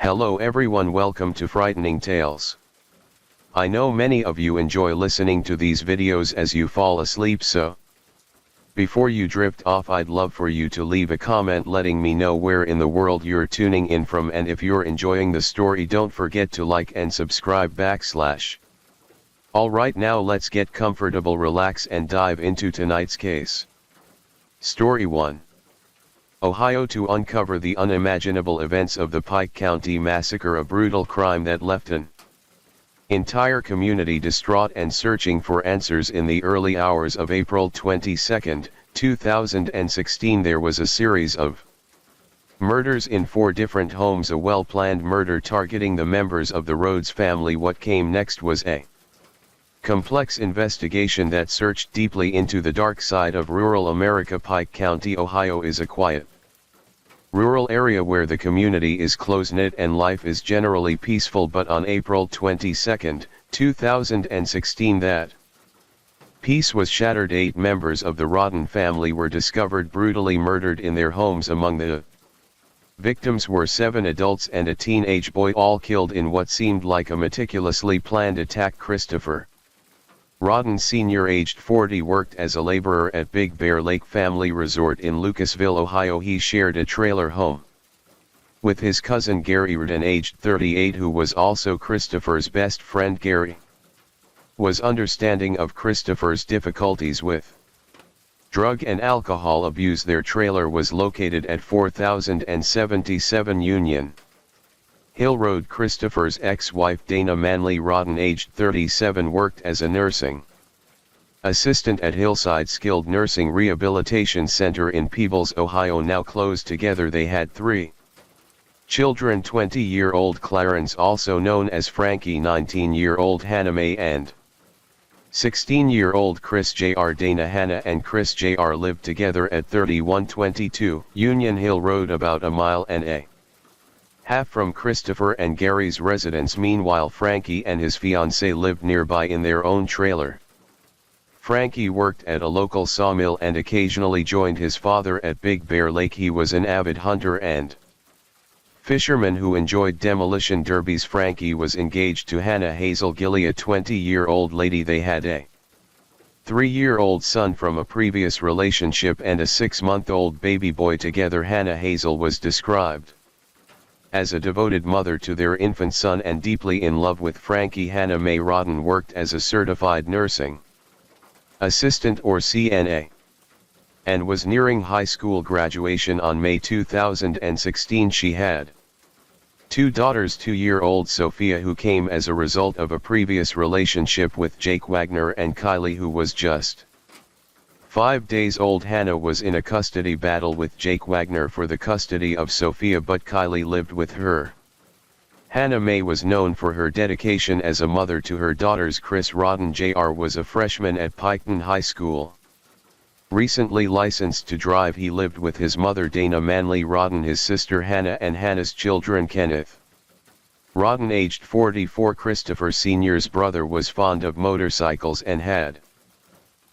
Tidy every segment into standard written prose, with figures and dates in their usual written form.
Hello everyone, welcome to Frightening Tales. I know many of you enjoy listening to these videos as you fall asleep, so before you drift off, I'd love for you to leave a comment letting me know where in the world you're tuning in from, and if you're enjoying the story, don't forget to like and subscribe /. Alright, now let's get comfortable, relax and dive into tonight's case. Story 1. Ohio. To uncover the unimaginable events of the Pike County Massacre, a brutal crime that left an entire community distraught and searching for answers. In the early hours of April 22, 2016, there was a series of murders in 4 different homes, a well-planned murder targeting the members of the Rhodes family. What came next was a complex investigation that searched deeply into the dark side of rural America. Pike County, Ohio is a quiet, rural area where the community is close-knit and life is generally peaceful, but on April 22, 2016, that peace was shattered. 8 members of the Rodden family were discovered brutally murdered in their homes. Among the victims were 7 adults and a teenage boy, all killed in what seemed like a meticulously planned attack. Christopher Rodden Sr., aged 40, worked as a laborer at Big Bear Lake Family Resort in Lucasville, Ohio. He shared a trailer home with his cousin Gary Rodden, aged 38, who was also Christopher's best friend. Gary was understanding of Christopher's difficulties with drug and alcohol abuse. Their trailer was located at 4077 Union Hill Road. Christopher's ex-wife Dana Manley Rodden, aged 37, worked as a nursing assistant at Hillside Skilled Nursing Rehabilitation Center in Peebles, Ohio, now closed. Together they had 3 children: 20-year-old Clarence, also known as Frankie, 19-year-old Hannah Mae, and 16-year-old Chris Jr. Dana, Hannah, and Chris Jr. lived together at 3122 Union Hill Road, about a mile and a half from Christopher and Gary's residence. Meanwhile, Frankie and his fiancée lived nearby in their own trailer. Frankie worked at a local sawmill and occasionally joined his father at Big Bear Lake. He was an avid hunter and fisherman who enjoyed demolition derbies. Frankie was engaged to Hannah Hazel Gilly, a 20-year-old lady. They had a 3-year-old son from a previous relationship and a 6-month-old baby boy together. Hannah Hazel was described as a devoted mother to their infant son and deeply in love with Frankie. Hannah Mae Rodden worked as a certified nursing assistant, or CNA, and was nearing high school graduation. On May 2016, she had 2 daughters: 2-year-old Sophia, who came as a result of a previous relationship with Jake Wagner, and Kylie, who was just 5 days old. Hannah was in a custody battle with Jake Wagner for the custody of Sophia, but Kylie lived with her. Hannah Mae was known for her dedication as a mother to her daughters. Chris Rodden Jr. was a freshman at Piketon High School. Recently licensed to drive, he lived with his mother Dana Manley Rodden, his sister Hannah, and Hannah's children. Kenneth Rodden, aged 44, Christopher Sr.'s brother, was fond of motorcycles and had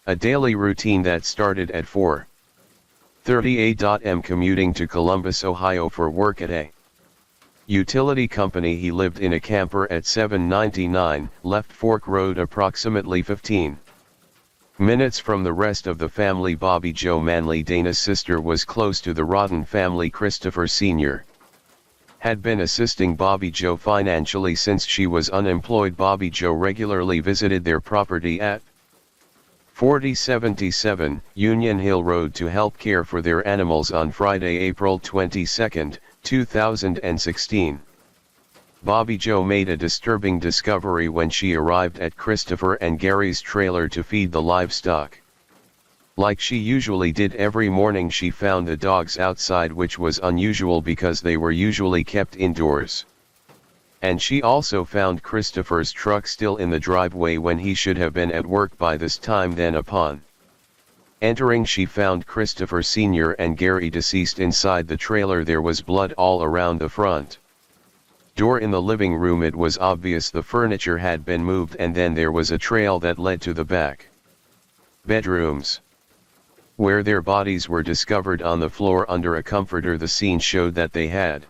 a daily routine that started at 4:30 a.m. commuting to Columbus, Ohio for work at a utility company. He lived in a camper at 799 Left Fork Road, approximately 15 minutes from the rest of the family. Bobby Jo Manley, Dana's sister, was close to the Rodden family. Christopher Sr. had been assisting Bobby Jo financially since she was unemployed. Bobby Jo regularly visited their property at 4077 Union Hill Road to help care for their animals. On Friday, April 22, 2016, Bobby Jo made a disturbing discovery when she arrived at Christopher and Gary's trailer to feed the livestock. Like she usually did every morning, she found the dogs outside, which was unusual because they were usually kept indoors. And she also found Christopher's truck still in the driveway when he should have been at work by this time. Then upon entering, she found Christopher Sr. and Gary deceased inside the trailer. There was blood all around the front door in the living room. It was obvious the furniture had been moved, and then there was a trail that led to the back bedrooms, where their bodies were discovered on the floor under a comforter. The scene showed that they had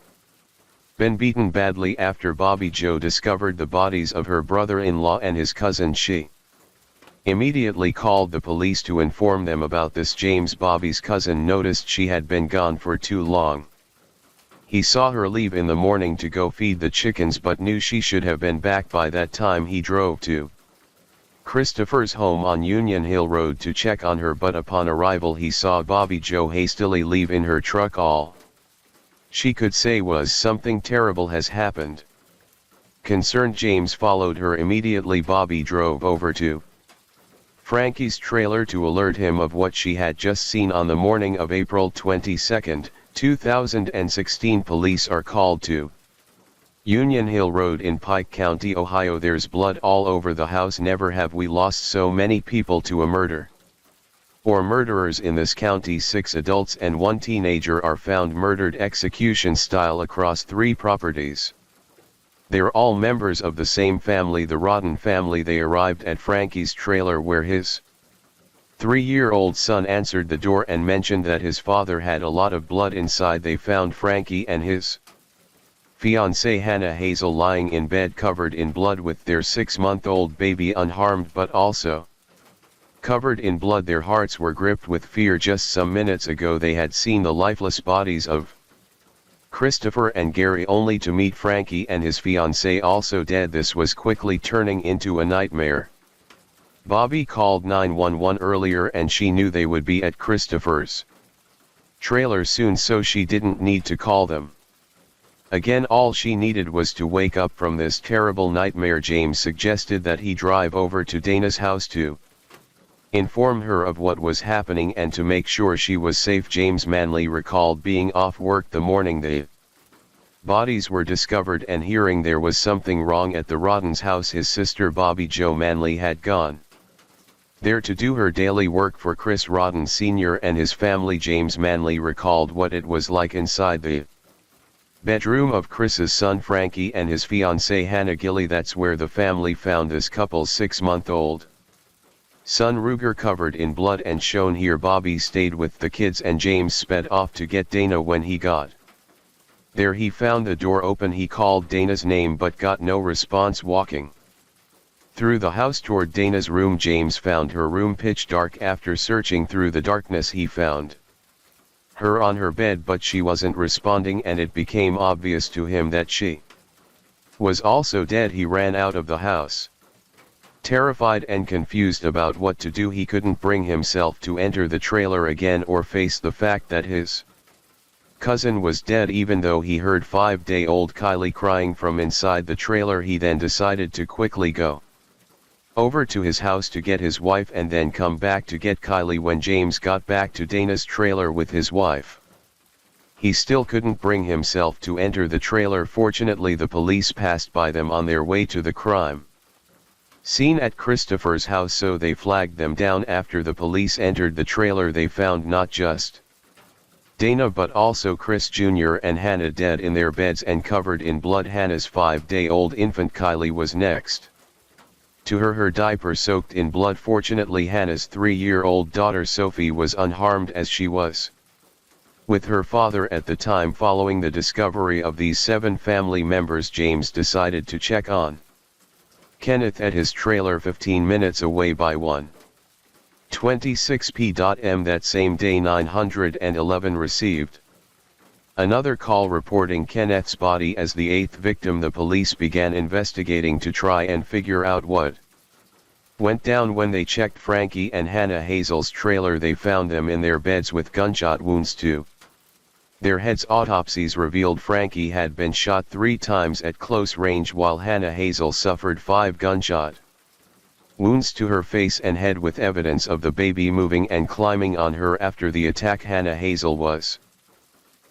been beaten badly after Bobby Joe discovered the bodies of her brother-in-law and his cousin. She immediately called the police to inform them about this. James, Bobby's cousin, noticed she had been gone for too long. He saw her leave in the morning to go feed the chickens but knew she should have been back by that time. He drove to Christopher's home on Union Hill Road to check on her, but upon arrival he saw Bobby Joe hastily leave in her truck. All she could say was, "Something terrible has happened." Concerned James followed her immediately. Bobby drove over to Frankie's trailer to alert him of what she had just seen. On the morning of April 22, 2016, police are called to Union Hill Road in Pike County, Ohio. There's blood all over the house. Never have we lost so many people to a murder or murderers in this county. 6 adults and 1 teenager are found murdered execution style across 3 properties. They're all members of the same family, the Rodden family. They arrived at Frankie's trailer where his 3-year-old son answered the door and mentioned that his father had a lot of blood inside. They found Frankie and his fiancée Hannah Hazel lying in bed covered in blood with their 6-month-old baby unharmed but also covered in blood. Their hearts were gripped with fear. Just some minutes ago they had seen the lifeless bodies of Christopher and Gary, only to meet Frankie and his fiancée also dead. This was quickly turning into a nightmare. Bobby called 911 earlier and she knew they would be at Christopher's trailer soon, so she didn't need to call them again. All she needed was to wake up from this terrible nightmare. James suggested that he drive over to Dana's house to inform her of what was happening and to make sure she was safe. James Manley recalled being off work the morning the bodies were discovered and hearing there was something wrong at the Roddens' house. His sister Bobby Joe Manley had gone there to do her daily work for Chris Rodden Sr. and his family. James Manley recalled what it was like inside the bedroom of Chris's son Frankie and his fiancée Hannah Gilly. That's where the family found this couple's 6-month-old son Ruger covered in blood and shown here. Bobby stayed with the kids and James sped off to get Dana. When he got there he found the door open. He called Dana's name but got no response. Walking through the house toward Dana's room, James found her room pitch dark. After searching through the darkness he found her on her bed, but she wasn't responding and it became obvious to him that she was also dead. He ran out of the house, terrified and confused about what to do. He couldn't bring himself to enter the trailer again or face the fact that his cousin was dead, even though he heard 5-day-old Kylie crying from inside the trailer. He then decided to quickly go over to his house to get his wife and then come back to get Kylie. When James got back to Dana's trailer with his wife, he still couldn't bring himself to enter the trailer. Fortunately, the police passed by them on their way to the crime scene at Christopher's house, so they flagged them down. After the police entered the trailer, they found not just Dana but also Chris Jr. and Hannah dead in their beds and covered in blood. Hannah's 5-day-old infant Kylie was next to her, her diaper soaked in blood. Fortunately, Hannah's 3-year-old daughter Sophie was unharmed as she was with her father at the time. Following the discovery of these 7 family members, James decided to check on Kenneth at his trailer 15 minutes away by 1:26 p.m. that same day. 911 received another call reporting Kenneth's body as the 8th victim. The police began investigating to try and figure out what went down. When they checked Frankie and Hannah Hazel's trailer, they found them in their beds with gunshot wounds to their heads. Autopsies revealed Frankie had been shot 3 times at close range, while Hannah Hazel suffered 5 gunshot wounds to her face and head, with evidence of the baby moving and climbing on her. After the attack, Hannah Hazel was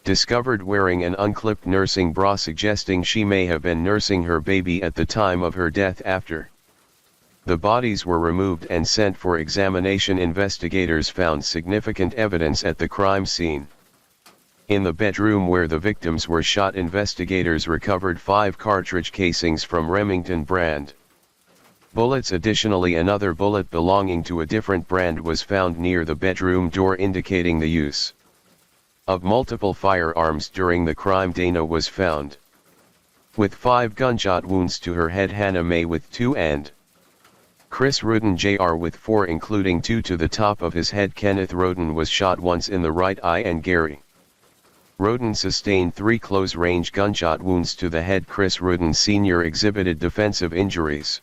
discovered wearing an unclipped nursing bra, suggesting she may have been nursing her baby at the time of her death. After the bodies were removed and sent for examination, investigators found significant evidence at the crime scene. In the bedroom where the victims were shot, investigators recovered 5 cartridge casings from Remington brand bullets. Additionally, another bullet belonging to a different brand was found near the bedroom door, indicating the use of multiple firearms during the crime. Dana was found With 5 gunshot wounds to her head, Hannah May with 2 and Chris Rudin Jr. with 4, including 2 to the top of his head. Kenneth Roden was shot once in the right eye and Gary Roden sustained 3 close-range gunshot wounds to the head. Chris Rudin Sr. exhibited defensive injuries,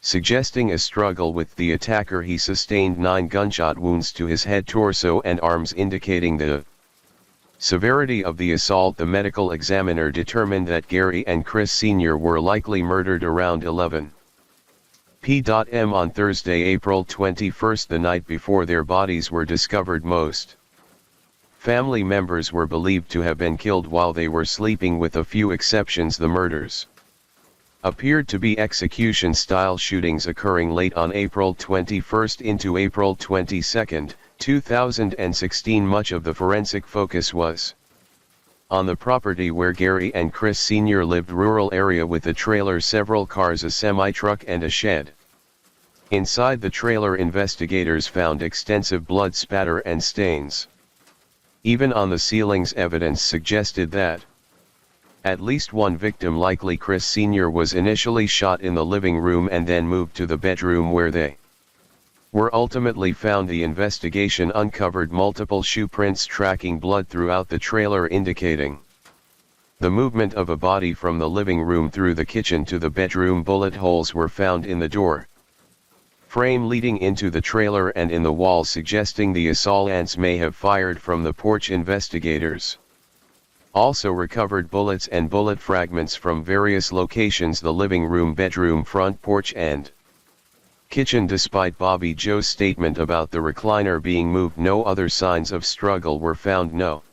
suggesting a struggle with the attacker. He sustained 9 gunshot wounds to his head, torso and arms, indicating the severity of the assault. The medical examiner determined that Gary and Chris Sr. were likely murdered around 11 p.m. on Thursday, April 21, the night before their bodies were discovered. Most family members were believed to have been killed while they were sleeping, with a few exceptions. The murders appeared to be execution-style shootings occurring late on April 21 into April 22, 2016. Much of the forensic focus was on the property where Gary and Chris Sr. lived, rural area with a trailer, several cars, a semi-truck and a shed. Inside the trailer, investigators found extensive blood spatter and stains. Even on the ceilings, evidence suggested that at least one victim, likely Chris Sr., was initially shot in the living room and then moved to the bedroom where they were ultimately found. The investigation uncovered multiple shoe prints tracking blood throughout the trailer, indicating the movement of a body from the living room through the kitchen to the bedroom. Bullet holes were found in the door frame leading into the trailer and in the wall, suggesting the assailants may have fired from the porch. Investigators also recovered bullets and bullet fragments from various locations: the living room, bedroom, front porch and kitchen. Despite Bobby Joe's statement about the recliner being moved, no other signs of struggle were found. No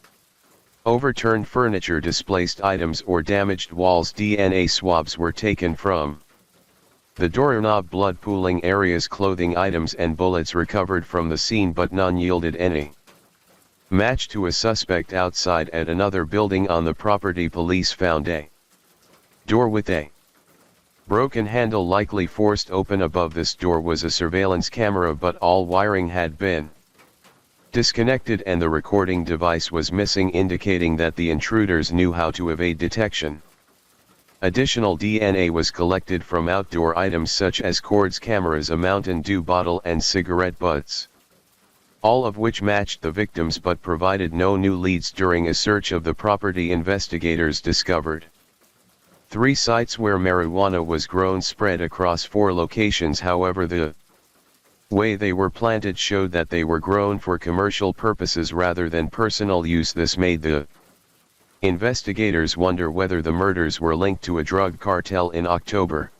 overturned furniture, displaced items or damaged walls. DNA swabs were taken from the doorknob, blood pooling areas, clothing items and bullets recovered from the scene, but none yielded any match to a suspect outside at another building on the property. Police found a door with a broken handle, likely forced open. Above this door was a surveillance camera, but all wiring had been disconnected and the recording device was missing, indicating that the intruders knew how to evade detection. Additional DNA was collected from outdoor items such as cords, cameras, a Mountain Dew bottle and cigarette butts, all of which matched the victims but provided no new leads. During a search of the property, investigators discovered 3 sites where marijuana was grown, spread across 4 locations. However, the way they were planted showed that they were grown for commercial purposes rather than personal use. This made the investigators wonder whether the murders were linked to a drug cartel. In October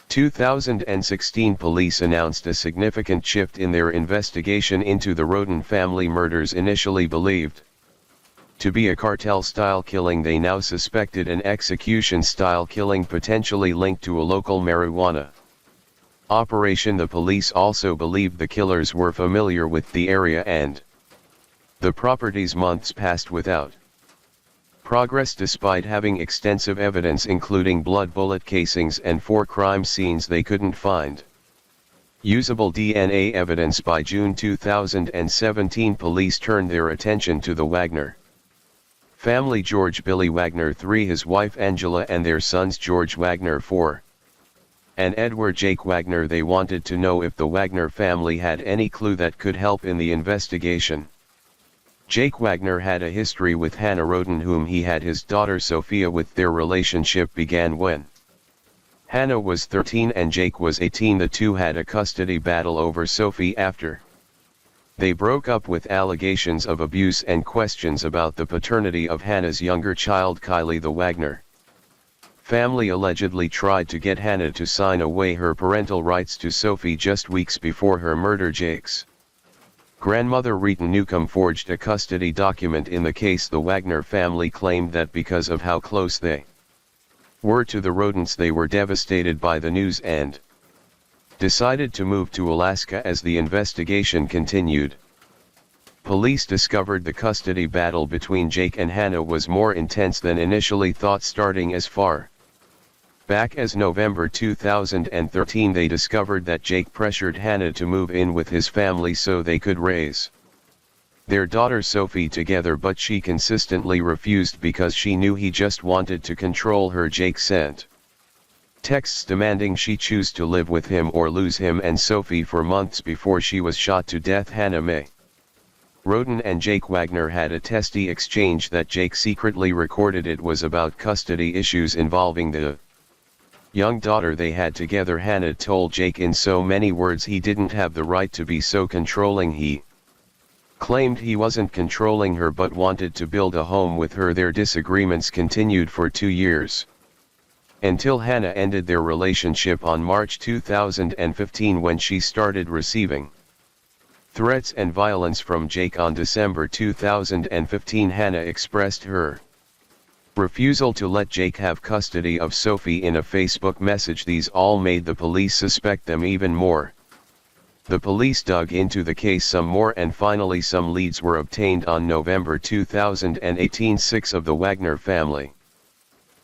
2016, police announced a significant shift in their investigation into the Roden family murders. Initially believed to be a cartel-style killing, they now suspected an execution-style killing, potentially linked to a local marijuana operation. The police also believed the killers were familiar with the area and the properties. Months passed without progress. Despite having extensive evidence including blood, bullet casings and 4 crime scenes, they couldn't find usable DNA evidence. By June 2017, police turned their attention to the Wagner family: George Billy Wagner, 3, his wife Angela, and their sons George Wagner, 4, and Edward Jake Wagner. They wanted to know if the Wagner family had any clue that could help in the investigation. Jake Wagner had a history with Hannah Roden, whom he had his daughter Sophia with. Their relationship began when Hannah was 13 and Jake was 18. The two had a custody battle over Sophie after they broke up, with allegations of abuse and questions about the paternity of Hannah's younger child Kylie. The Wagner family allegedly tried to get Hannah to sign away her parental rights to Sophie just weeks before her murder. Jake's grandmother Rita Newcomb forged a custody document in the case. The Wagner family claimed that because of how close they were to the Rodens, they were devastated by the news and decided to move to Alaska. As the investigation continued, police discovered the custody battle between Jake and Hannah was more intense than initially thought. Starting as far back as November 2013, they discovered that Jake pressured Hannah to move in with his family so they could raise their daughter Sophie together, but she consistently refused because she knew he just wanted to control her. Jake sent texts demanding she choose to live with him or lose him and Sophie for months before she was shot to death. Hannah Mae Roden and Jake Wagner had a testy exchange that Jake secretly recorded. It was about custody issues involving the young daughter they had together. Hannah told Jake in so many words he didn't have the right to be so controlling. He claimed he wasn't controlling her but wanted to build a home with her. Their disagreements continued for 2 years, until Hannah ended their relationship on March 2015 when she started receiving threats and violence from Jake. On December 2015, Hannah expressed her refusal to let Jake have custody of Sophie in a Facebook message. These all made the police suspect them even more. The police dug into the case some more and finally some leads were obtained. On November 2018, 6 of the Wagner family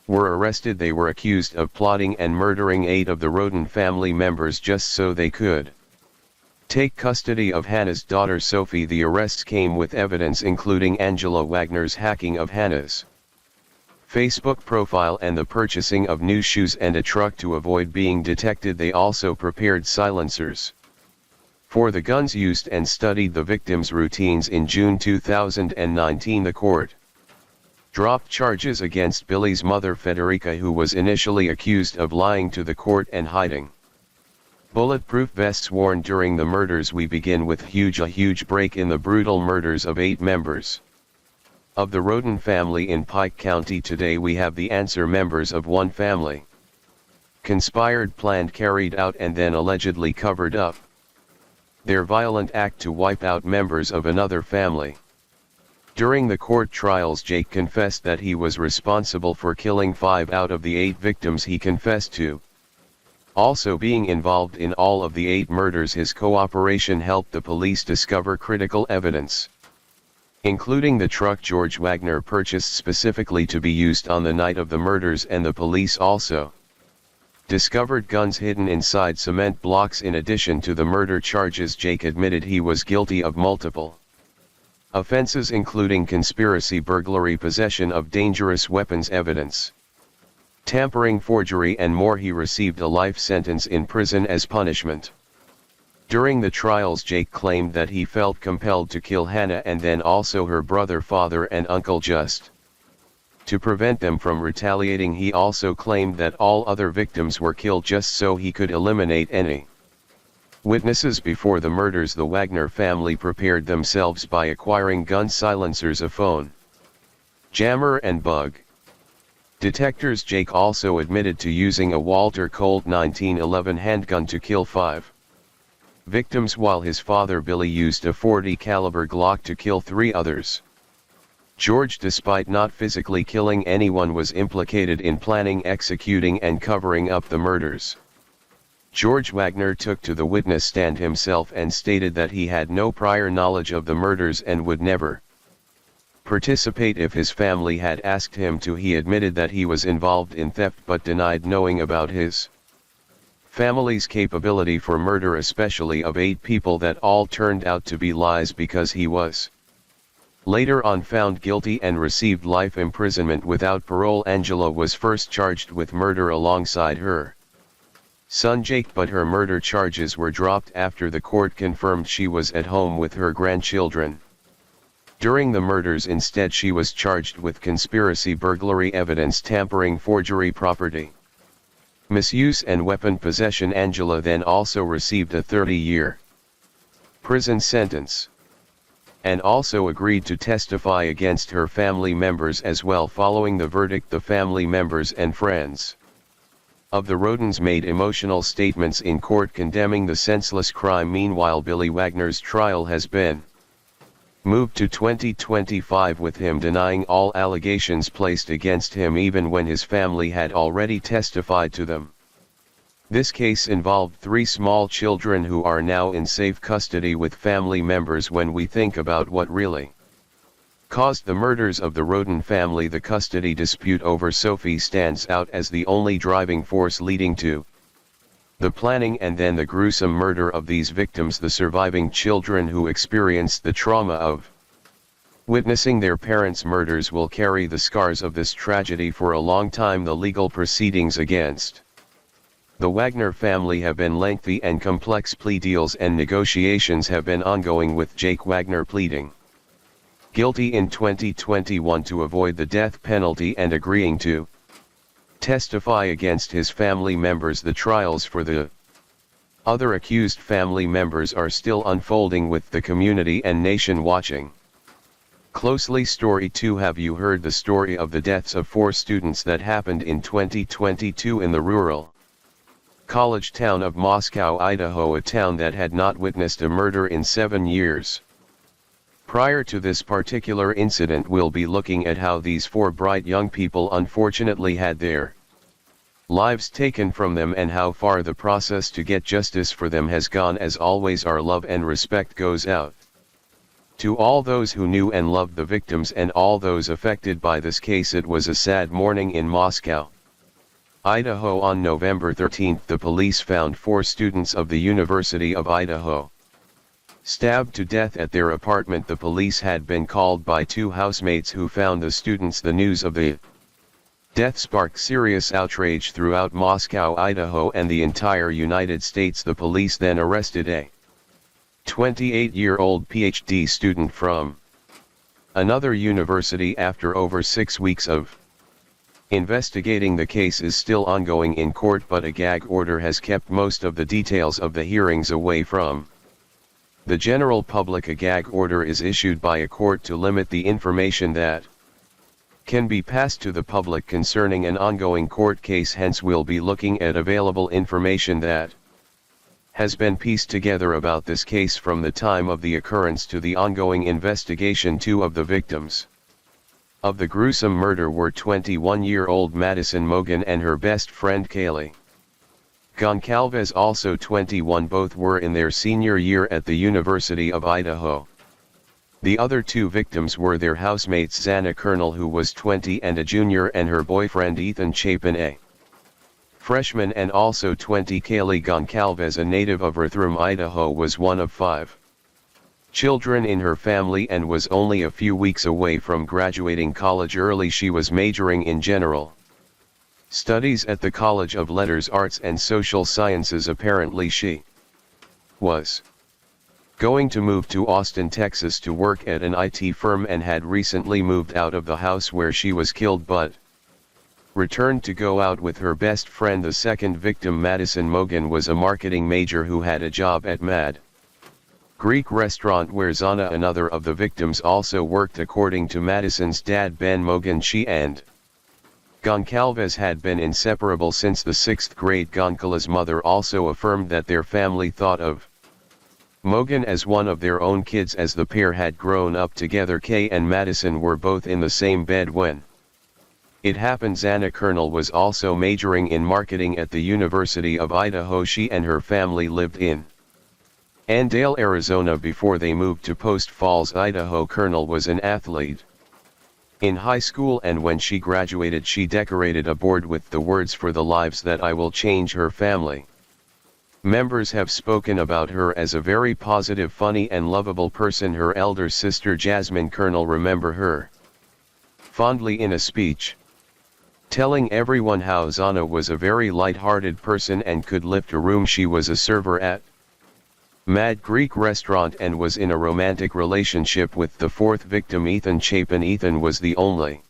were arrested. They were accused of plotting and murdering 8 of the Roden family members just so they could take custody of Hannah's daughter Sophie. The arrests came with evidence including Angela Wagner's hacking of Hannah's Facebook profile and the purchasing of new shoes and a truck to avoid being detected. They also prepared silencers for the guns used and studied the victims' routines. In June 2019, the court dropped charges against Billy's mother Federica, who was initially accused of lying to the court and hiding bulletproof vests worn during the murders. We begin with a huge break in the brutal murders of 8 members of the Roden family in Pike County. Today we have the answer: members of one family conspired, planned, carried out and then allegedly covered up their violent act to wipe out members of another family. During the court trials, Jake confessed that he was responsible for killing 5 out of the 8 victims. He confessed to also being involved in all of the 8 murders. His cooperation helped the police discover critical evidence, including the truck George Wagner purchased specifically to be used on the night of the murders, and the police also discovered guns hidden inside cement blocks. In addition to the murder charges, Jake admitted he was guilty of multiple offenses including conspiracy, burglary, possession of dangerous weapons, evidence tampering, forgery and more. He received a life sentence in prison as punishment. During the trials, Jake claimed that he felt compelled to kill Hannah and then also her brother, father and uncle just to prevent them from retaliating. He also claimed that all other victims were killed just so he could eliminate any witnesses. Before the murders, the Wagner family prepared themselves by acquiring gun silencers, a phone jammer and bug detectors. Jake also admitted to using a Walter Colt 1911 handgun to kill 5 victims, while his father Billy used a .40 caliber Glock to kill 3 others. George, despite not physically killing anyone, was implicated in planning, executing and covering up the murders. George Wagner took to the witness stand himself and stated that he had no prior knowledge of the murders and would never participate if his family had asked him to. He admitted that he was involved in theft but denied knowing about his family's capability for murder, especially of 8 people. That all turned out to be lies because he was later on found guilty and received life imprisonment without parole. Angela was first charged with murder alongside her son Jake, but her murder charges were dropped after the court confirmed she was at home with her grandchildren during the murders. Instead, she was charged with conspiracy, burglary, evidence tampering, forgery, property misuse and weapon possession. Angela then also received a 30-year prison sentence and also agreed to testify against her family members as well. Following the verdict, the family members and friends of the Rodens made emotional statements in court condemning the senseless crime. Meanwhile, Billy Wagner's trial has been moved to 2025, with him denying all allegations placed against him even when his family had already testified to them. This case involved 3 small children who are now in safe custody with family members. When we think about what really caused the murders of the Roden family, the custody dispute over Sophie stands out as the only driving force leading to the planning and then the gruesome murder of these victims. The surviving children who experienced the trauma of Witnessing their parents' murders will carry the scars of this tragedy for a long time. The legal proceedings against the Wagner family have been lengthy and complex. Plea deals and negotiations have been ongoing, with Jake Wagner pleading guilty in 2021 to avoid the death penalty and agreeing to testify against his family members. The trials for the other accused family members are still unfolding, with the community and nation watching closely. Story 2. Have you heard the story of the deaths of 4 students that happened in 2022 in the rural college town of Moscow, Idaho, a town that had not witnessed a murder in 7 years? Prior to this particular incident, we'll be looking at how these 4 bright young people unfortunately had their lives taken from them, and how far the process to get justice for them has gone. As always, our love and respect goes out to all those who knew and loved the victims and all those affected by this case. It was a sad morning in Moscow, Idaho. On November 13, the police found 4 students of the University of Idaho stabbed to death at their apartment. The police had been called by 2 housemates who found the students. The news of the death sparked serious outrage throughout Moscow, Idaho, and the entire United States. The police then arrested a 28-year-old PhD student from another university. After over 6 weeks of investigating, the case is still ongoing in court, but a gag order has kept most of the details of the hearings away from the general public. A gag order is issued by a court to limit the information that can be passed to the public concerning an ongoing court case. Hence, we'll be looking at available information that has been pieced together about this case from the time of the occurrence to the ongoing investigation. 2 of the victims of the gruesome murder were 21-year-old Madison Mogen and her best friend Kaylee Goncalves, also 21. Both were in their senior year at the University of Idaho. The other 2 victims were their housemates Xana Kernel, who was 20 and a junior, and her boyfriend Ethan Chapin, a freshman and also 20. Kaylee Goncalves, a native of Rathdrum, Idaho, was one of 5 children in her family and was only a few weeks away from graduating college early. She was majoring in general studies at the College of Letters, Arts and Social Sciences. Apparently she was going to move to Austin, Texas to work at an IT firm, and had recently moved out of the house where she was killed, but returned to go out with her best friend. The second victim, Madison Mogen, was a marketing major who had a job at Mad Greek restaurant where Xana, another of the victims, also worked. According to Madison's dad, Ben Mogen, she and Goncalves had been inseparable since the 6th grade. Goncalves' mother also affirmed that their family thought of Mogen as one of their own kids, as the pair had grown up together. Kay and Madison were both in the same bed when it happened. Xana Kernel was also majoring in marketing at the University of Idaho. She and her family lived in Andale, Arizona before they moved to Post Falls, Idaho. Kernel was an athlete in high school, and when she graduated she decorated a board with the words "For the lives that I will change." Her family members have spoken about her as a very positive, funny and lovable person. Her elder sister Jasmine Kernel remember her fondly in a speech, telling everyone how Xana was a very light-hearted person and could lift a room. She was a server at Mad Greek restaurant and was in a romantic relationship with the 4th victim, Ethan Chapin. Ethan was the only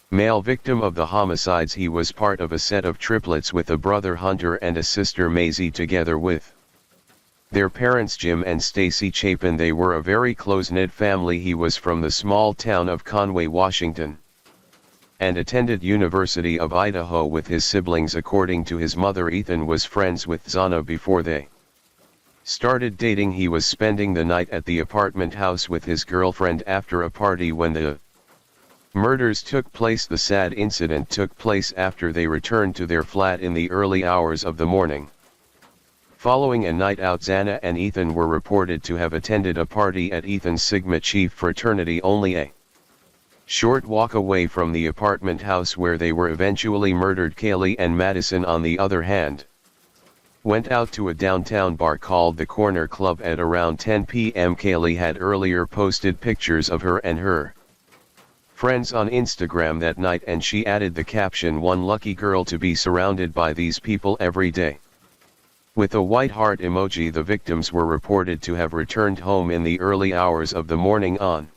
male victim of the homicides. He was part of a set of triplets with a brother Hunter and a sister Maisie, together with their parents Jim and Stacy Chapin. They were a very close-knit family. He was from the small town of Conway, Washington, and attended University of Idaho with his siblings. According to his mother, Ethan was friends with Xana before they started dating. He was spending the night at the apartment house with his girlfriend after a party when the murders took place. The sad incident took place after they returned to their flat in the early hours of the morning. Following a night out, Xana and Ethan were reported to have attended a party at Ethan's Sigma Chi fraternity, only a short walk away from the apartment house where they were eventually murdered. Kaylee and Madison, on the other hand, went out to a downtown bar called the Corner Club at around 10 p.m. Kaylee had earlier posted pictures of her and her friends on Instagram that night, and she added the caption, "One lucky girl to be surrounded by these people every day." With a white heart emoji. The victims were reported to have returned home in the early hours of the morning on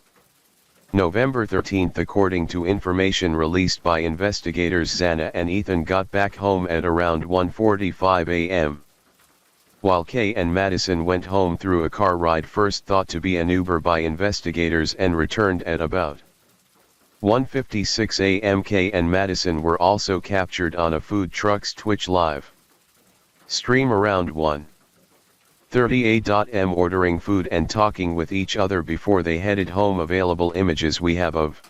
November 13. According to information released by investigators, Xana and Ethan got back home at around 1:45 a.m. while Kay and Madison went home through a car ride first thought to be an Uber by investigators and returned at about 1:56 a.m. Kay and Madison were also captured on a food truck's Twitch live stream around 1:30 a.m. ordering food and talking with each other before they headed home. Available images we have of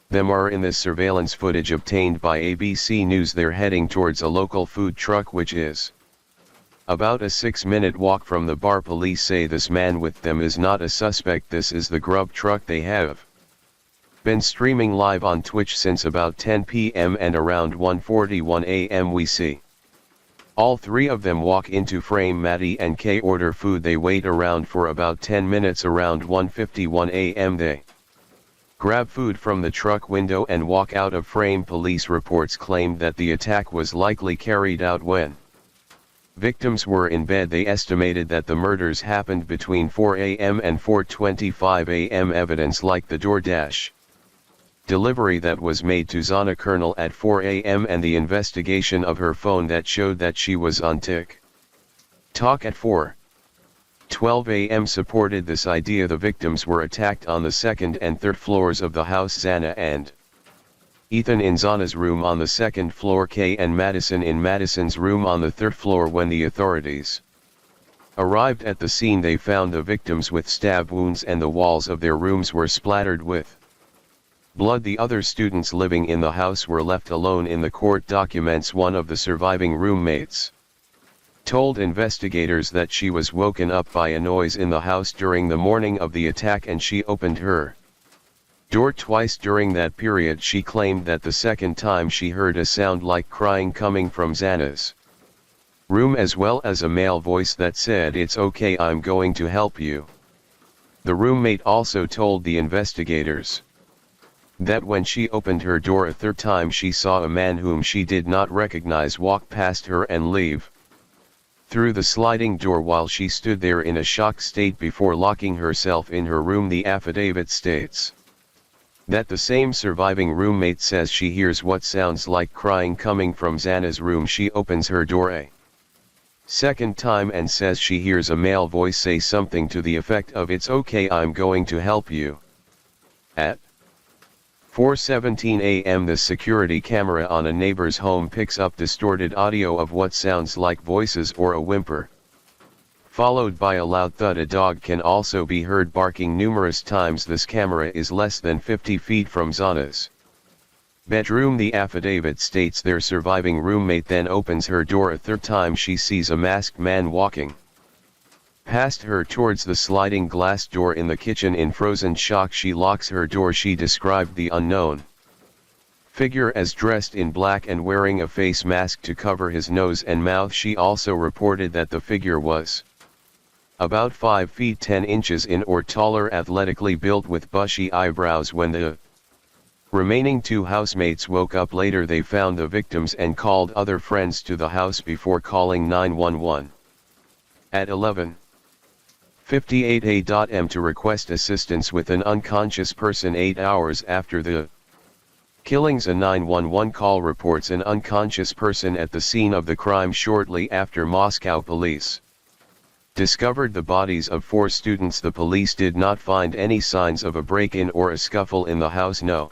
them are in this surveillance footage obtained by ABC News. They're heading towards a local food truck which is about a 6-minute walk from the bar. Police say this man with them is not a suspect. This is the grub truck. They have been streaming live on Twitch since about 10 p.m. and around 1:41 a.m. we see all three of them walk into frame. Maddie and Kay order food. They wait around for about 10 minutes. Around 1:51 a.m. they grab food from the truck window and walk out of frame. Police reports claimed that the attack was likely carried out when victims were in bed. They estimated that the murders happened between 4 a.m. and 4:25 a.m. Evidence like the DoorDash delivery that was made to Xana Kernel at 4 a.m. and the investigation of her phone that showed that she was on TikTok at 4:12 a.m. supported this idea. The victims were attacked on the second and third floors of the house. Xana and Ethan in Xana's room on the second floor, Kay and Madison in Madison's room on the third floor. When the authorities arrived at the scene, they found the victims with stab wounds and the walls of their rooms were splattered with blood. The other students living in the house were left alone. In the court documents, one of the surviving roommates told investigators that she was woken up by a noise in the house during the morning of the attack and she opened her door twice during that period. She claimed that the second time she heard a sound like crying coming from Xana's room, as well as a male voice that said, "It's okay, I'm going to help you." The roommate also told the investigators that when she opened her door a third time, she saw a man whom she did not recognize walk past her and leave through the sliding door while she stood there in a shocked state before locking herself in her room. The affidavit states that the same surviving roommate says she hears what sounds like crying coming from Xana's room. She opens her door a second time and says she hears a male voice say something to the effect of, "It's okay, I'm going to help you." At 4:17 a.m. the security camera on a neighbor's home picks up distorted audio of what sounds like voices or a whimper, followed by a loud thud. A dog can also be heard barking numerous times. This camera is less than 50 feet from Xana's bedroom. The affidavit states their surviving roommate then opens her door a third time. She sees a masked man walking past her towards the sliding glass door in the kitchen. In frozen shock, she locks her door. She described the unknown figure as dressed in black and wearing a face mask to cover his nose and mouth. She also reported that the figure was about 5 feet 10 inches in or taller, athletically built with bushy eyebrows. When the remaining two housemates woke up later, they found the victims and called other friends to the house before calling 911 at 11:58 a.m. to request assistance with an unconscious person. 8 hours after the killings, a 911 call reports an unconscious person at the scene of the crime. Shortly after, Moscow police discovered the bodies of 4 students. The police did not find any signs of a break-in or a scuffle in the house. No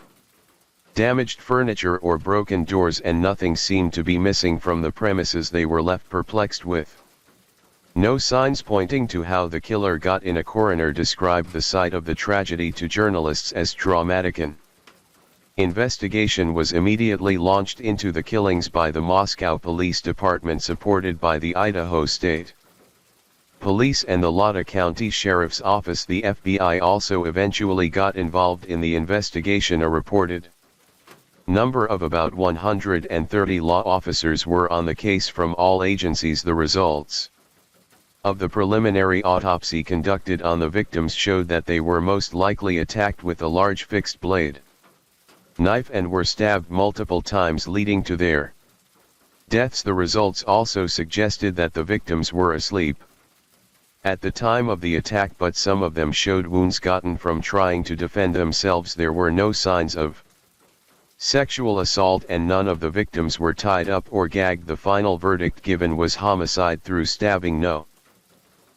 damaged furniture or broken doors, and nothing seemed to be missing from the premises. They were left perplexed with no signs pointing to how the killer got in. A coroner described the site of the tragedy to journalists as traumatic. An investigation was immediately launched into the killings by the Moscow Police Department, supported by the Idaho State Police and the Lada County Sheriff's Office. The FBI also eventually got involved in the investigation. A reported Number of about 130 law officers were on the case from all agencies. The results of the preliminary autopsy conducted on the victims showed that they were most likely attacked with a large fixed blade knife and were stabbed multiple times, leading to their deaths. The results also suggested that the victims were asleep at the time of the attack, but some of them showed wounds gotten from trying to defend themselves. There were no signs of sexual assault and none of the victims were tied up or gagged. The final verdict given was homicide through stabbing. No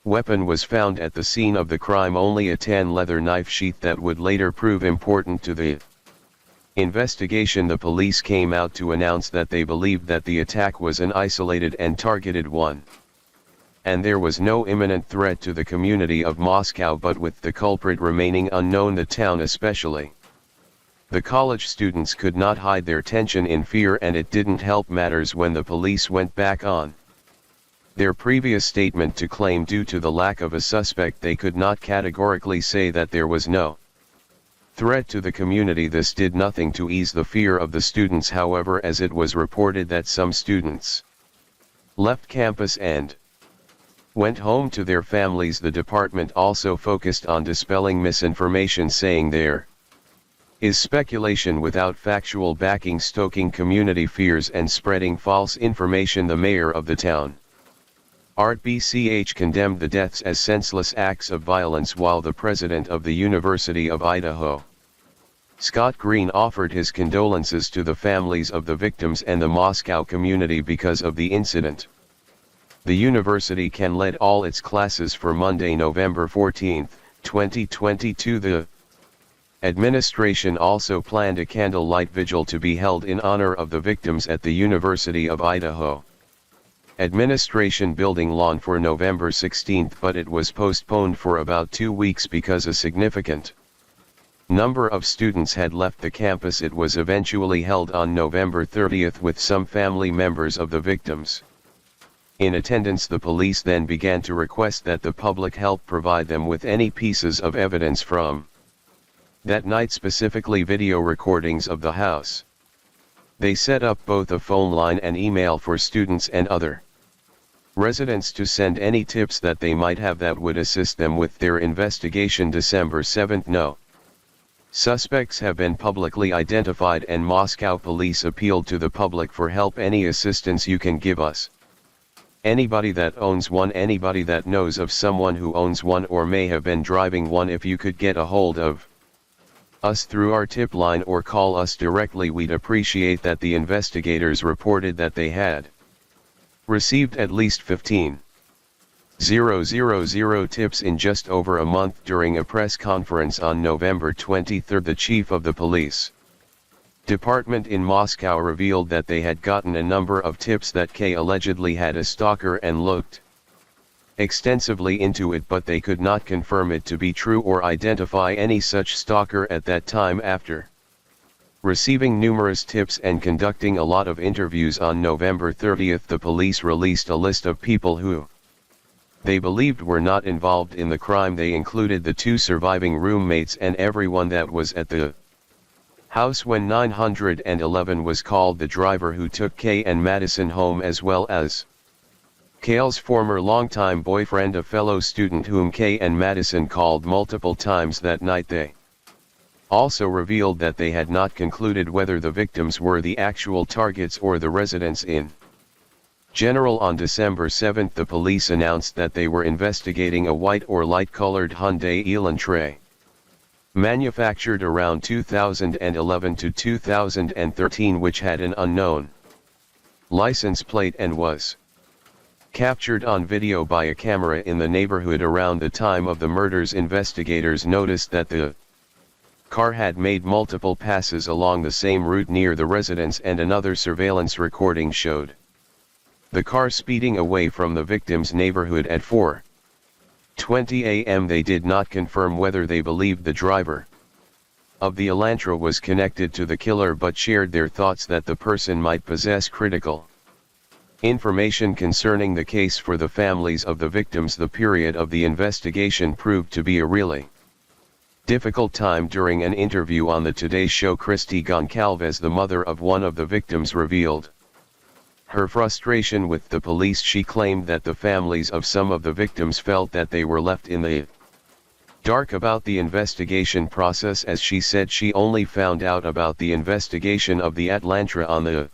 weapon was found at the scene of the crime, only a tan leather knife sheath that would later prove important to the investigation. The police came out to announce that they believed that the attack was an isolated and targeted one, and there was no imminent threat to the community of Moscow. But with the culprit remaining unknown, the town, especially the college students, could not hide their tension in fear, and it didn't help matters when the police went back on their previous statement to claim due to the lack of a suspect they could not categorically say that there was no threat to the community. This did nothing to ease the fear of the students, however, as it was reported that some students left campus and went home to their families. The department also focused on dispelling misinformation, saying there is speculation without factual backing, stoking community fears and spreading false information. The mayor of the town, Art Bch, condemned the deaths as senseless acts of violence, while the president of the University of Idaho, Scott Green, offered his condolences to the families of the victims and the Moscow community because of the incident. The university canceled all its classes for Monday, November 14, 2022. The administration also planned a candlelight vigil to be held in honor of the victims at the University of Idaho Administration Building lawn for November 16, but it was postponed for about 2 weeks because a significant number of students had left the campus. It was eventually held on November 30 with some family members of the victims in attendance. The police then began to request that the public help provide them with any pieces of evidence from that night, specifically video recordings of the house. They set up both a phone line and email for students and other residents to send any tips that they might have that would assist them with their investigation. December 7, no suspects have been publicly identified, and Moscow police appealed to the public for help. Any assistance you can give us. Anybody that owns one, anybody that knows of someone who owns one or may have been driving one, if you could get a hold of us through our tip line or call us directly, we'd appreciate that. The investigators reported that they had received at least 15,000 tips in just over a month. During a press conference on November 23, the chief of the police department in Moscow revealed that they had gotten a number of tips that K allegedly had a stalker and looked extensively into it, but they could not confirm it to be true or identify any such stalker at that time. After receiving numerous tips and conducting a lot of interviews on November 30, the police released a list of people who they believed were not involved in the crime. They included the 2 surviving roommates and everyone that was at the house when 911 was called, the driver who took Kay and Madison home, as well as Kale's former longtime boyfriend, a fellow student whom Kay and Madison called multiple times that night. They also revealed that they had not concluded whether the victims were the actual targets or the residents in general. On December 7, the police announced that they were investigating a white or light-colored Hyundai Elantra manufactured around 2011 to 2013, which had an unknown license plate and was captured on video by a camera in the neighborhood around the time of the murders. Investigators noticed that the car had made multiple passes along the same route near the residence, and another surveillance recording showed the car speeding away from the victim's neighborhood at 4:20 a.m. They did not confirm whether they believed the driver of the Elantra was connected to the killer, but shared their thoughts that the person might possess critical information concerning the case for the families of the victims. The period of the investigation proved to be a really difficult time. During an interview on the Today Show, Christy Goncalves, the mother of one of the victims, revealed her frustration with the police. She claimed that the families of some of the victims felt that they were left in the dark about the investigation process. As she said, she only found out about the investigation of the Atlanta on the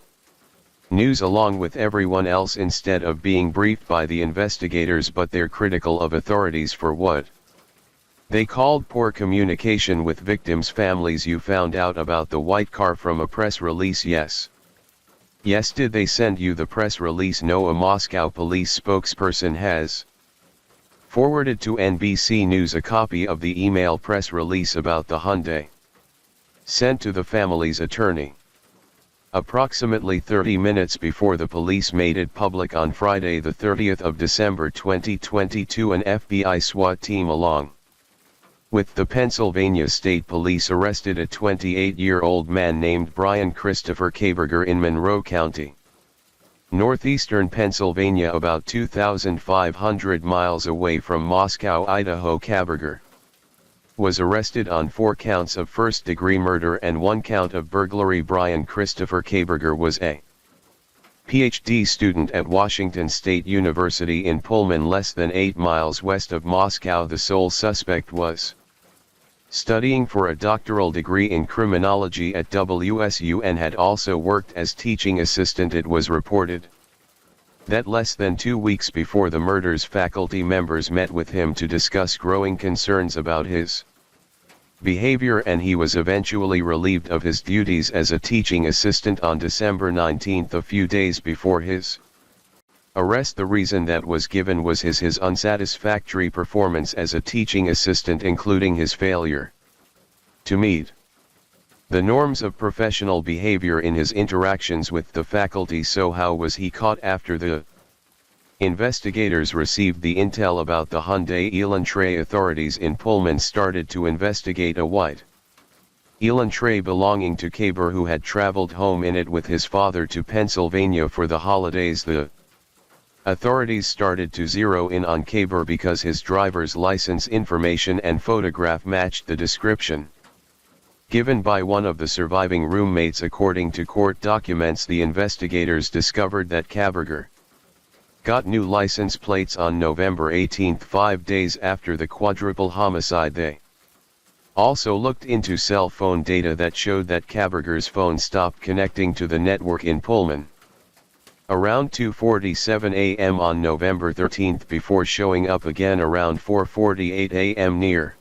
news along with everyone else instead of being briefed by the investigators, but they're critical of authorities for what they called poor communication with victims' families. You found out about the white car from a press release? Yes. Yes. Did they send you the press release? No. A Moscow police spokesperson has forwarded to NBC News a copy of the email press release about the Hyundai, sent to the family's attorney approximately 30 minutes before the police made it public on Friday, the 30th of December 2022. An FBI SWAT team along with the Pennsylvania State Police arrested a 28-year-old man named Brian Christopher Kaberger in Monroe County, northeastern Pennsylvania, about 2,500 miles away from Moscow, Idaho. Kaberger was arrested on 4 counts of first-degree murder and 1 count of burglary. Brian Christopher Kaberger was a PhD student at Washington State University in Pullman, less than 8 miles west of Moscow. The sole suspect was studying for a doctoral degree in criminology at WSU and had also worked as teaching assistant. It was reported that less than 2 weeks before the murders, faculty members met with him to discuss growing concerns about his behavior, and he was eventually relieved of his duties as a teaching assistant on December 19, a few days before his arrest. The reason that was given was his unsatisfactory performance as a teaching assistant, including his failure to meet the norms of professional behavior in his interactions with the faculty. So how was he caught? After the investigators received the intel about the Hyundai Elantra, authorities in Pullman started to investigate a white Elantra belonging to Kaber, who had traveled home in it with his father to Pennsylvania for the holidays. The authorities started to zero in on Kaber because his driver's license information and photograph matched the description given by one of the surviving roommates. According to court documents, the investigators discovered that Kaberger got new license plates on November 18, 5 days after the quadruple homicide. They also looked into cell phone data that showed that Kaberger's phone stopped connecting to the network in Pullman around 2:47 a.m. on November 13 before showing up again around 4:48 a.m. near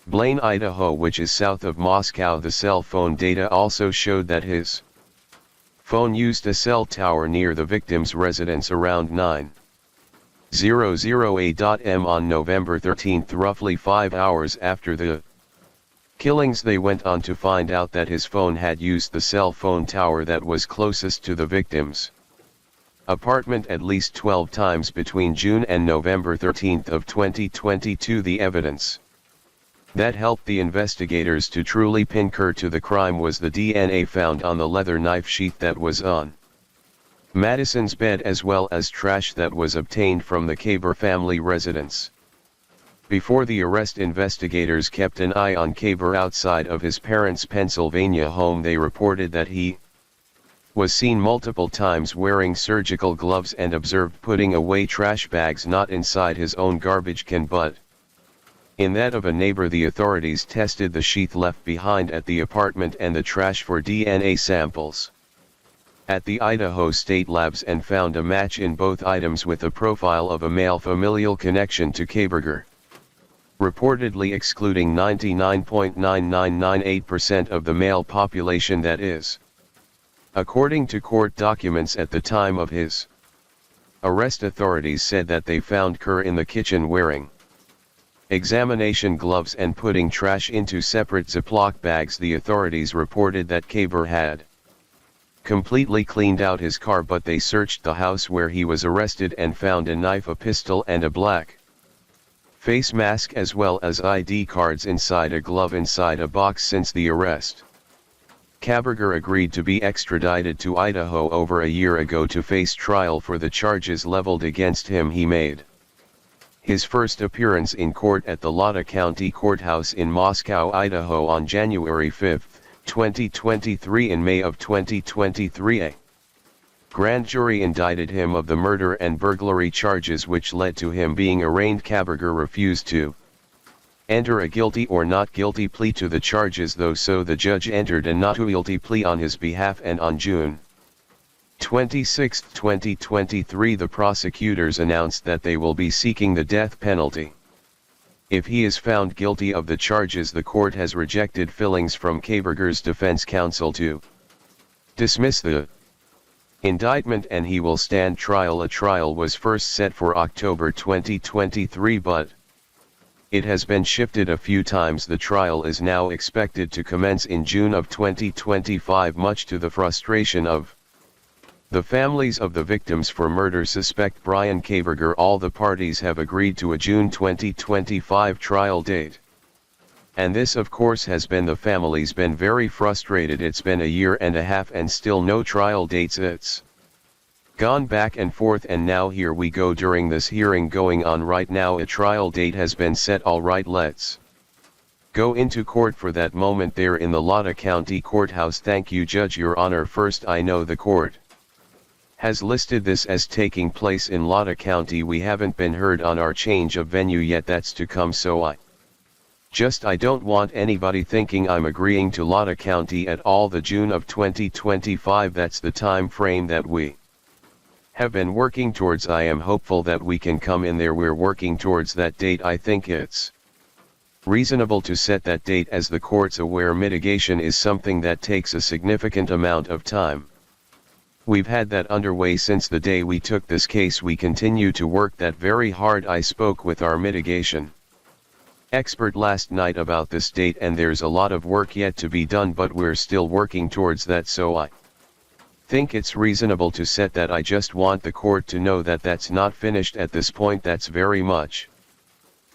Blaine, Idaho, which is south of Moscow. The cell phone data also showed that his phone used a cell tower near the victim's residence around 9:00 a.m. on November 13, roughly 5 hours after the killings. They went on to find out that his phone had used the cell phone tower that was closest to the victim's apartment at least 12 times between June and November 13 of 2022. The evidence that helped the investigators to truly pin Kerr to the crime was the DNA found on the leather knife sheath that was on Madison's bed, as well as trash that was obtained from the Kaber family residence. Before the arrest, investigators kept an eye on Kaber outside of his parents' Pennsylvania home. They reported that he was seen multiple times wearing surgical gloves and observed putting away trash bags not inside his own garbage can but in that of a neighbor. The authorities tested the sheath left behind at the apartment and the trash for DNA samples at the Idaho State Labs and found a match in both items with a profile of a male familial connection to Kaberger, reportedly excluding 99.9998% of the male population, that is. According to court documents at the time of his arrest, authorities said that they found Kerr in the kitchen wearing examination gloves and putting trash into separate Ziploc bags. The authorities reported that Kaber had completely cleaned out his car, but they searched the house where he was arrested and found a knife, a pistol and a black face mask, as well as ID cards inside a glove inside a box. Since the arrest, Kaberger agreed to be extradited to Idaho over a year ago to face trial for the charges leveled against him. He made His first appearance in court at the Lada County Courthouse in Moscow, Idaho on January 5, 2023. In May of 2023, a grand jury indicted him of the murder and burglary charges, which led to him being arraigned. Kaberger refused to enter a guilty or not guilty plea to the charges, though, so the judge entered a not guilty plea on his behalf, and on June 26, 2023, the prosecutors announced that they will be seeking the death penalty if he is found guilty of the charges. The court has rejected filings from Kaberger's defense counsel to dismiss the indictment, and he will stand trial. A trial was first set for October 2023, but it has been shifted a few times. The trial is now expected to commence in June of 2025, much to the frustration of the families of the victims for murder suspect Brian Kaberger. All the parties have agreed to a June 2025 trial date. And this, of course, has been the family's been very frustrated. It's been a year and a half and still no trial dates. It's gone back and forth, and now here we go. During this hearing going on right now, a trial date has been set. All right, let's go into court for that moment there in the Lada County Courthouse. Thank you, Judge, Your Honor. First, I know the court has listed this as taking place in Lada County. We haven't been heard on our change of venue yet. That's to come, so I don't want anybody thinking I'm agreeing to Lada County at all. The June of 2025, that's the time frame that we have been working towards. I am hopeful that we can come in there. We're working towards that date. I think it's reasonable to set that date, as the court's aware mitigation is something that takes a significant amount of time. We've had that underway since the day we took this case. We continue to work that very hard. I spoke with our mitigation expert last night about this date, and there's a lot of work yet to be done, but we're still working towards that, so I think it's reasonable to set that. I just want the court to know that that's not finished at this point. That's very much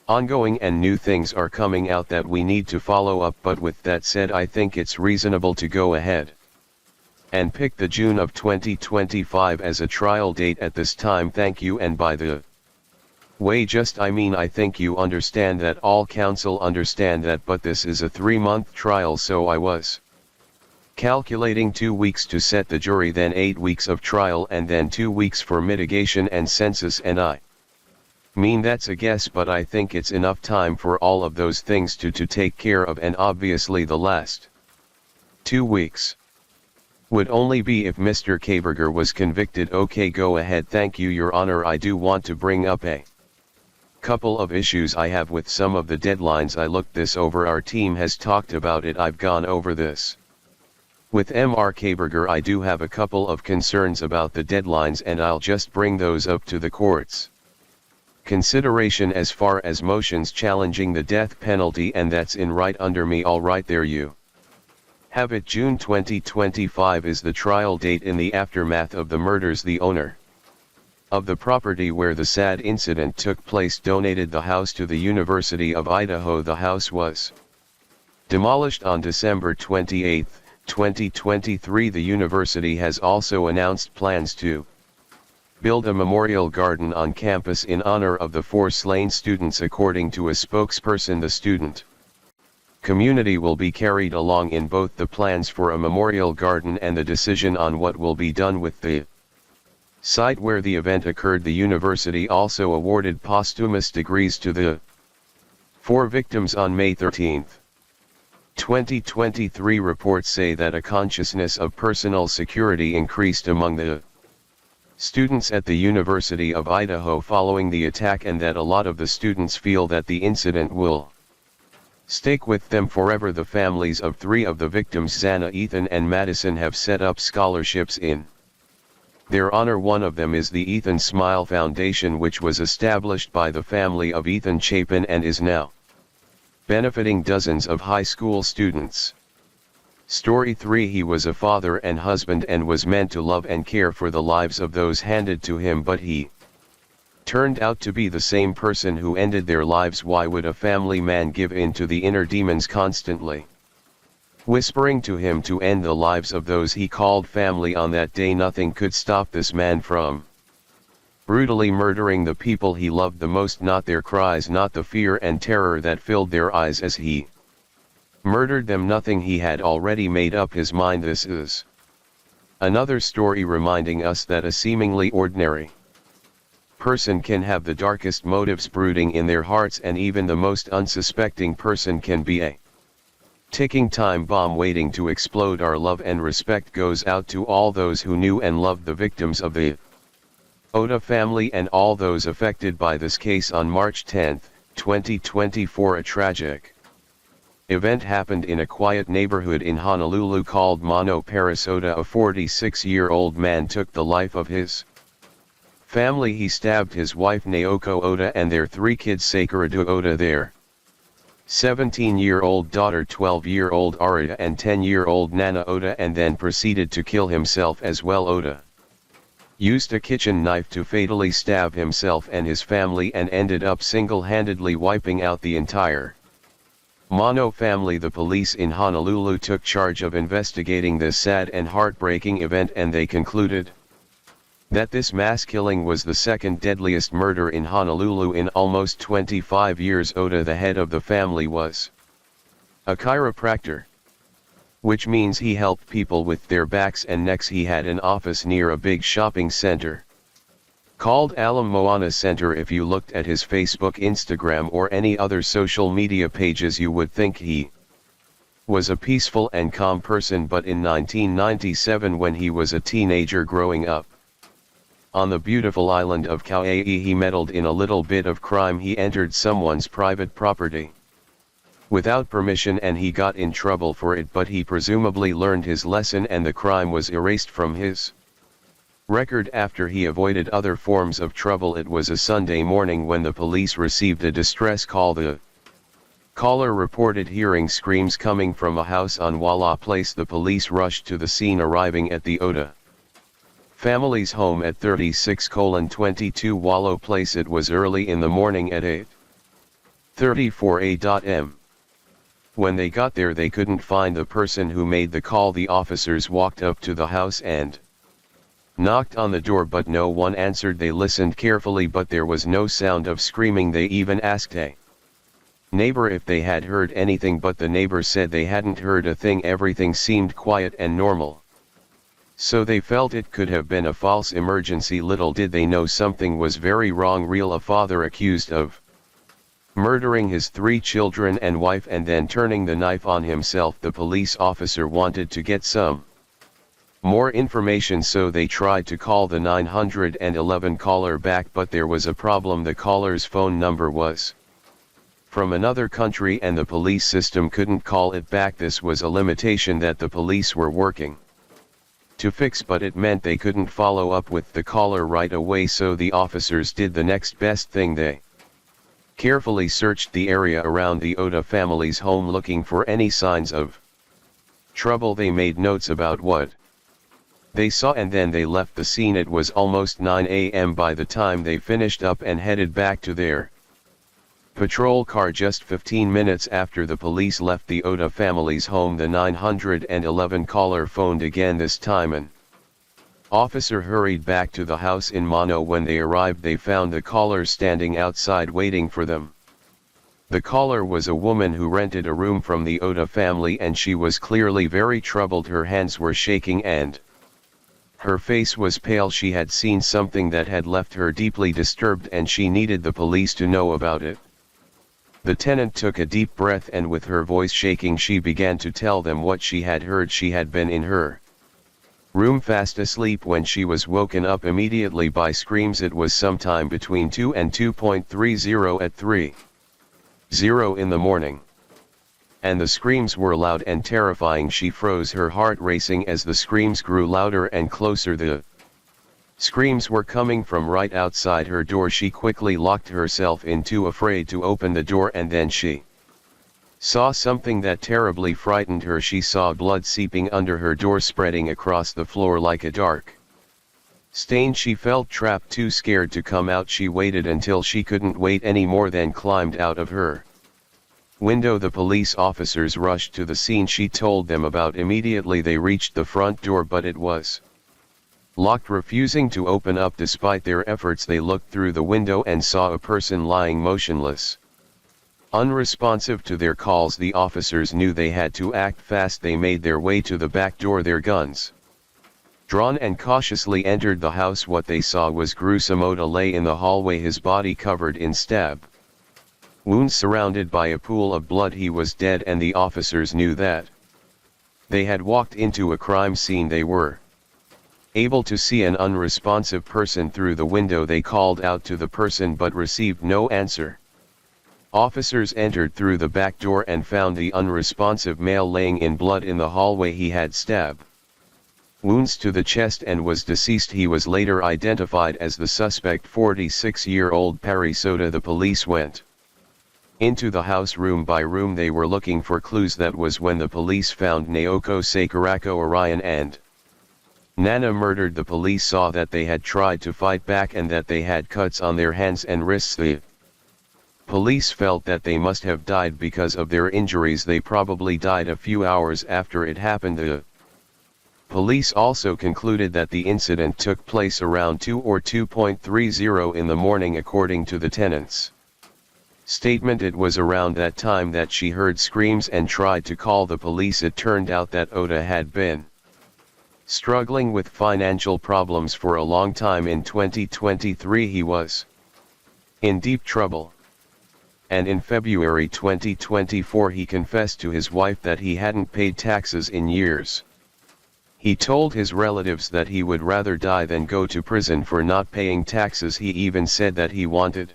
ongoing, and new things are coming out that we need to follow up. But with that said, I think it's reasonable to go ahead and pick the June of 2025 as a trial date at this time. Thank you. And by the way, I think you understand that, all counsel understand that, but this is a 3-month trial, so I was calculating 2 weeks to set the jury, then 8 weeks of trial, and then 2 weeks for mitigation and census, and I mean that's a guess, but I think it's enough time for all of those things to take care of, and obviously the last 2 weeks would only be if Mr. Kaberger was convicted. Okay, go ahead. Thank you, Your Honor. I do want to bring up a couple of issues I have with some of the deadlines. I looked this over. Our team has talked about it. I've gone over this with Mr. Kaberger. I do have a couple of concerns about the deadlines, and I'll just bring those up to the court's consideration as far as motions challenging the death penalty, and that's in right under me. All right, there you have it. June 2025 is the trial date. In the aftermath of the murders, the owner of the property where the sad incident took place donated the house to the University of Idaho. The house was demolished on December 28, 2023. The university has also announced plans to build a memorial garden on campus in honor of the 4 slain students. According to a spokesperson, the student community will be carried along in both the plans for a memorial garden and the decision on what will be done with the site where the event occurred. The university also awarded posthumous degrees to the 4 victims on May 13, 2023. Reports say that a consciousness of personal security increased among the students at the University of Idaho following the attack, and that a lot of the students feel that the incident will stick with them forever. The families of 3 of the victims, Xana, Ethan and Madison, have set up scholarships in their honor. One of them is the Ethan Smile Foundation, which was established by the family of Ethan Chapin and is now benefiting dozens of high school students. Story 3: he was a father and husband and was meant to love and care for the lives of those handed to him, but he turned out to be the same person who ended their lives. Why would a family man give in to the inner demons constantly whispering to him to end the lives of those he called family? On that day, nothing could stop this man from brutally murdering the people he loved the most, not their cries, not the fear and terror that filled their eyes as he murdered them. Nothing. He had already made up his mind. This is another story reminding us that a seemingly ordinary person can have the darkest motives brooding in their hearts, and even the most unsuspecting person can be a ticking time bomb waiting to explode. Our love and respect goes out to all those who knew and loved the victims of the Oda family and all those affected by this case. On March 10, 2024, a tragic event happened in a quiet neighborhood in Honolulu called Mano Paris Oda. A 46-year-old man took the life of his family. He stabbed his wife Naoko Oda and their 3 kids, Sakuradu Oda, their 17-year-old daughter, 12-year-old Arita, and 10-year-old Nana Oda, and then proceeded to kill himself as well. Oda used a kitchen knife to fatally stab himself and his family and ended up single-handedly wiping out the entire Mano family. The police in Honolulu took charge of investigating this sad and heartbreaking event, and they concluded that this mass killing was the second deadliest murder in Honolulu in almost 25 years. Oda, the head of the family, was a chiropractor, which means he helped people with their backs and necks. He had an office near a big shopping center called Alam Moana Center. If you looked at his Facebook, Instagram, or any other social media pages, you would think he was a peaceful and calm person, but in 1997, when he was a teenager growing up on the beautiful island of Kauai, he meddled in a little bit of crime. He entered someone's private property without permission and he got in trouble for it, but he presumably learned his lesson and the crime was erased from his record after he avoided other forms of trouble. It was a Sunday morning when the police received a distress call. The caller reported hearing screams coming from a house on Wala Place. The police rushed to the scene, arriving at the Oda family's home at 36:22 Wallow Place. It was early in the morning at 8:34 a.m. When they got there, they couldn't find the person who made the call. The officers walked up to the house and knocked on the door, but no one answered. They listened carefully, but there was no sound of screaming. They even asked a neighbor if they had heard anything, but the neighbor said they hadn't heard a thing. Everything seemed quiet and normal. So they felt it could have been a false emergency. Little did they know something was very wrong. A father accused of murdering his 3 children and wife and then turning the knife on himself. The police officer wanted to get some more information, so they tried to call the 911 caller back, but there was a problem. The caller's phone number was from another country and the police system couldn't call it back. This was a limitation that the police were working to fix, but it meant they couldn't follow up with the caller right away. So the officers did the next best thing. They carefully searched the area around the Oda family's home looking for any signs of trouble. They made notes about what they saw and then they left the scene. It was almost 9 a.m. by the time they finished up and headed back to their patrol car. Just 15 minutes after the police left the Oda family's home, the 911 caller phoned again. This time an officer hurried back to the house in Mano. When they arrived, they found the caller standing outside waiting for them. The caller was a woman who rented a room from the Oda family, and she was clearly very troubled. Her hands were shaking and her face was pale. She had seen something that had left her deeply disturbed, and she needed the police to know about it. The tenant took a deep breath, and with her voice shaking, she began to tell them what she had heard. She had been in her room fast asleep when she was woken up immediately by screams. It was sometime between 2 and 2:30 at 3:00 in the morning. And the screams were loud and terrifying. She froze, her heart racing as the screams grew louder and closer. The screams were coming from right outside her door. She quickly locked herself in, too afraid to open the door, and then she saw something that terribly frightened her. She saw blood seeping under her door, spreading across the floor like a dark stain. She felt trapped, too scared to come out. She waited until she couldn't wait any more, then climbed out of her window. The police officers rushed to the scene. She told them about immediately. They reached the front door, but it was Locked, refusing to open up despite their efforts. They looked through the window and saw a person lying motionless. Unresponsive to their calls, the officers knew they had to act fast. They made their way to the back door, their guns drawn, and cautiously entered the house. What they saw was gruesome. Oda lay in the hallway, his body covered in stab wounds, surrounded by a pool of blood. He was dead, and the officers knew that they had walked into a crime scene. They were able to see an unresponsive person through the window. They called out to the person but received no answer. Officers entered through the back door and found the unresponsive male laying in blood in the hallway. He had stab wounds to the chest and was deceased. He was later identified as the suspect, 46-year-old Paris Oda. The police went into the house room by room. They were looking for clues. That was when the police found Naoko Sakurako, Orion and Nana murdered. The police saw that they had tried to fight back and that they had cuts on their hands and wrists. The police felt that they must have died because of their injuries. They probably died a few hours after it happened. The police also concluded that the incident took place around 2 or 2:30 in the morning. According to the tenant's statement, it was around that time that she heard screams and tried to call the police. It turned out that Oda had been struggling with financial problems for a long time. In 2023 he was in deep trouble, and in February 2024 he confessed to his wife that he hadn't paid taxes in years. He told his relatives that he would rather die than go to prison for not paying taxes. He even said that he wanted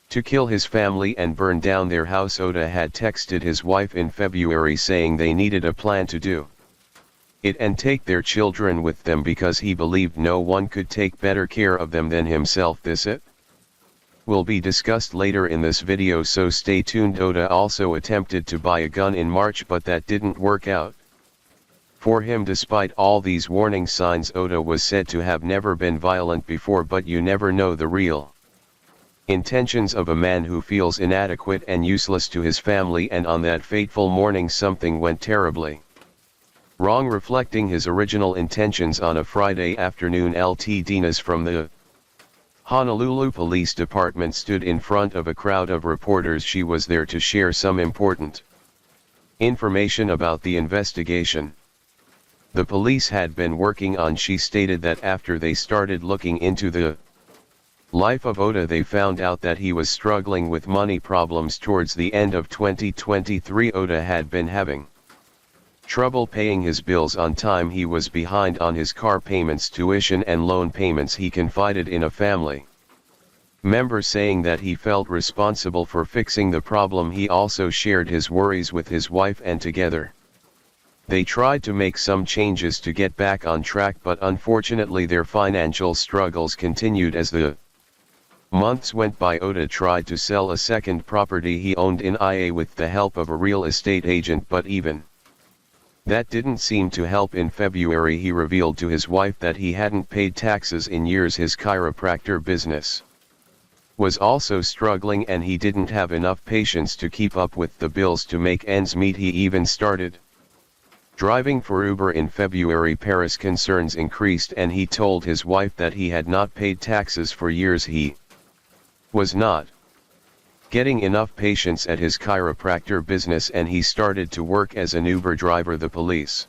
to kill his family and burn down their house. Oda had texted his wife in February saying they needed a plan to do it and take their children with them because he believed no one could take better care of them than himself. This will be discussed later in this video, so stay tuned. Oda also attempted to buy a gun in March, but that didn't work out for him. Despite all these warning signs, Oda was said to have never been violent before, but you never know the real intentions of a man who feels inadequate and useless to his family. And on that fateful morning something went terribly wrong. Reflecting his original intentions on a Friday afternoon, Lt. Dinas from the Honolulu Police Department stood in front of a crowd of reporters. She was there to share some important information about the investigation the police had been working on. She stated that after they started looking into the life of Oda, they found out that he was struggling with money problems. Towards the end of 2023, Oda had been having trouble paying his bills on time. He was behind on his car payments, tuition and loan payments. He confided in a family member saying that he felt responsible for fixing the problem. He also shared his worries with his wife, and together they tried to make some changes to get back on track, but unfortunately their financial struggles continued. As the months went by, Oda tried to sell a second property he owned in IA with the help of a real estate agent, but even that didn't seem to help. In February he revealed to his wife that he hadn't paid taxes in years. His chiropractor business was also struggling, and he didn't have enough patience to keep up with the bills to make ends meet. He even started driving for Uber. In February, Paris' concerns increased, and he told his wife that he had not paid taxes for years. He was not getting enough patience at his chiropractor business, and he started to work as an Uber driver. The police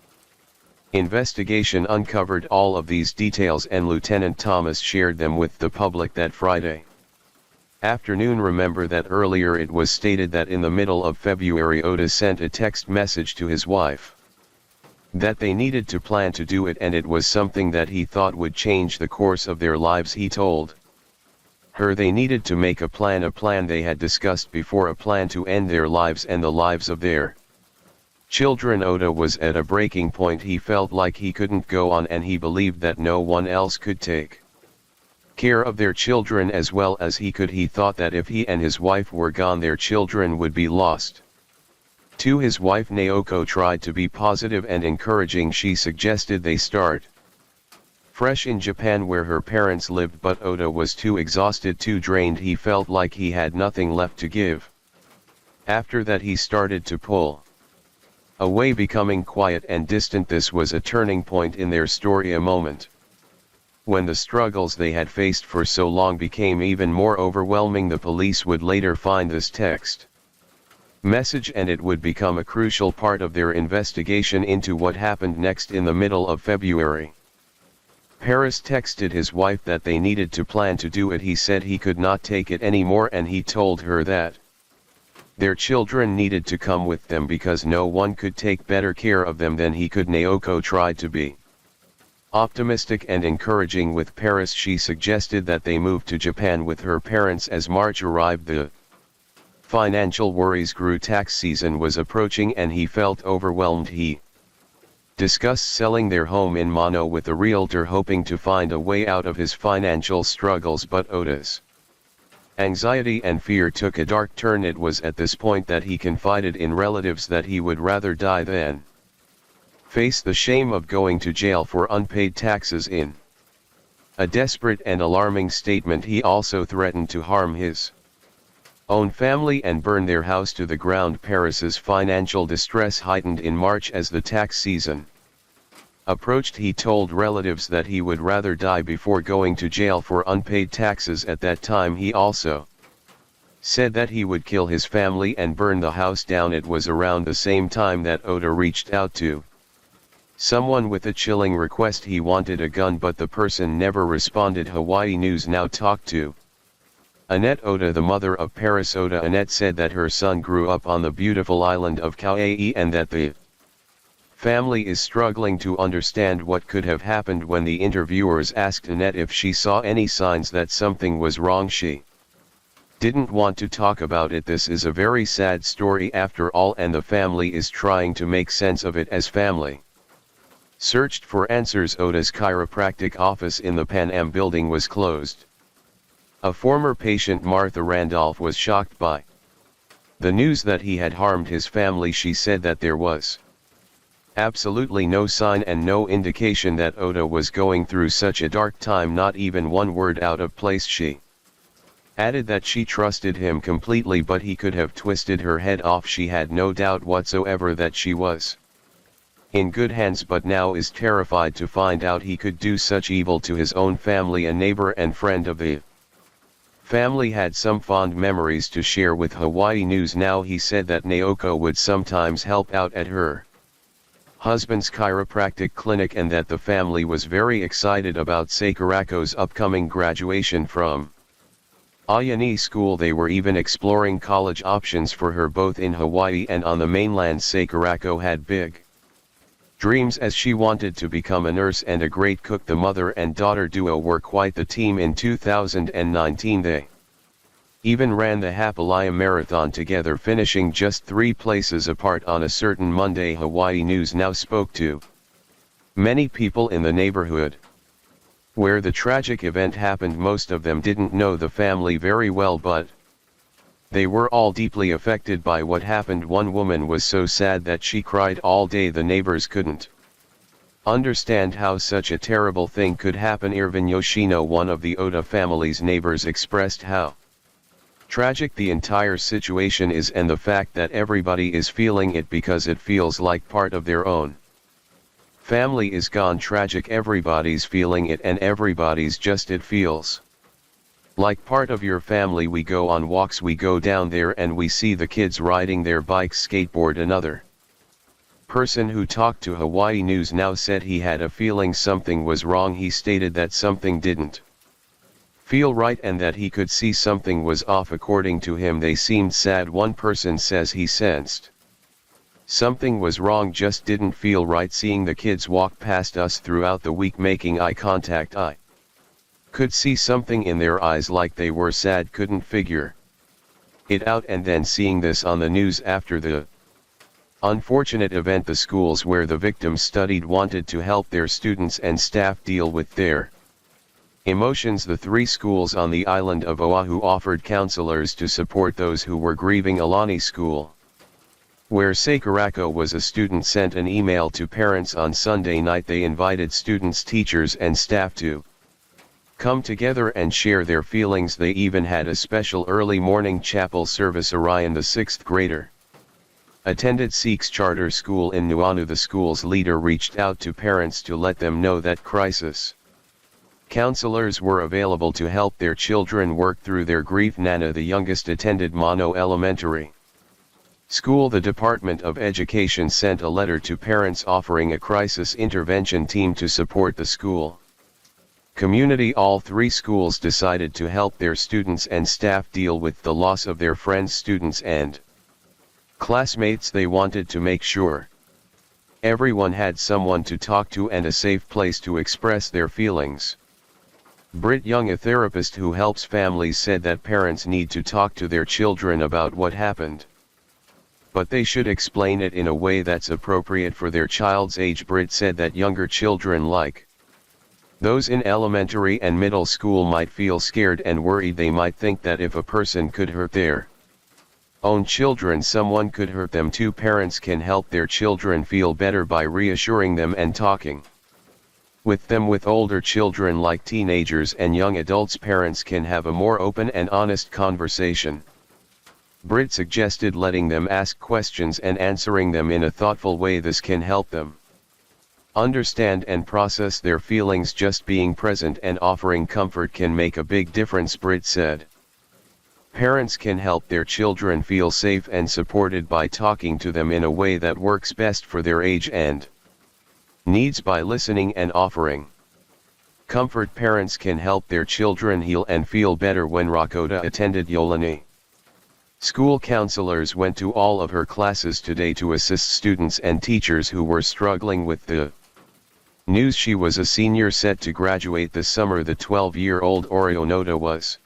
investigation uncovered all of these details, and Lieutenant Thomas shared them with the public that Friday afternoon. Remember that earlier it was stated that in the middle of February Oda sent a text message to his wife that they needed to plan to do it, and it was something that he thought would change the course of their lives. He told her they needed to make a plan they had discussed before, a plan to end their lives and the lives of their children. Oda was at a breaking point. He felt like he couldn't go on, and he believed that no one else could take care of their children as well as he could. He thought that if he and his wife were gone, their children would be lost. To his wife, Naoko tried to be positive and encouraging. She suggested they start fresh in Japan where her parents lived, but Oda was too exhausted, too drained. He felt like he had nothing left to give. After that he started to pull away, becoming quiet and distant. This was a turning point in their story, a moment When the struggles they had faced for so long became even more overwhelming, the police would later find this text message, and it would become a crucial part of their investigation into what happened next. In the middle of February, Paris texted his wife that they needed to plan to do it. He said he could not take it anymore, and he told her that their children needed to come with them because no one could take better care of them than he could. Naoko tried to be optimistic and encouraging with Paris. She suggested that they move to Japan with her parents. As March arrived, the financial worries grew. Tax season was approaching and he felt overwhelmed. He discussed selling their home in Mano with a realtor, hoping to find a way out of his financial struggles, but Oda's anxiety and fear took a dark turn. It was at this point that he confided in relatives that he would rather die than face the shame of going to jail for unpaid taxes. In a desperate and alarming statement, he also threatened to harm his own family and burn their house to the ground. Paris's financial distress heightened in March as the tax season approached. He told relatives that he would rather die before going to jail for unpaid taxes. At that time, he also said that he would kill his family and burn the house down. It was around the same time that Oda reached out to someone with a chilling request. He wanted a gun, but the person never responded. Hawaii News Now talked to Annette Oda, the mother of Paris. Oda Annette said that her son grew up on the beautiful island of Kauai and that the family is struggling to understand what could have happened. When the interviewers asked Annette if she saw any signs that something was wrong, she didn't want to talk about it. This is a very sad story after all, and the family is trying to make sense of it as family searched for answers. Oda's chiropractic office in the Pan Am building was closed. A former patient, Martha Randolph, was shocked by the news that he had harmed his family. She said that there was absolutely no sign and no indication that Oda was going through such a dark time, not even one word out of place. She added that she trusted him completely, but he could have twisted her head off. She had no doubt whatsoever that she was in good hands, but now is terrified to find out he could do such evil to his own family. A neighbor and friend of the family had some fond memories to share with Hawaii News Now. He said that Naoko would sometimes help out at her husband's chiropractic clinic and that the family was very excited about Sakurako's upcoming graduation from Ayani School. They were even exploring college options for her both in Hawaii and on the mainland. Sakurako had big dreams as she wanted to become a nurse and a great cook. The mother and daughter duo were quite the team. In 2019 they even ran the Hapalaya Marathon together, finishing just 3 places apart on a certain Monday. Hawaii News Now spoke to many people in the neighborhood where the tragic event happened. Most of them didn't know the family very well, but they were all deeply affected by what happened. One woman was so sad that she cried all day. The neighbors couldn't understand how such a terrible thing could happen. Irvin Yoshino, one of the Oda family's neighbors, expressed how tragic the entire situation is and the fact that everybody is feeling it because it feels like part of their own family is gone. Tragic. Everybody's feeling it and everybody's just, it feels like part of your family. We go on walks, we go down there and we see the kids riding their bikes, skateboard. Another person who talked to Hawaii News Now said he had a feeling something was wrong. He stated that something didn't feel right and that he could see something was off. According to him, they seemed sad. One person says he sensed something was wrong, just didn't feel right. Seeing the kids walk past us throughout the week making eye contact, I could see something in their eyes, like they were sad, couldn't figure it out. And then seeing this on the news after the unfortunate event, the schools where the victims studied wanted to help their students and staff deal with their emotions. The 3 schools on the island of Oahu offered counselors to support those who were grieving. Alani School, where Sakurako was a student, sent an email to parents on Sunday night. They invited students, teachers and staff to come together and share their feelings. They even had a special early morning chapel service. Orion, the 6th grader, attended Sikh's charter school in Nuanu. The school's leader reached out to parents to let them know that crisis Counselors were available to help their children work through their grief. Nana, the youngest, attended Mono Elementary School. The Department of Education sent a letter to parents offering a crisis intervention team to support the school community. All three schools decided to help their students and staff deal with the loss of their friends, students and classmates. They wanted to make sure everyone had someone to talk to and a safe place to express their feelings. Britt Young, a therapist who helps families, said that parents need to talk to their children about what happened, but they should explain it in a way that's appropriate for their child's age. Britt said that younger children, like those in elementary and middle school, might feel scared and worried. They might think that if a person could hurt their own children, someone could hurt them too. Parents can help their children feel better by reassuring them and talking with them. With older children like teenagers and young adults, parents can have a more open and honest conversation. Britt suggested letting them ask questions and answering them in a thoughtful way. This can help them understand and process their feelings. Just being present and offering comfort can make a big difference, Britt said. Parents can help their children feel safe and supported by talking to them in a way that works best for their age and needs. By listening and offering comfort, parents can help their children heal and feel better. When Rakota attended Yolani School, counselors went to all of her classes today to assist students and teachers who were struggling with the news. She was a senior set to graduate this summer. The 12-year-old Oreo Noda was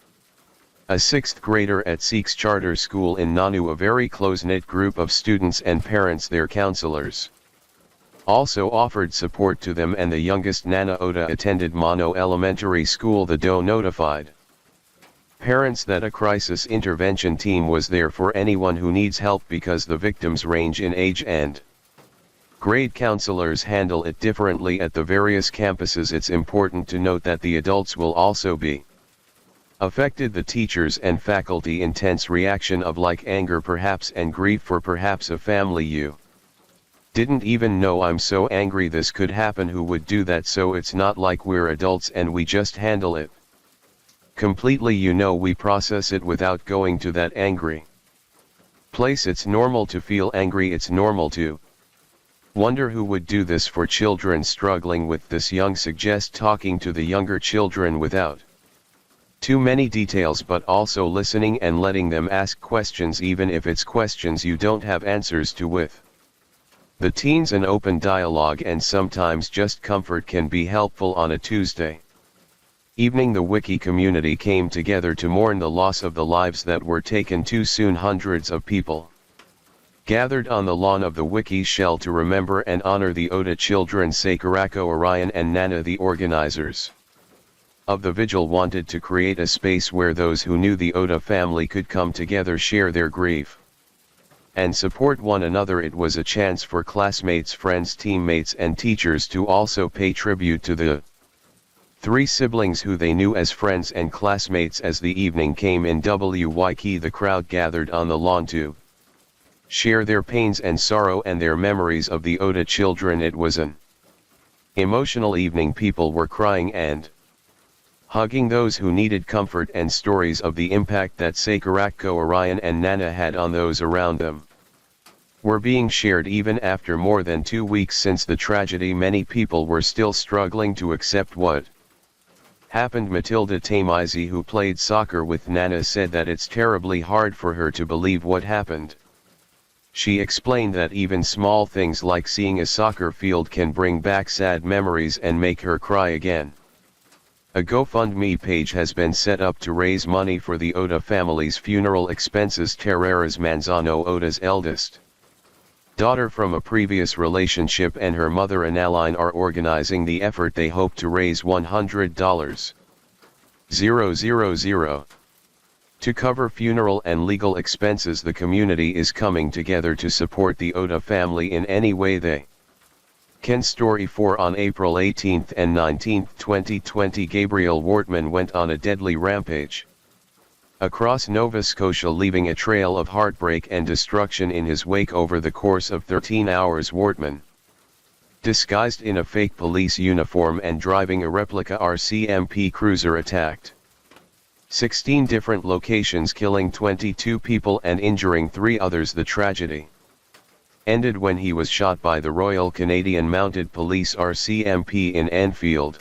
a sixth grader at Sikh's Charter School in Nanu, a very close-knit group of students and parents. Their counselors also offered support to them, and the youngest, Nana Oda, attended Mono Elementary School. The DO notified parents that a crisis intervention team was there for anyone who needs help because the victims range in age and grade. Counselors handle it differently at the various campuses. It's important to note that the adults will also be affected. The teachers and faculty intense reaction of like anger perhaps and grief for perhaps a family you didn't even know. I'm so angry this could happen. Who would do that? So it's not like we're adults and we just handle it completely. We process it without going to that angry place. It's normal to feel angry. It's normal to wonder who would do this for children struggling with this. Young suggest talking to the younger children without too many details, but also listening and letting them ask questions, even if it's questions you don't have answers to. With the teens, an open dialogue and sometimes just comfort can be helpful. On a Tuesday evening, the Wiki community came together to mourn the loss of the lives that were taken too soon. Hundreds of people gathered on the lawn of the Wiki Shell to remember and honor the Oda children. Sakurako, Orion and Nana, the organizers of the vigil, wanted to create a space where those who knew the Oda family could come together, share their grief, and support one another. It was a chance for classmates, friends, teammates and teachers to also pay tribute to the three siblings who they knew as friends and classmates. As the evening came in Wyke, the crowd gathered on the lawn to share their pains and sorrow and their memories of the Oda children. It was an emotional evening. People were crying and hugging those who needed comfort, and stories of the impact that Sakurako, Orion and Nana had on those around them were being shared. Even after more than 2 weeks since the tragedy, many people were still struggling to accept what happened. Matilda Tamizi, who played soccer with Nana, said that it's terribly hard for her to believe what happened. She explained that even small things like seeing a soccer field can bring back sad memories and make her cry again. A GoFundMe page has been set up to raise money for the Oda family's funeral expenses. Terreras Manzano, Oda's eldest daughter from a previous relationship, and her mother Analine are organizing the effort. They hope to raise $100,000 to cover funeral and legal expenses. The community is coming together to support the Oda family in any way they can. Story 4. On April 18 and 19, 2020, Gabriel Wortman went on a deadly rampage across Nova Scotia, leaving a trail of heartbreak and destruction in his wake. Over the course of 13 hours, Wortman disguised in a fake police uniform and driving a replica RCMP cruiser, attacked 16 different locations, killing 22 people and injuring 3 others. The tragedy ended when he was shot by the Royal Canadian Mounted Police RCMP in Enfield.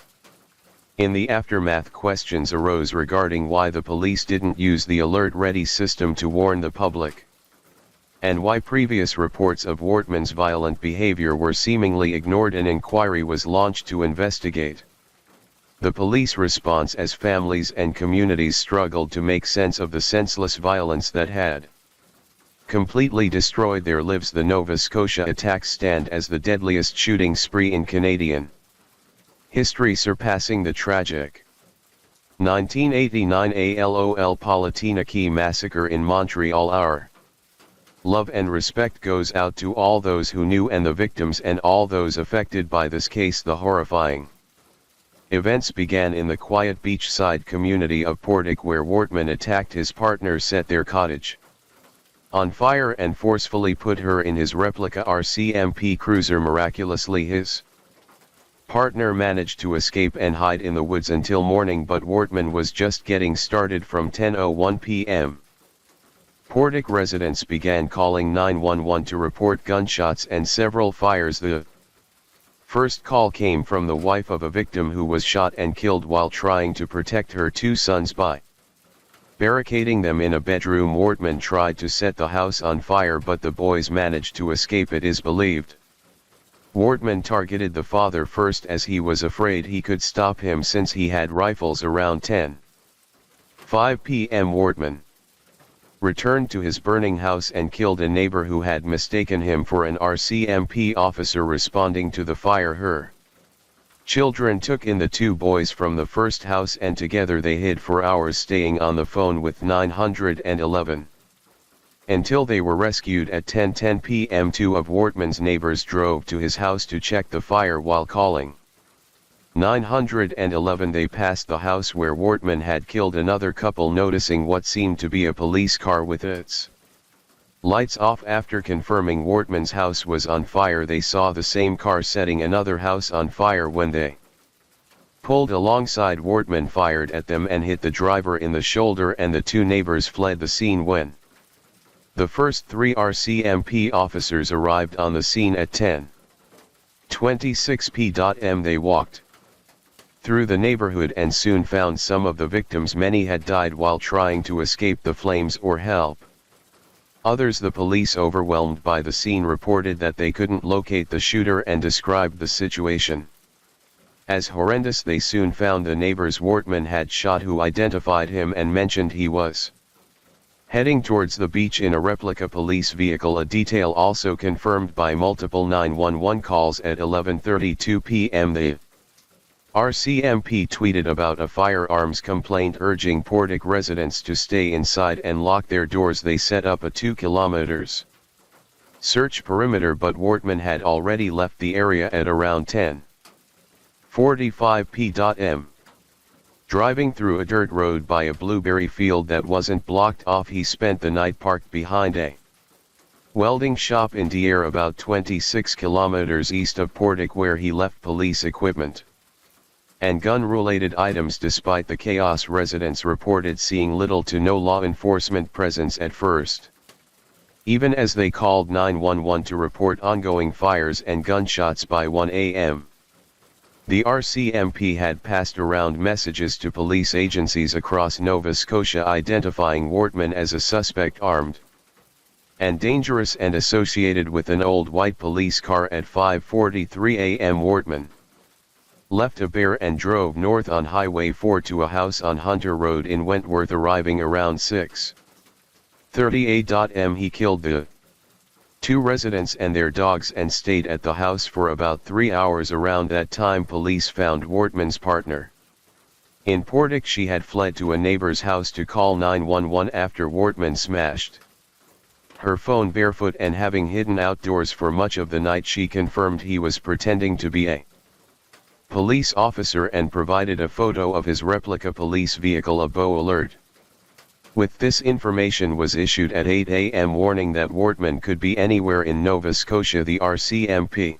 In the aftermath, questions arose regarding why the police didn't use the Alert Ready system to warn the public, and why previous reports of Wortman's violent behavior were seemingly ignored. An inquiry was launched to investigate the police response as families and communities struggled to make sense of the senseless violence that had completely destroyed their lives. The Nova Scotia attacks stand as the deadliest shooting spree in Canadian history, surpassing the tragic 1989 ALOL Polytechnique massacre in Montreal. Our love and respect goes out to all those who knew and the victims and all those affected by this case. The horrifying events began in the quiet beachside community of Portague, where Wortman attacked his partner, set their cottage on fire and forcefully put her in his replica RCMP cruiser. Miraculously, his partner managed to escape and hide in the woods until morning, but Wortman was just getting started. From 10:01 p.m. Portague residents began calling 911 to report gunshots and several fires. The first call came from the wife of a victim who was shot and killed while trying to protect her 2 sons by barricading them in a bedroom. Wortman tried to set the house on fire, but the boys managed to escape. It is believed Wortman targeted the father first, as he was afraid he could stop him since he had rifles. Around 10:05 p.m. Wortman returned to his burning house and killed a neighbor who had mistaken him for an RCMP officer responding to the fire. Her children took in the 2 boys from the first house and together they hid for hours, staying on the phone with 911 until they were rescued. At 10:10 p.m. 2 of Wortman's neighbors drove to his house to check the fire. While calling 911, they passed the house where Wortman had killed another couple. Noticing what seemed to be a police car with its lights off after confirming Wortman's house was on fire, they saw the same car setting another house on fire. When they pulled alongside, Wortman fired at them and hit the driver in the shoulder, and the 2 neighbors fled the scene. When the first 3 RCMP officers arrived on the scene at 10:26 p.m., they walked through the neighborhood and soon found some of the victims. Many had died while trying to escape the flames or help others. The police, overwhelmed by the scene, reported that they couldn't locate the shooter and described the situation as horrendous. They soon found the neighbors Wortman had shot, who identified him and mentioned he was heading towards the beach in a replica police vehicle, a detail also confirmed by multiple 911 calls. At 11:32 p.m. the RCMP tweeted about a firearms complaint, urging Portague residents to stay inside and lock their doors. They set up a 2 kilometers search perimeter, but Wortman had already left the area at around 10:45 p.m. Driving through a dirt road by a blueberry field that wasn't blocked off, he spent the night parked behind a welding shop in Deer, about 26 kilometers east of Portague, where he left police equipment and gun-related items. Despite the chaos, residents reported seeing little to no law enforcement presence at first, even as they called 911 to report ongoing fires and gunshots. By 1 a.m. the RCMP had passed around messages to police agencies across Nova Scotia identifying Wortman as a suspect, armed and dangerous, and associated with an old white police car. At 5:43 a.m. Wortman left a bear and drove north on Highway 4 to a house on Hunter Road in Wentworth. Arriving around 6:30 a.m. he killed the 2 residents and their dogs and stayed at the house for about 3 hours. Around that time, police found Wortman's partner in Portague. She had fled to a neighbor's house to call 911 after Wortman smashed her phone. Barefoot and having hidden outdoors for much of the night, she confirmed he was pretending to be a police officer and provided a photo of his replica police vehicle. A bow alert with this information was issued at 8 a.m. warning that Wortman could be anywhere in Nova Scotia. The RCMP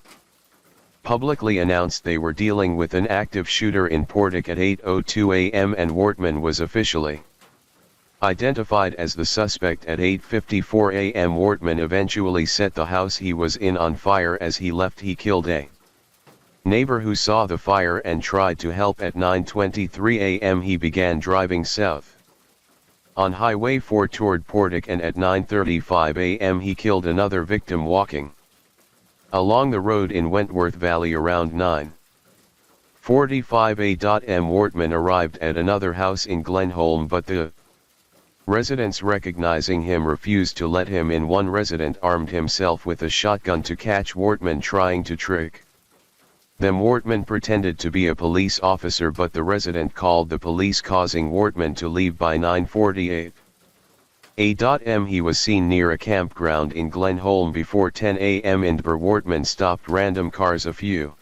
publicly announced they were dealing with an active shooter in Portic at 8:02 a.m. and Wortman was officially identified as the suspect at 8:54 a.m. Wortman eventually set the house he was in on fire. As he left, he killed a neighbor who saw the fire and tried to help. At 9:23 a.m. he began driving south on Highway 4 toward Portic, and at 9:35 a.m. he killed another victim walking along the road in Wentworth Valley. Around 9:45 a.m. Wortman arrived at another house in Glenholm, but the residents, recognizing him, refused to let him in. One resident armed himself with a shotgun to catch Wortman trying to trick them. Wortman pretended to be a police officer, but the resident called the police, causing Wortman to leave. By 9:48 a.m. he was seen near a campground in Glenholm. Before 10 a.m. in Dber, Wortman stopped random cars a few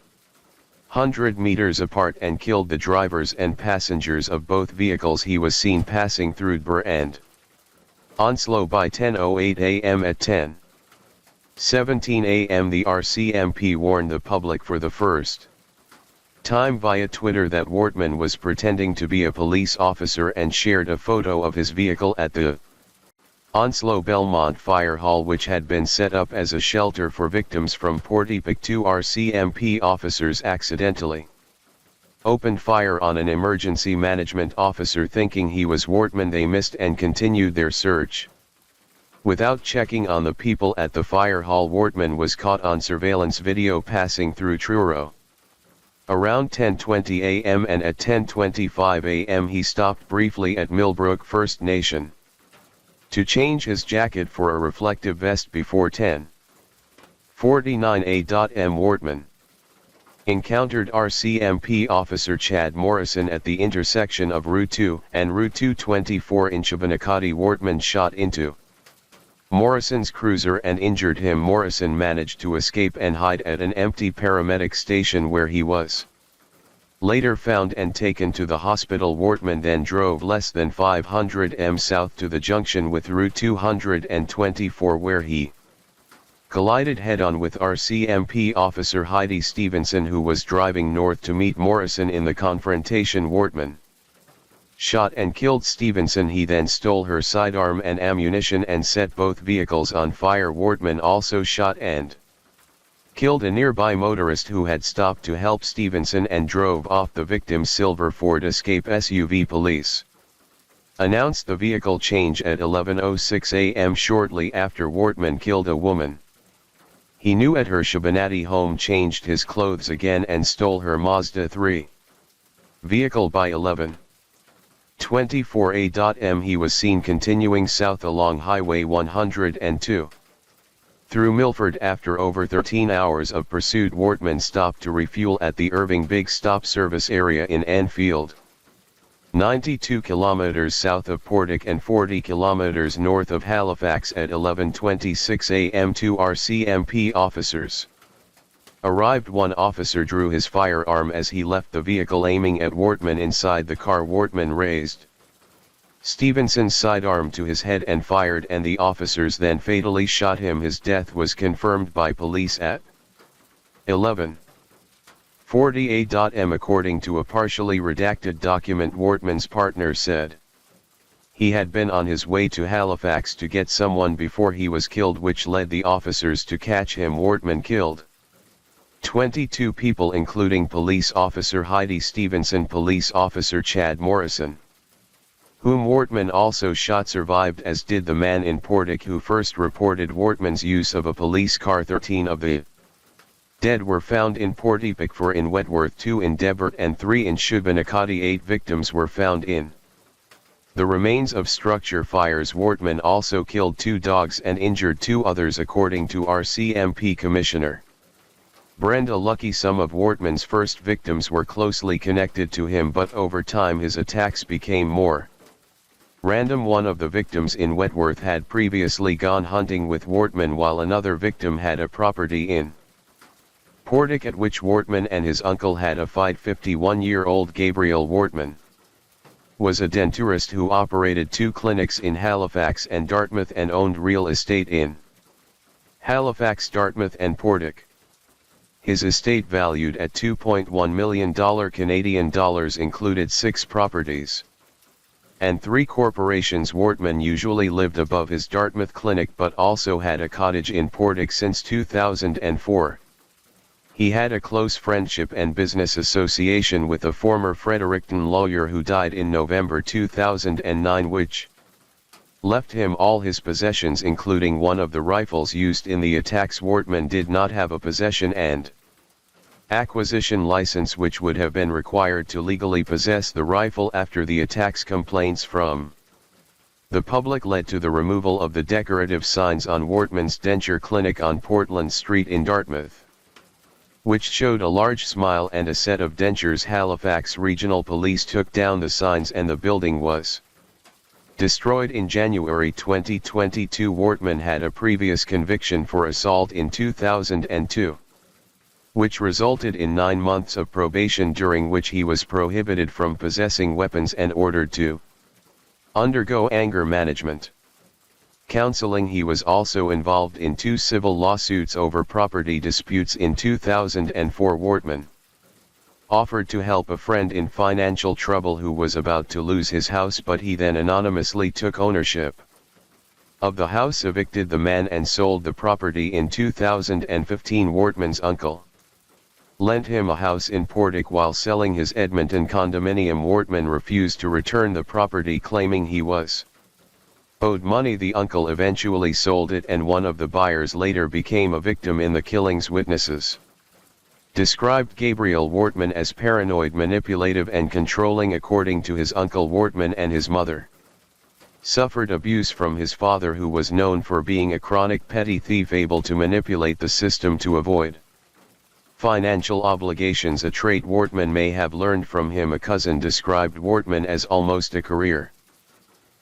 hundred meters apart and killed the drivers and passengers of both vehicles he was seen passing through Dber and Onslow. By 10:08 a.m. at 10:17 a.m. the RCMP warned the public for the first time via Twitter that Wortman was pretending to be a police officer and shared a photo of his vehicle at the Onslow Belmont Fire Hall, which had been set up as a shelter for victims from Portic. Two RCMP officers accidentally opened fire on an emergency management officer thinking he was Wortman. They missed and continued their search without checking on the people at the fire hall. Wortman was caught on surveillance video passing through Truro around 10:20 a.m. and at 10:25 a.m. he stopped briefly at Millbrook First Nation to change his jacket for a reflective vest. Before 10:49 a.m. Wortman encountered RCMP officer Chad Morrison at the intersection of Route 2 and Route 224 in Shubenacadie. Wortman shot into Morrison's cruiser and injured him. Morrison managed to escape and hide at an empty paramedic station, where he was later found and taken to the hospital. Wortman then drove less than 500 m south to the junction with Route 224, where he collided head-on with RCMP officer Heidi Stevenson, who was driving north to meet Morrison. In the confrontation, Wortman shot and killed Stevenson. He then stole her sidearm and ammunition and set both vehicles on fire. Wortman also shot and killed a nearby motorist who had stopped to help Stevenson and drove off the victim's silver Ford Escape SUV. Police announced the vehicle change at 11:06 a.m. shortly after Wortman killed a woman he knew at her Shubenacadie home, changed his clothes again and stole her Mazda 3 vehicle. By 11:24 a.m. he was seen continuing south along Highway 102 through Milford. After over 13 hours of pursuit, Wortman stopped to refuel at the Irving Big Stop service area in Anfield, 92 kilometers south of Portic and 40 kilometers north of Halifax. At 11:26 a.m. two RCMP officers arrived. One officer drew his firearm as he left the vehicle, aiming at Wortman inside the car. Wortman raised Stevenson's sidearm to his head and fired, and the officers then fatally shot him. His death was confirmed by police at 11:48 a.m. According to a partially redacted document, Wortman's partner said he had been on his way to Halifax to get someone before he was killed, which led the officers to catch him. Wortman killed 22 people, including police officer Heidi Stevenson. Police officer Chad Morrison, whom Wortman also shot, survived, as did the man in Portic who first reported Wortman's use of a police car. 13 of the dead were found in Portic, 4 in Wentworth, 2 in Debert and 3 in Shubenacadie. 8 victims were found in the remains of structure fires. Wortman also killed 2 dogs and injured 2 others, according to RCMP Commissioner Brenda Lucky. Some of Wortman's first victims were closely connected to him, but over time his attacks became more random. One of the victims in Wentworth had previously gone hunting with Wortman, while another victim had a property in Portic at which Wortman and his uncle had a fight. 51-year-old Gabriel Wortman was a denturist who operated 2 clinics in Halifax and Dartmouth and owned real estate in Halifax, Dartmouth and Portic. His estate valued at $2.1 million Canadian dollars included 6 properties and 3 corporations. Wortman usually lived above his Dartmouth clinic but also had a cottage in Portick since 2004. He had a close friendship and business association with a former Fredericton lawyer who died in November 2009, which left him all his possessions including one of the rifles used in the attacks. Wortman did not have a possession and acquisition license which would have been required to legally possess the rifle after the attacks. Complaints from the public led to the removal of the decorative signs on Wortman's denture clinic on Portland Street in Dartmouth, which showed a large smile and a set of dentures. Halifax Regional Police took down the signs and the building was destroyed in January 2022. Wortman had a previous conviction for assault in 2002. Which resulted in 9 months of probation, during which he was prohibited from possessing weapons and ordered to undergo anger management counseling. He was also involved in 2 civil lawsuits over property disputes in 2004. Wortman offered to help a friend in financial trouble who was about to lose his house, but he then anonymously took ownership of the house, evicted the man and sold the property in 2015. Wortman's uncle lent him a house in Portick while selling his Edmonton condominium. Wortman refused to return the property, claiming he was owed money. The uncle eventually sold it and one of the buyers later became a victim in the killings. Witnesses described Gabriel Wortman as paranoid, manipulative and controlling. According to his uncle, Wortman and his mother suffered abuse from his father, who was known for being a chronic petty thief able to manipulate the system to avoid financial obligations, a trait Wortman may have learned from him. A cousin described Wortman as almost a career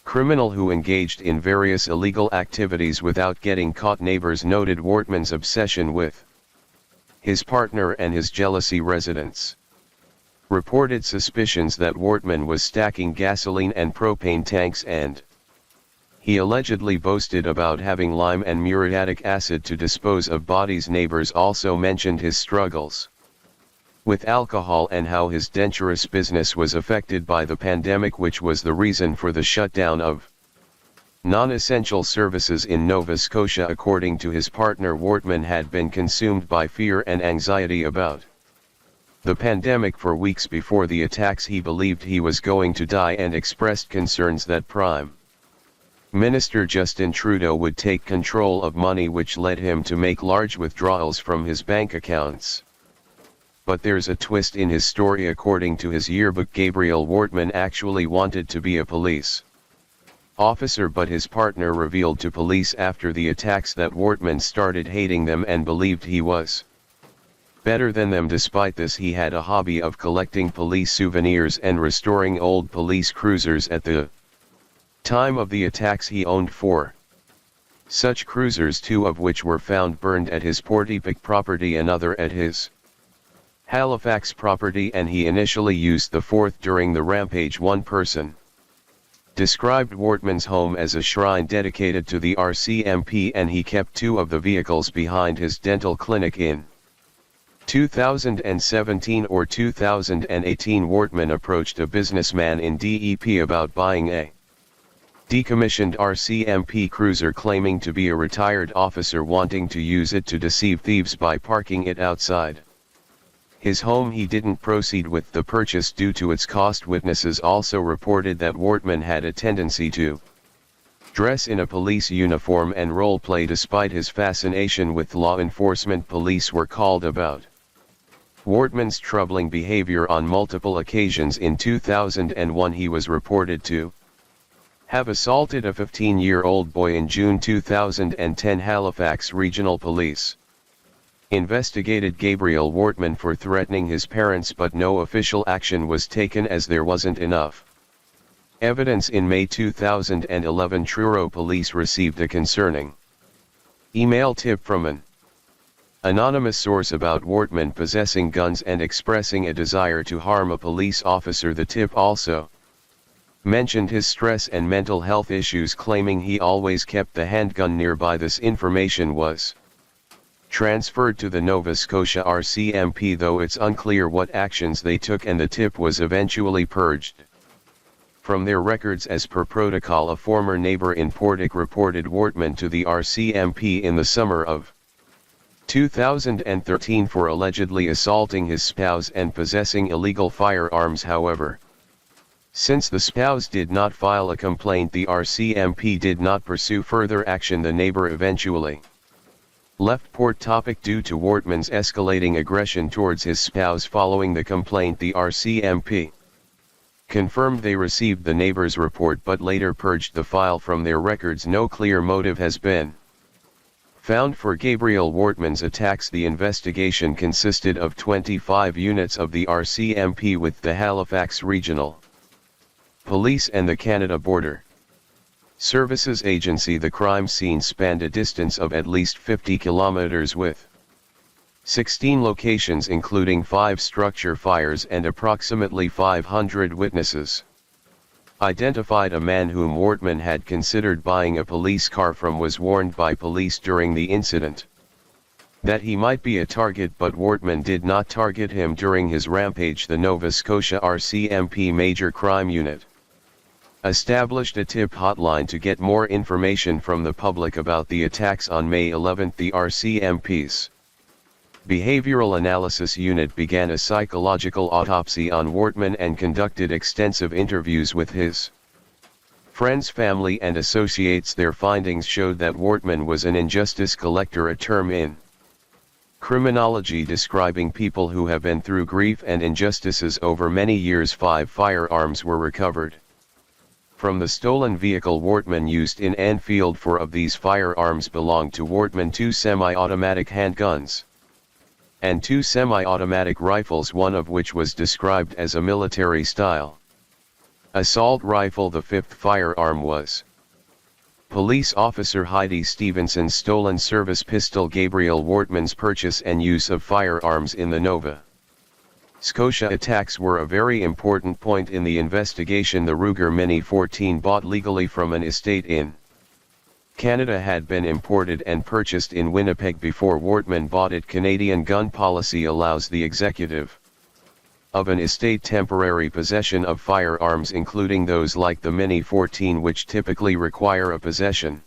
criminal who engaged in various illegal activities without getting caught. Neighbors noted Wortman's obsession with his partner and his jealousy. Residents reported suspicions that Wortman was stacking gasoline and propane tanks, and he allegedly boasted about having lime and muriatic acid to dispose of bodies. Neighbors also mentioned his struggles with alcohol and how his denturous business was affected by the pandemic, which was the reason for the shutdown of non-essential services in Nova Scotia. According to his partner, Wortman had been consumed by fear and anxiety about the pandemic for weeks before the attacks. He believed he was going to die and expressed concerns that Prime Minister Justin Trudeau would take control of money, which led him to make large withdrawals from his bank accounts. But there's a twist in his story. According to his yearbook, Gabriel Wortman actually wanted to be a police officer, but his partner revealed to police after the attacks that Wortman started hating them and believed he was better than them. Despite this, he had a hobby of collecting police souvenirs and restoring old police cruisers. At the time of the attacks, he owned 4 such cruisers, 2 of which were found burned at his Portick property, another at his Halifax property, and he initially used the 4th during the rampage. One person described Wortman's home as a shrine dedicated to the RCMP, and he kept 2 of the vehicles behind his dental clinic. In 2017 or 2018, Wortman approached a businessman in DEP about buying a decommissioned RCMP cruiser, claiming to be a retired officer wanting to use it to deceive thieves by parking it outside his home. He didn't proceed with the purchase due to its cost. Witnesses also reported that Wortman had a tendency to dress in a police uniform and role play despite his fascination with law enforcement. Police were called about Wortman's troubling behavior on multiple occasions. In 2001, he was reported to have assaulted a 15-year-old boy. In June 2010, Halifax Regional Police investigated Gabriel Wortman for threatening his parents, but no official action was taken as there wasn't enough evidence. In May 2011, Truro police received a concerning email tip from an anonymous source about Wortman possessing guns and expressing a desire to harm a police officer. The tip also mentioned his stress and mental health issues, claiming he always kept the handgun nearby. This information was transferred to the Nova Scotia RCMP, though it's unclear what actions they took, and the tip was eventually purged. From their records, as per protocol, a former neighbor in Portac reported Wortman to the RCMP in the summer of 2013 for allegedly assaulting his spouse and possessing illegal firearms. However, since the spouse did not file a complaint, the RCMP did not pursue further action. The neighbor eventually left Portac due to Wortman's escalating aggression towards his spouse. Following the complaint, the RCMP confirmed they received the neighbor's report but later purged the file from their records. No clear motive has been found for Gabriel Wortman's attacks. The investigation consisted of 25 units of the RCMP with the Halifax Regional Police and the Canada Border Services Agency. The crime scene spanned a distance of at least 50 kilometers with 16 locations, including 5 structure fires, and approximately 500 witnesses identified. A man whom Wortman had considered buying a police car from was warned by police during the incident that he might be a target, but Wortman did not target him during his rampage. The Nova Scotia RCMP Major Crime Unit established a tip hotline to get more information from the public about the attacks on May 11. The RCMP's Behavioral Analysis Unit began a psychological autopsy on Wortman and conducted extensive interviews with his friends, family and associates. Their findings showed that Wortman was an injustice collector, a term in criminology describing people who have been through grief and injustices over many years. 5 firearms were recovered from the stolen vehicle Wortman used in Anfield. 4 of these firearms belonged to Wortman: 2 semi-automatic handguns and 2 semi-automatic rifles, one of which was described as a military-style assault rifle. The 5th firearm was police officer Heidi Stevenson's stolen service pistol. Gabriel Wortman's purchase and use of firearms in the Nova Scotia attacks were a very important point in the investigation. The Ruger Mini 14, bought legally from an estate in Canada, had been imported and purchased in Winnipeg before Wortman bought it. Canadian gun policy allows the executive of an estate temporary possession of firearms, including those like the Mini 14, which typically require a possession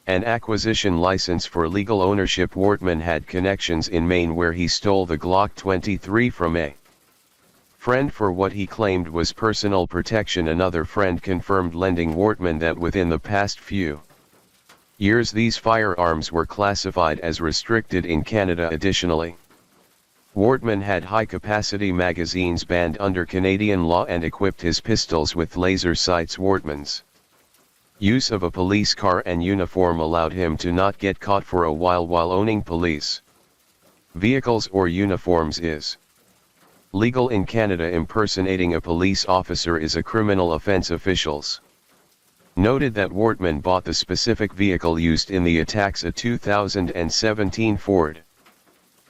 and acquisition license for legal ownership. Wortman had connections in Maine, where he stole the Glock 23 from a friend for what he claimed was personal protection. Another friend confirmed lending Wortman that within the past few years these firearms were classified as restricted in Canada. Additionally, Wortman had high-capacity magazines banned under Canadian law and equipped his pistols with laser sights. Wortman's use of a police car and uniform allowed him to not get caught for a while owning police vehicles or uniforms is legal in Canada. Impersonating a police officer is a criminal offense. Officials noted that Wortman bought the specific vehicle used in the attacks, a 2017 Ford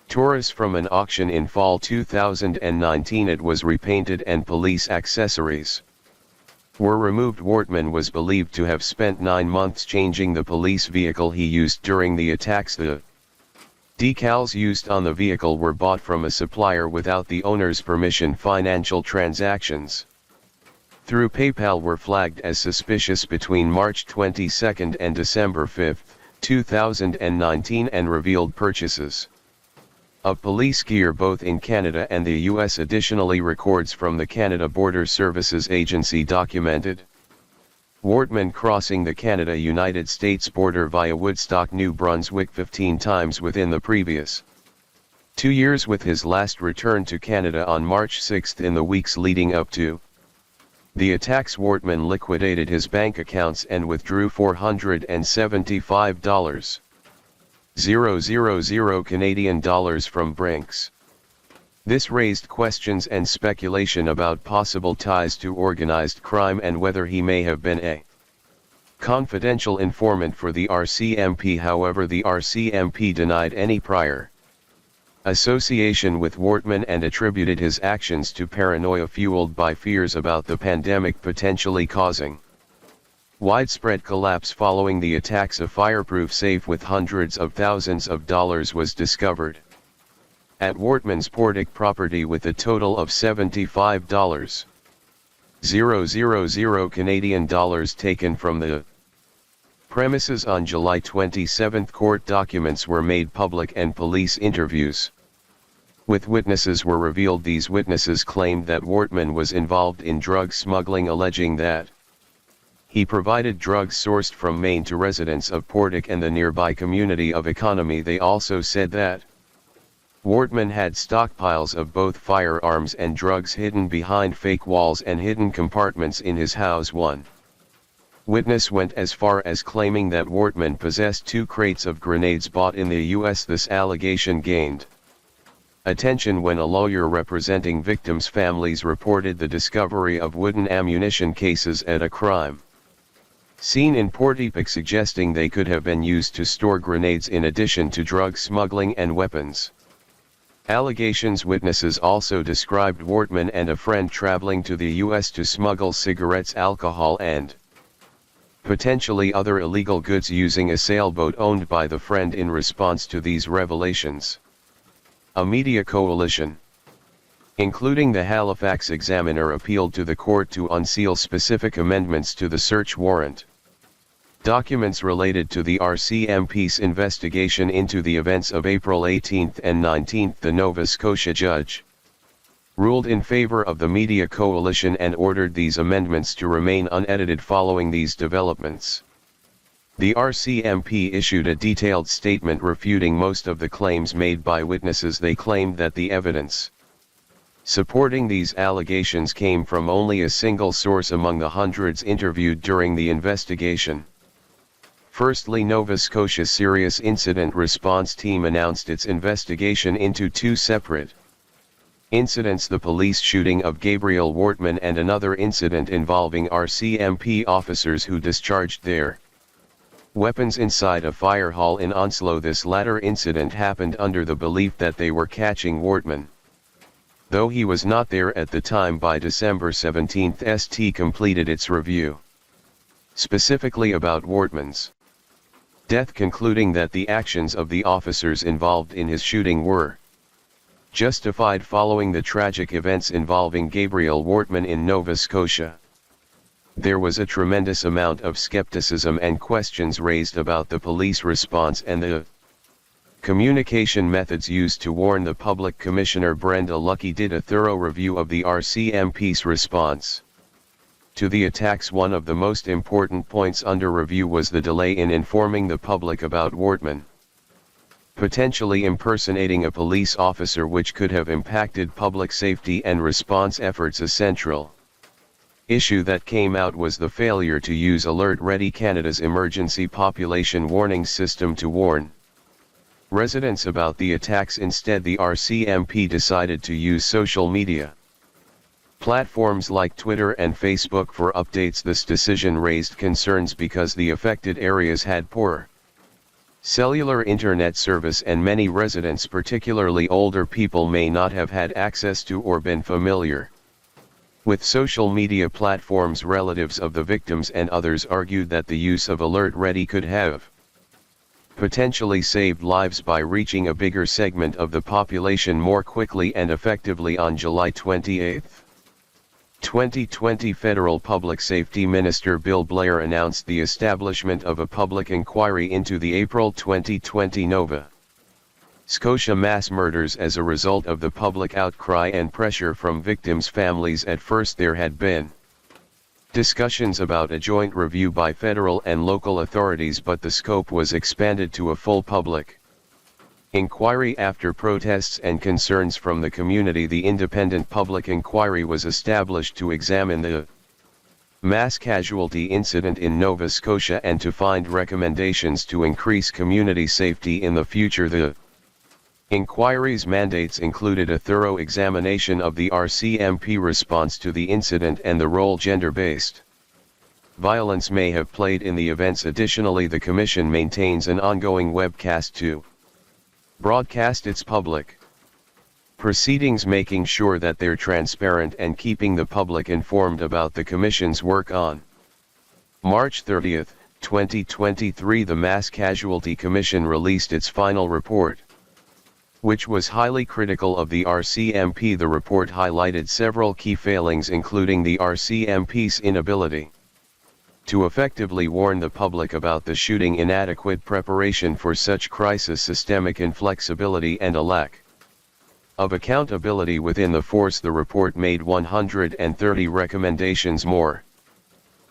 Taurus, from an auction in fall 2019. It was repainted and police accessories were removed. Wortman was believed to have spent 9 months changing the police vehicle he used during the attacks. The decals used on the vehicle were bought from a supplier without the owner's permission. Financial transactions through PayPal were flagged as suspicious between March 22 and December 5, 2019, and revealed purchases of police gear both in Canada and the US. Additionally, records from the Canada Border Services Agency documented Wortman crossing the Canada-United States border via Woodstock, New Brunswick 15 times within the previous 2 years, with his last return to Canada on March 6. In the weeks leading up to the attacks, Wortman liquidated his bank accounts and withdrew $475,000 Canadian dollars from Brinks. This raised questions and speculation about possible ties to organized crime and whether he may have been a confidential informant for the RCMP. However, the RCMP denied any prior association with Wortman and attributed his actions to paranoia fueled by fears about the pandemic potentially causing Widespread collapse following the attacks. A fireproof safe with hundreds of thousands of dollars was discovered at Wortman's Portic property with a total of $75,000 Canadian dollars taken from the premises on July 27. Court documents were made public and police interviews with witnesses were revealed. These witnesses claimed that Wortman was involved in drug smuggling, alleging that he provided drugs sourced from Maine to residents of Portic and the nearby community of Economy. They also said that Wortman had stockpiles of both firearms and drugs hidden behind fake walls and hidden compartments in his house. One witness went as far as claiming that Wortman possessed 2 crates of grenades bought in the U.S. This allegation gained attention when a lawyer representing victims' families reported the discovery of wooden ammunition cases at a crime scene in Portic, suggesting they could have been used to store grenades in addition to drug smuggling and weapons allegations. Witnesses also described Wortman and a friend traveling to the U.S. to smuggle cigarettes, alcohol and potentially other illegal goods using a sailboat owned by the friend. In response to these revelations, a media coalition, including the Halifax Examiner, appealed to the court to unseal specific amendments to the search warrant. Documents related to the RCMP's investigation into the events of April 18 and 19. The Nova Scotia judge ruled in favor of the media coalition and ordered these amendments to remain unedited. Following these developments, the RCMP issued a detailed statement refuting most of the claims made by witnesses. They claimed that the evidence supporting these allegations came from only a single source among the hundreds interviewed during the investigation. Firstly, Nova Scotia Serious Incident Response Team announced its investigation into 2 separate incidents: the police shooting of Gabriel Wortman and another incident involving RCMP officers who discharged their weapons inside a fire hall in Onslow. This latter incident happened under the belief that they were catching Wortman, though he was not there at the time. By December 17, ST completed its review specifically about Wortman's death, concluding that the actions of the officers involved in his shooting were justified following the tragic events involving Gabriel Wortman in Nova Scotia. There was a tremendous amount of skepticism and questions raised about the police response and the communication methods used to warn the public. Commissioner Brenda Lucki did a thorough review of the RCMP's response to the attacks. One of the most important points under review was the delay in informing the public about Wortman potentially impersonating a police officer, which could have impacted public safety and response efforts. A central issue that came out was the failure to use Alert Ready, Canada's emergency population warning system, to warn residents about the attacks. Instead, the RCMP decided to use social media platforms like Twitter and Facebook for updates. This decision raised concerns because the affected areas had poor cellular internet service and many residents, particularly older people, may not have had access to or been familiar with social media platforms. Relatives of the victims and others argued that the use of Alert Ready could have potentially saved lives by reaching a bigger segment of the population more quickly and effectively. On July 28, 2020, Federal Public Safety Minister Bill Blair announced the establishment of a public inquiry into the April 2020 Nova Scotia mass murders as a result of the public outcry and pressure from victims' families. At first, there had been discussions about a joint review by federal and local authorities, but the scope was expanded to a full public inquiry. After protests and concerns from the community, the independent public inquiry was established to examine the mass casualty incident in Nova Scotia and to find recommendations to increase community safety in the future. The inquiry's mandates included a thorough examination of the RCMP response to the incident and the role gender-based violence may have played in the events. Additionally, the Commission maintains an ongoing webcast to broadcast its public proceedings, making sure that they're transparent and keeping the public informed about the Commission's work on March 30, 2023, the Mass Casualty Commission released its final report, which was highly critical of the RCMP. The report highlighted several key failings, including the RCMP's inability to effectively warn the public about the shooting, inadequate preparation for such crisis, systemic inflexibility, and a lack of accountability within the force. The report made 130 recommendations, more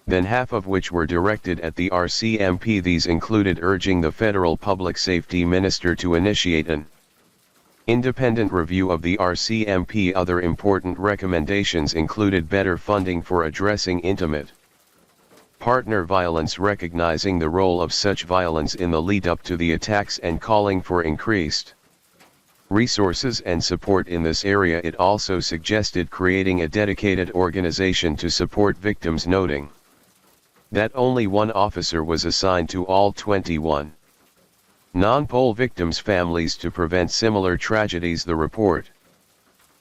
than half of which were directed at the RCMP. These included urging the Federal Public Safety Minister to initiate an independent review of the RCMP. Other important recommendations included better funding for addressing intimate partner violence, recognizing the role of such violence in the lead-up to the attacks, and calling for increased resources and support in this area. It also suggested creating a dedicated organization to support victims, noting that only one officer was assigned to all 21 non-poll victims' families to prevent similar tragedies. The report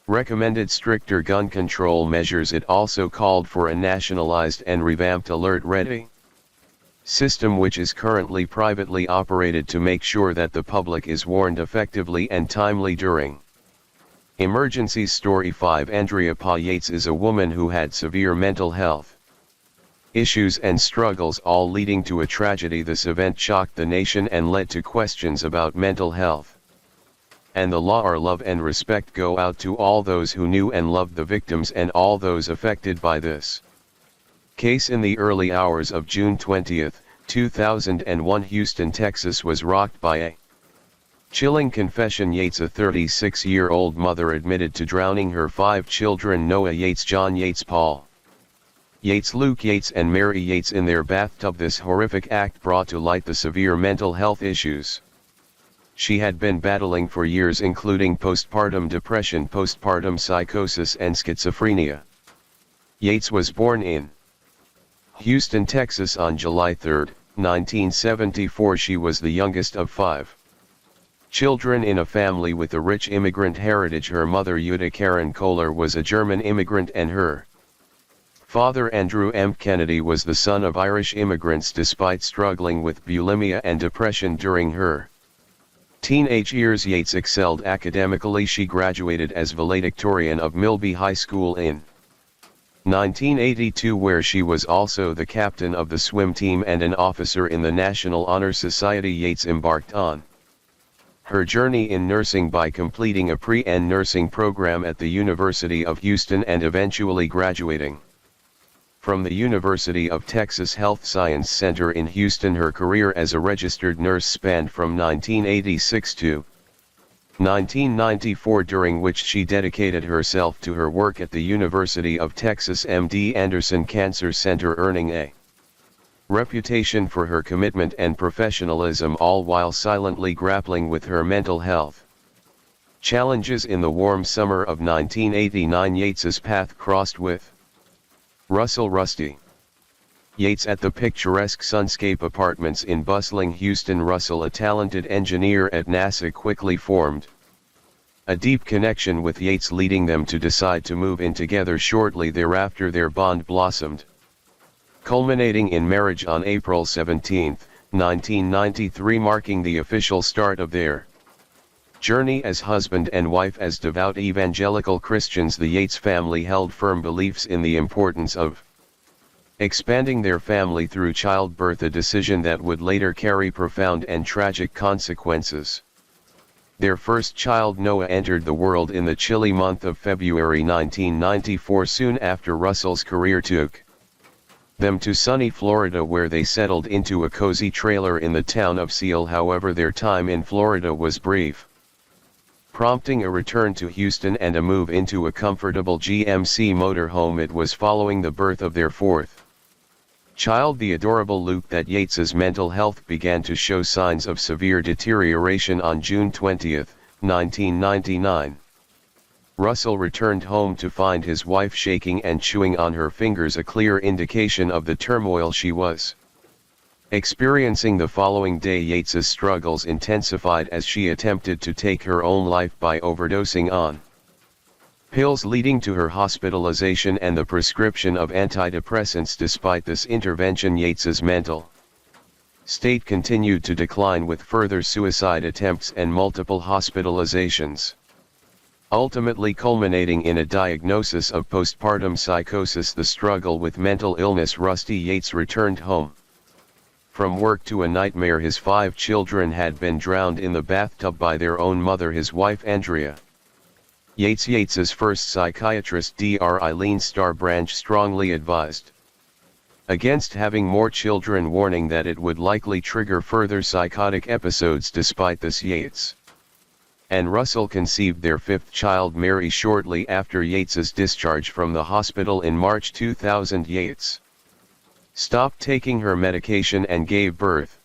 recommended stricter gun control measures. It also called for a nationalized and revamped alert ready system, which is currently privately operated, to make sure that the public is warned effectively and timely during emergencies. Story 5. Andrea Pa Yates is a woman who had severe mental health issues and struggles, all leading to a tragedy. This event shocked the nation and led to questions about mental health and the law. Our love and respect go out to all those who knew and loved the victims and all those affected by this case. In the early hours of June 20, 2001, Houston, Texas was rocked by a chilling confession. Yates, a 36-year-old mother, admitted to drowning her 5 children, Noah Yates, John Yates, Paul Yates, Luke Yates, and Mary Yates, in their bathtub. This horrific act brought to light the severe mental health issues she had been battling for years, including postpartum depression, postpartum psychosis, and schizophrenia. Yates was born in Houston, Texas on July 3, 1974. She was the youngest of 5 children in a family with a rich immigrant heritage. Her mother, Jutta Karen Kohler, was a German immigrant, and her father, Andrew M. Kennedy, was the son of Irish immigrants. Despite struggling with bulimia and depression during her teenage years, Yates excelled academically. She graduated as valedictorian of Milby High School in 1982, where she was also the captain of the swim team and an officer in the National Honor Society. Yates embarked on her journey in nursing by completing a pre-N nursing program at the University of Houston and eventually graduating from the University of Texas Health Science Center in Houston. Her career as a registered nurse spanned from 1986 to 1994, during which she dedicated herself to her work at the University of Texas MD Anderson Cancer Center, earning a reputation for her commitment and professionalism, all while silently grappling with her mental health challenges. In the warm summer of 1989, Yates's path crossed with Russell "Rusty" Yates at the picturesque Sunscape Apartments in bustling Houston. Russell, a talented engineer at NASA, quickly formed a deep connection with Yates, leading them to decide to move in together. Shortly thereafter, their bond blossomed, culminating in marriage on April 17, 1993, marking the official start of their journey as husband and wife. As devout evangelical Christians, the Yates family held firm beliefs in the importance of expanding their family through childbirth, a decision that would later carry profound and tragic consequences. Their first child, Noah, entered the world in the chilly month of February 1994, soon after Russell's career took them to sunny Florida, where they settled into a cozy trailer in the town of Seal. However, their time in Florida was brief, prompting a return to Houston and a move into a comfortable GMC motorhome. It was following the birth of their 4th child, the adorable Luke, that Yates's mental health began to show signs of severe deterioration. On June 20, 1999, Russell returned home to find his wife shaking and chewing on her fingers, a clear indication of the turmoil she was experiencing. The following day, Yates's struggles intensified as she attempted to take her own life by overdosing on pills leading to her hospitalization and the prescription of antidepressants. Despite this intervention, Yates's mental state continued to decline with further suicide attempts and multiple hospitalizations, ultimately culminating in a diagnosis of postpartum psychosis. The struggle with mental illness. Rusty Yates returned home from work to a nightmare. His 5 children had been drowned in the bathtub by their own mother, his wife Andrea. Yates's first psychiatrist Dr. Eileen Starbranch strongly advised against having more children, warning that it would likely trigger further psychotic episodes. Despite this, Yates and Russell conceived their 5th child, Mary, shortly after Yates's discharge from the hospital in March 2000. Yates stopped taking her medication and gave birth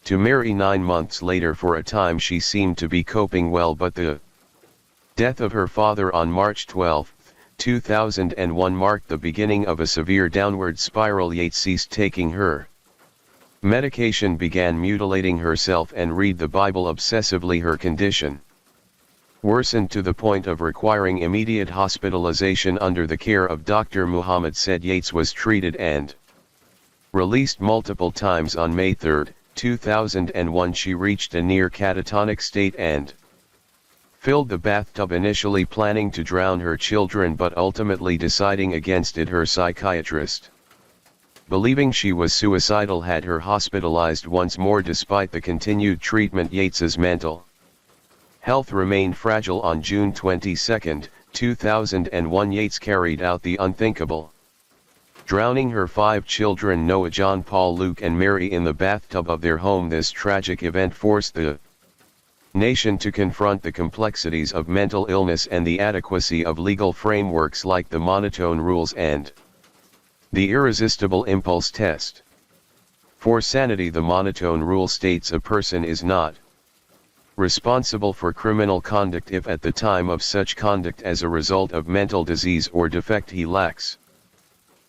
to Mary 9 months later. For a time she seemed to be coping well, but the death of her father on March 12, 2001 marked the beginning of a severe downward spiral. Yates ceased taking her medication, began mutilating herself, and read the Bible obsessively. Her condition worsened to the point of requiring immediate hospitalization under the care of Dr. Muhammad said. Yates was treated and released multiple times. On May 3, 2001 she reached a near catatonic state and filled the bathtub, initially planning to drown her children but ultimately deciding against it. Her psychiatrist, believing she was suicidal, had her hospitalized once more. Despite the continued treatment, Yates's mental health remained fragile. On June 22, 2001 Yates carried out the unthinkable, drowning her 5 children, Noah, John Paul, Luke and Mary, in the bathtub of their home. This tragic event forced the nation to confront the complexities of mental illness and the adequacy of legal frameworks like the monotone rules and the irresistible impulse test. For sanity, the monotone rule states a person is not responsible for criminal conduct if at the time of such conduct, as a result of mental disease or defect, he lacks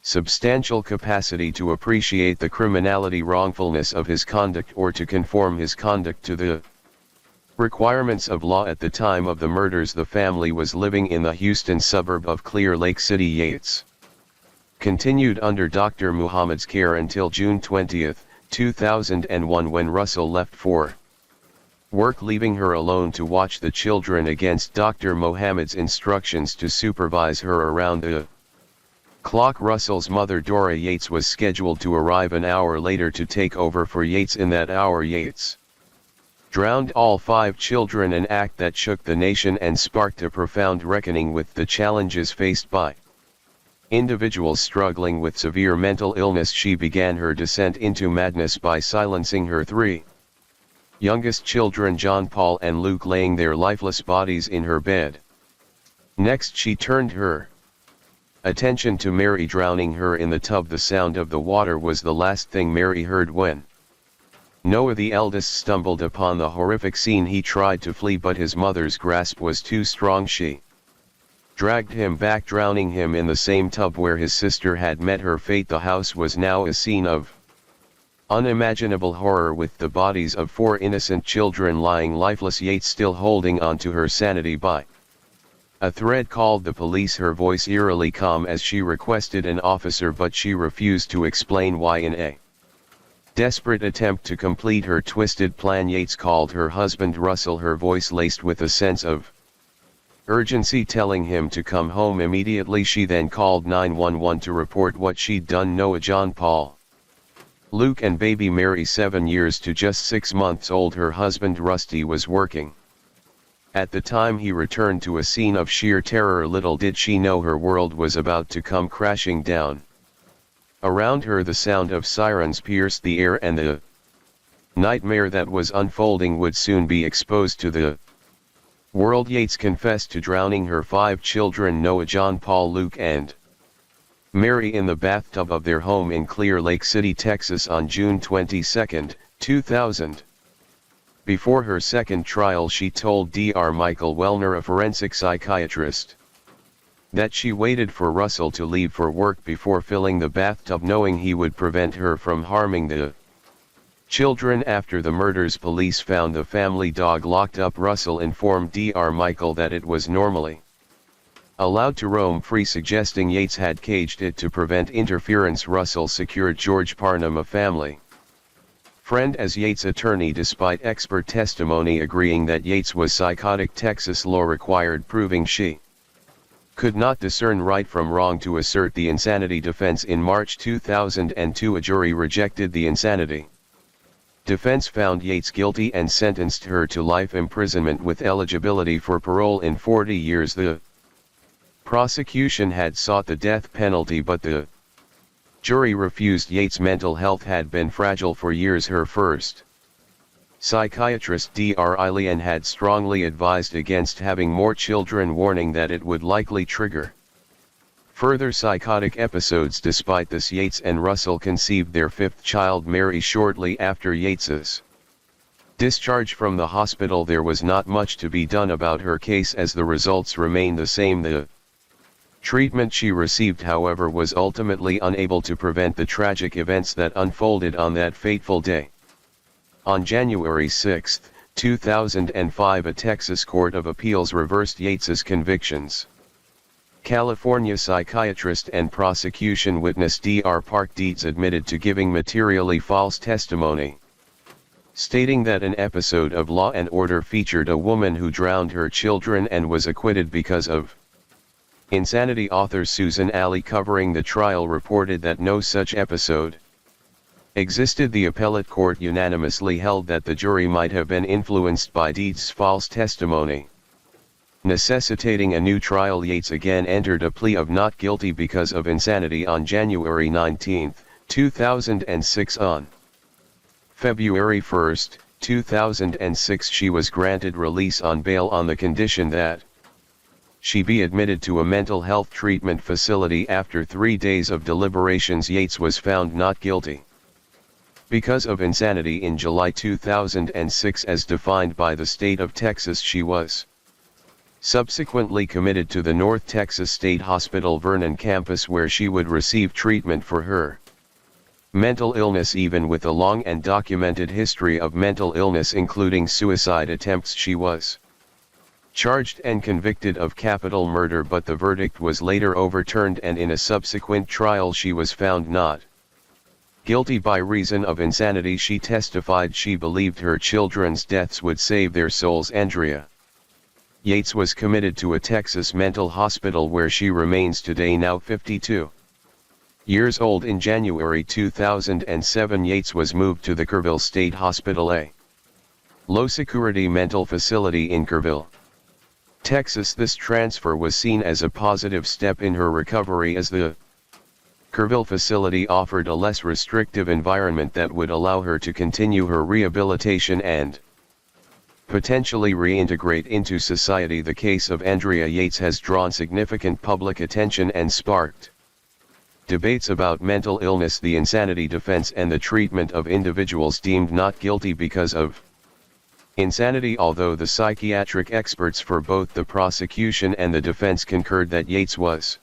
substantial capacity to appreciate the criminality wrongfulness of his conduct or to conform his conduct to the requirements of law. At the time of the murders, the family was living in the Houston suburb of Clear Lake City. Yates continued under Dr. Muhammad's care until June 20, 2001 when Russell left for work, leaving her alone to watch the children against Dr. Muhammad's instructions to supervise her around the clock. Russell's mother, Dora Yates, was scheduled to arrive an hour later to take over for Yates. In that hour, Yates drowned all 5 children, an act that shook the nation and sparked a profound reckoning with the challenges faced by individuals struggling with severe mental illness. She began her descent into madness by silencing her 3 youngest children, John Paul and Luke, laying their lifeless bodies in her bed. Next, she turned her attention to Mary, drowning her in the tub. The sound of the water was the last thing Mary heard when Noah, the eldest, stumbled upon the horrific scene. He tried to flee, but his mother's grasp was too strong. She dragged him back, drowning him in the same tub where his sister had met her fate. The house was now a scene of unimaginable horror, with the bodies of 4 innocent children lying lifeless. Yates, still holding on to her sanity by a thread, called the police, her voice eerily calm as she requested an officer, but she refused to explain why. In a desperate attempt to complete her twisted plan, Yates called her husband Russell, her voice laced with a sense of urgency, telling him to come home immediately. She then called 911 to report what she'd done. Noah, John Paul, Luke and baby Mary, 7 years to just 6 months old. Her husband Rusty was working at the time he returned to a scene of sheer terror. Little did she know her world was about to come crashing down around her. The sound of sirens pierced the air, and the nightmare that was unfolding would soon be exposed to the world. Yates confessed to drowning her 5 children, Noah, John Paul, Luke and Mary, in the bathtub of their home in Clear Lake City, Texas on June 22, 2000. Before her second trial, she told Dr. Michael Wellner, a forensic psychiatrist, that she waited for Russell to leave for work before filling the bathtub, knowing he would prevent her from harming the children. After the murders, police found the family dog locked up. Russell informed Dr. Michael that it was normally allowed to roam free, suggesting Yates had caged it to prevent interference. Russell secured George Parnham a family friend as Yates' attorney despite expert testimony agreeing that Yates was psychotic. Texas law required proving she could not discern right from wrong to assert the insanity defense. In March 2002 a jury rejected the insanity defense, found Yates guilty and sentenced her to life imprisonment with eligibility for parole in 40 years. The prosecution had sought the death penalty but the jury refused. Yates' mental health had been fragile for years. Her first psychiatrist Dr. Eileen had strongly advised against having more children, warning that it would likely trigger further psychotic episodes. Despite this, Yates and Russell conceived their fifth child, Mary, shortly after Yates's discharge from the hospital. There was not much to be done about her case as the results remained the same. The treatment she received, however, was ultimately unable to prevent the tragic events that unfolded on that fateful day. On January 6, 2005, a Texas Court of Appeals reversed Yates's convictions. California psychiatrist and prosecution witness Dr. Park Dietz admitted to giving materially false testimony, stating that an episode of Law and Order featured a woman who drowned her children and was acquitted because of insanity. Author Susan Alley, covering the trial, reported that no such episode existed. The appellate court unanimously held that the jury might have been influenced by Dietz's false testimony, necessitating a new trial. Yates again entered a plea of not guilty because of insanity on January 19, 2006. On February 1, 2006, she was granted release on bail on the condition that she be admitted to a mental health treatment facility. After 3 days of deliberations, Yates was found not guilty because of insanity. In July 2006, as defined by the state of Texas, she was subsequently committed to the North Texas State Hospital Vernon campus, where she would receive treatment for her mental illness. Even with a long and documented history of mental illness, including suicide attempts, she was charged and convicted of capital murder, but the verdict was later overturned, and in a subsequent trial she was found not guilty by reason of insanity. She testified she believed her children's deaths would save their souls. Andrea Yates was committed to a Texas mental hospital where she remains today, now 52 years old. In January 2007, Yates was moved to the Kerrville State Hospital, a low-security mental facility in Kerrville, Texas. This transfer was seen as a positive step in her recovery, as the Kerrville facility offered a less restrictive environment that would allow her to continue her rehabilitation and potentially reintegrate into society. The case of Andrea Yates has drawn significant public attention and sparked debates about mental illness, the insanity defense, and the treatment of individuals deemed not guilty because of insanity. Although the psychiatric experts for both the prosecution and the defense concurred that Yates was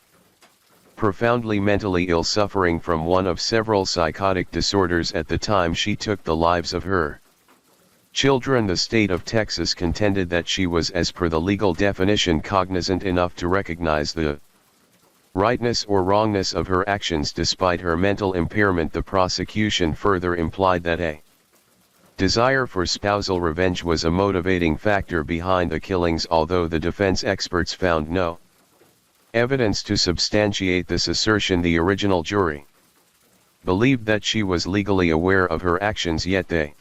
profoundly mentally ill, suffering from one of several psychotic disorders at the time she took the lives of her children, the state of Texas contended that she was, as per the legal definition, cognizant enough to recognize the rightness or wrongness of her actions despite her mental impairment. The prosecution further implied that a desire for spousal revenge was a motivating factor behind the killings, although the defense experts found no evidence to substantiate this assertion. The original jury believed that she was legally aware of her actions, yet they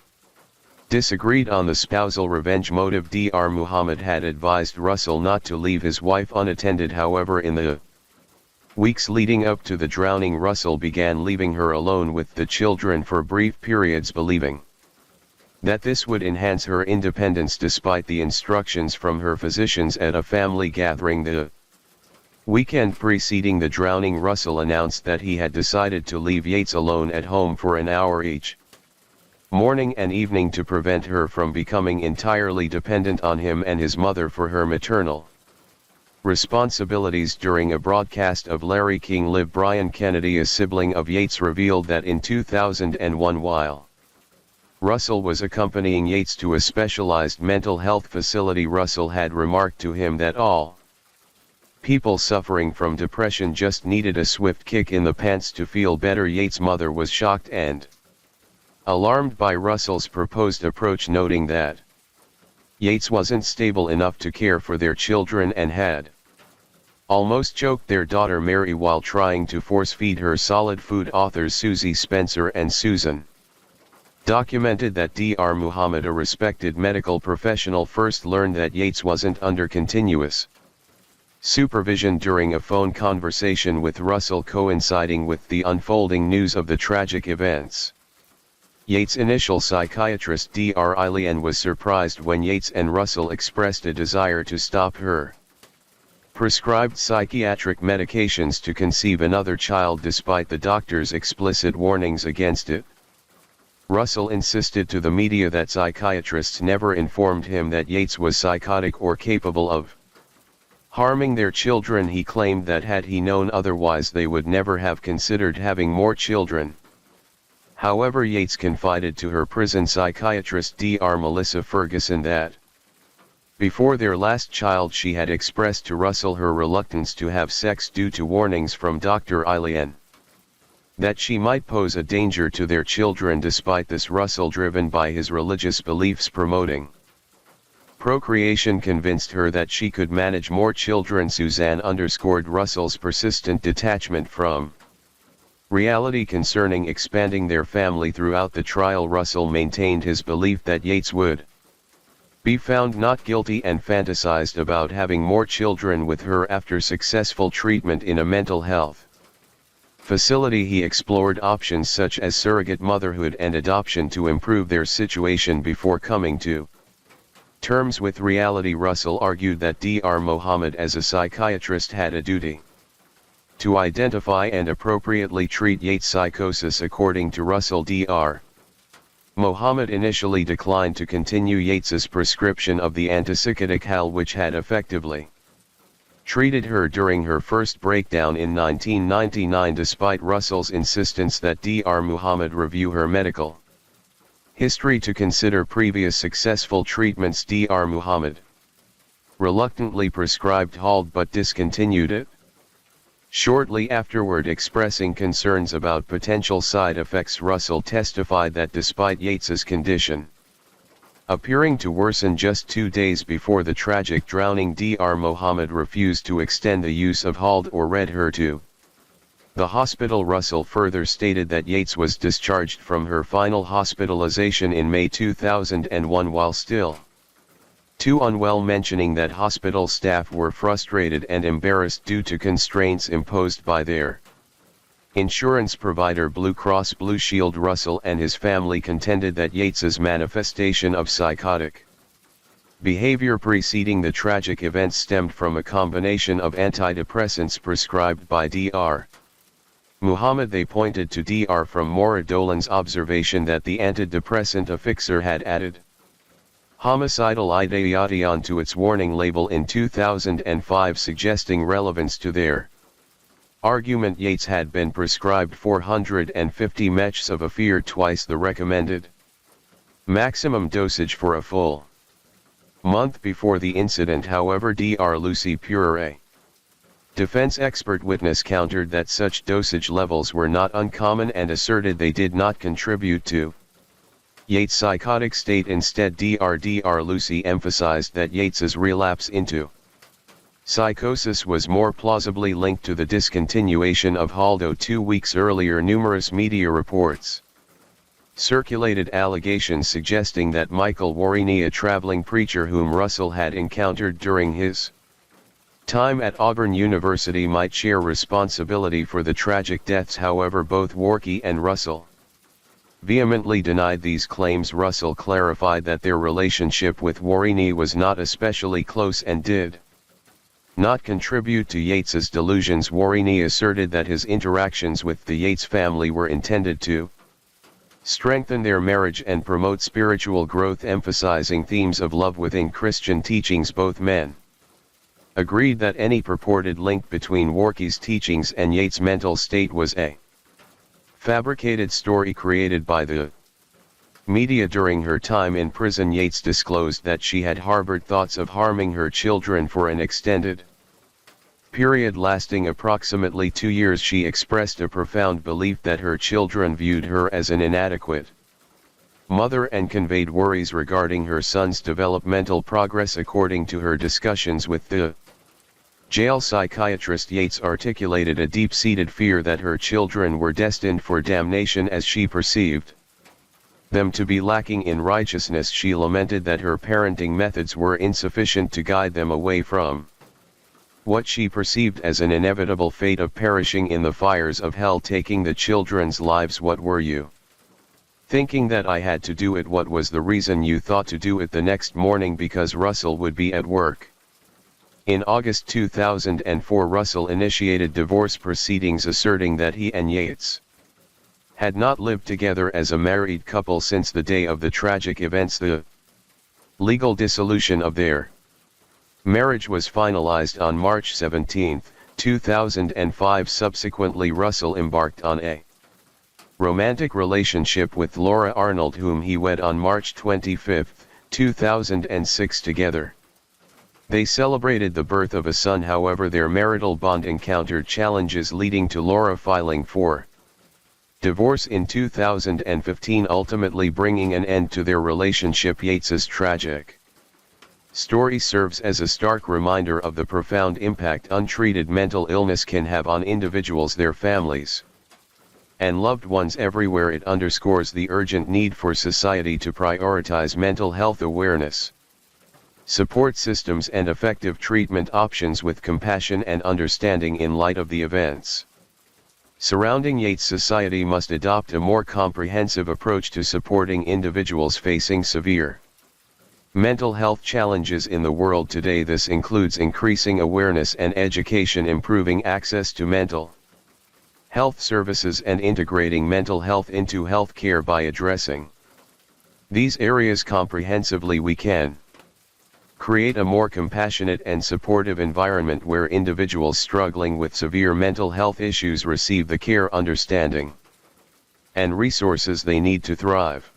disagreed on the spousal revenge motive. Dr. Muhammad had advised Russell not to leave his wife unattended. However, in the weeks leading up to the drowning, Russell began leaving her alone with the children for brief periods, believing that this would enhance her independence. Despite the instructions from her physicians at a family gathering the weekend preceding the drowning, Russell announced that he had decided to leave Yates alone at home for an hour each morning and evening to prevent her from becoming entirely dependent on him and his mother for her maternal responsibilities. During a broadcast of Larry King Live, Brian Kennedy, a sibling of Yates, revealed that in 2001, while Russell was accompanying Yates to a specialized mental health facility, Russell had remarked to him that all People suffering from depression just needed a swift kick in the pants to feel better. Yates' mother was shocked and alarmed by Russell's proposed approach, noting that Yates wasn't stable enough to care for their children and had almost choked their daughter Mary while trying to force-feed her solid food. Authors Susie Spencer and Susan documented that Dr. Muhammad, a respected medical professional, first learned that Yates wasn't under continuous supervision during a phone conversation with Russell coinciding with the unfolding news of the tragic events. Yates' initial psychiatrist Dr. Eileen was surprised when Yates and Russell expressed a desire to stop her prescribed psychiatric medications to conceive another child despite the doctor's explicit warnings against it. Russell insisted to the media that psychiatrists never informed him that Yates was psychotic or capable of harming their children. He claimed that had he known otherwise they would never have considered having more children. However, Yates confided to her prison psychiatrist Dr. Melissa Ferguson that before their last child she had expressed to Russell her reluctance to have sex due to warnings from Dr. Eileen that she might pose a danger to their children. Despite this, Russell, driven by his religious beliefs promoting procreation, convinced her that she could manage more children. Suzanne underscored Russell's persistent detachment from reality concerning expanding their family. Throughout the trial, Russell maintained his belief that Yates would be found not guilty and fantasized about having more children with her after successful treatment in a mental health facility. He explored options such as surrogate motherhood and adoption to improve their situation before coming to terms with reality. Russell argued that Dr. Muhammad, as a psychiatrist, had a duty to identify and appropriately treat Yates' psychosis. According to Russell, Dr. Muhammad initially declined to continue Yates's prescription of the antipsychotic Hal, which had effectively treated her during her first breakdown in 1999, despite Russell's insistence that Dr. Muhammad review her medical history to consider previous successful treatments. Dr. Muhammad reluctantly prescribed Hald but discontinued it shortly afterward, expressing concerns about potential side effects. Russell testified that despite Yates's condition appearing to worsen just 2 days before the tragic drowning, Dr. Muhammad refused to extend the use of Hald or read her to the hospital. Russell further stated that Yates was discharged from her final hospitalization in May 2001 while still too unwell, mentioning that hospital staff were frustrated and embarrassed due to constraints imposed by their insurance provider Blue Cross Blue Shield. Russell and his family contended that Yates's manifestation of psychotic behavior preceding the tragic events stemmed from a combination of antidepressants prescribed by Dr. Muhammad. They pointed to Dr. from Moradolan's observation that the antidepressant Afixar had added homicidal ideation to its warning label in 2005, suggesting relevance to their argument. Yates had been prescribed 450 mg of Afir, twice the recommended maximum dosage for a full month before the incident. However, Dr. Lucy Pure, defense expert witness, countered that such dosage levels were not uncommon and asserted they did not contribute to Yates' psychotic state. Instead, Dr. Lucy emphasized that Yates's relapse into psychosis was more plausibly linked to the discontinuation of Haldo 2 weeks earlier. Numerous media reports circulated allegations suggesting that Michael Warini, a traveling preacher whom Russell had encountered during his time at Auburn University, might share responsibility for the tragic deaths. However, both Warkey and Russell vehemently denied these claims. Russell clarified that their relationship with Warini was not especially close and did not contribute to Yates's delusions. Warini asserted that his interactions with the Yates family were intended to strengthen their marriage and promote spiritual growth, emphasizing themes of love within Christian teachings. Both men agreed that any purported link between Warkey's teachings and Yates' mental state was a fabricated story created by the media. During her time in prison, Yates disclosed that she had harbored thoughts of harming her children for an extended period lasting approximately 2 years, she expressed a profound belief that her children viewed her as an inadequate mother and conveyed worries regarding her son's developmental progress. According to her discussions with the jail psychiatrist, Yates articulated a deep-seated fear that her children were destined for damnation as she perceived them to be lacking in righteousness. She lamented that her parenting methods were insufficient to guide them away from what she perceived as an inevitable fate of perishing in the fires of hell, taking the children's lives. What were you thinking that I had to do it? What was the reason you thought to do it the next morning? Because Russell would be at work. In August 2004, Russell initiated divorce proceedings, asserting that he and Yates had not lived together as a married couple since the day of the tragic events. The legal dissolution of their marriage was finalized on March 17, 2005. Subsequently, Russell embarked on a romantic relationship with Laura Arnold, whom he wed on March 25, 2006. Together they celebrated the birth of a son. However, their marital bond encountered challenges, leading to Laura filing for divorce in 2015, ultimately bringing an end to their relationship. Yates's tragic story serves as a stark reminder of the profound impact untreated mental illness can have on individuals, their families, and loved ones everywhere. It underscores the urgent need for society to prioritize mental health awareness, support systems, and effective treatment options with compassion and understanding. In light of the events surrounding Yates, society must adopt a more comprehensive approach to supporting individuals facing severe mental health challenges in the world today. This includes increasing awareness and education, improving access to mental health services, and integrating mental health into health care. By addressing these areas comprehensively, we can create a more compassionate and supportive environment where individuals struggling with severe mental health issues receive the care, understanding, and resources they need to thrive.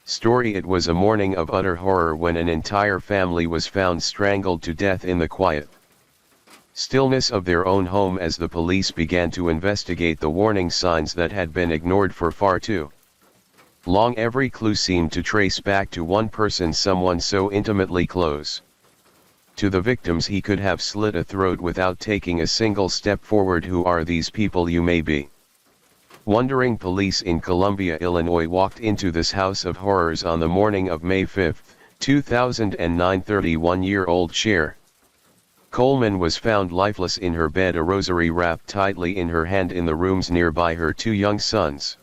Story: It was a morning of utter horror when an entire family was found strangled to death in the quiet stillness of their own home as the police began to investigate the warning signs that had been ignored for far too long. Every clue seemed to trace back to one person, someone so intimately close to the victims he could have slit a throat without taking a single step forward. Who are these people, you may be wondering? Police in Columbia, Illinois walked into this house of horrors on the morning of May 5, 2009. 31-year-old Cher Coleman was found lifeless in her bed, a rosary wrapped tightly in her hand, in the rooms nearby. Her two young sons,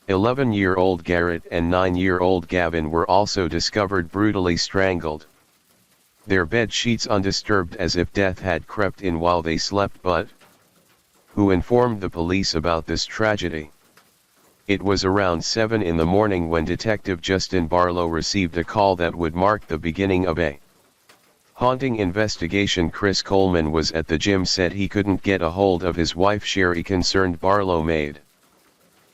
11-year-old Garrett and 9-year-old Gavin, were also discovered brutally strangled, their bed sheets undisturbed, as if death had crept in while they slept. But who informed the police about this tragedy? It was around 7 in the morning when Detective Justin Barlow received a call that would mark the beginning of a haunting investigation. Chris Coleman was at the gym, said he couldn't get a hold of his wife Sherry. Concerned, Barlow made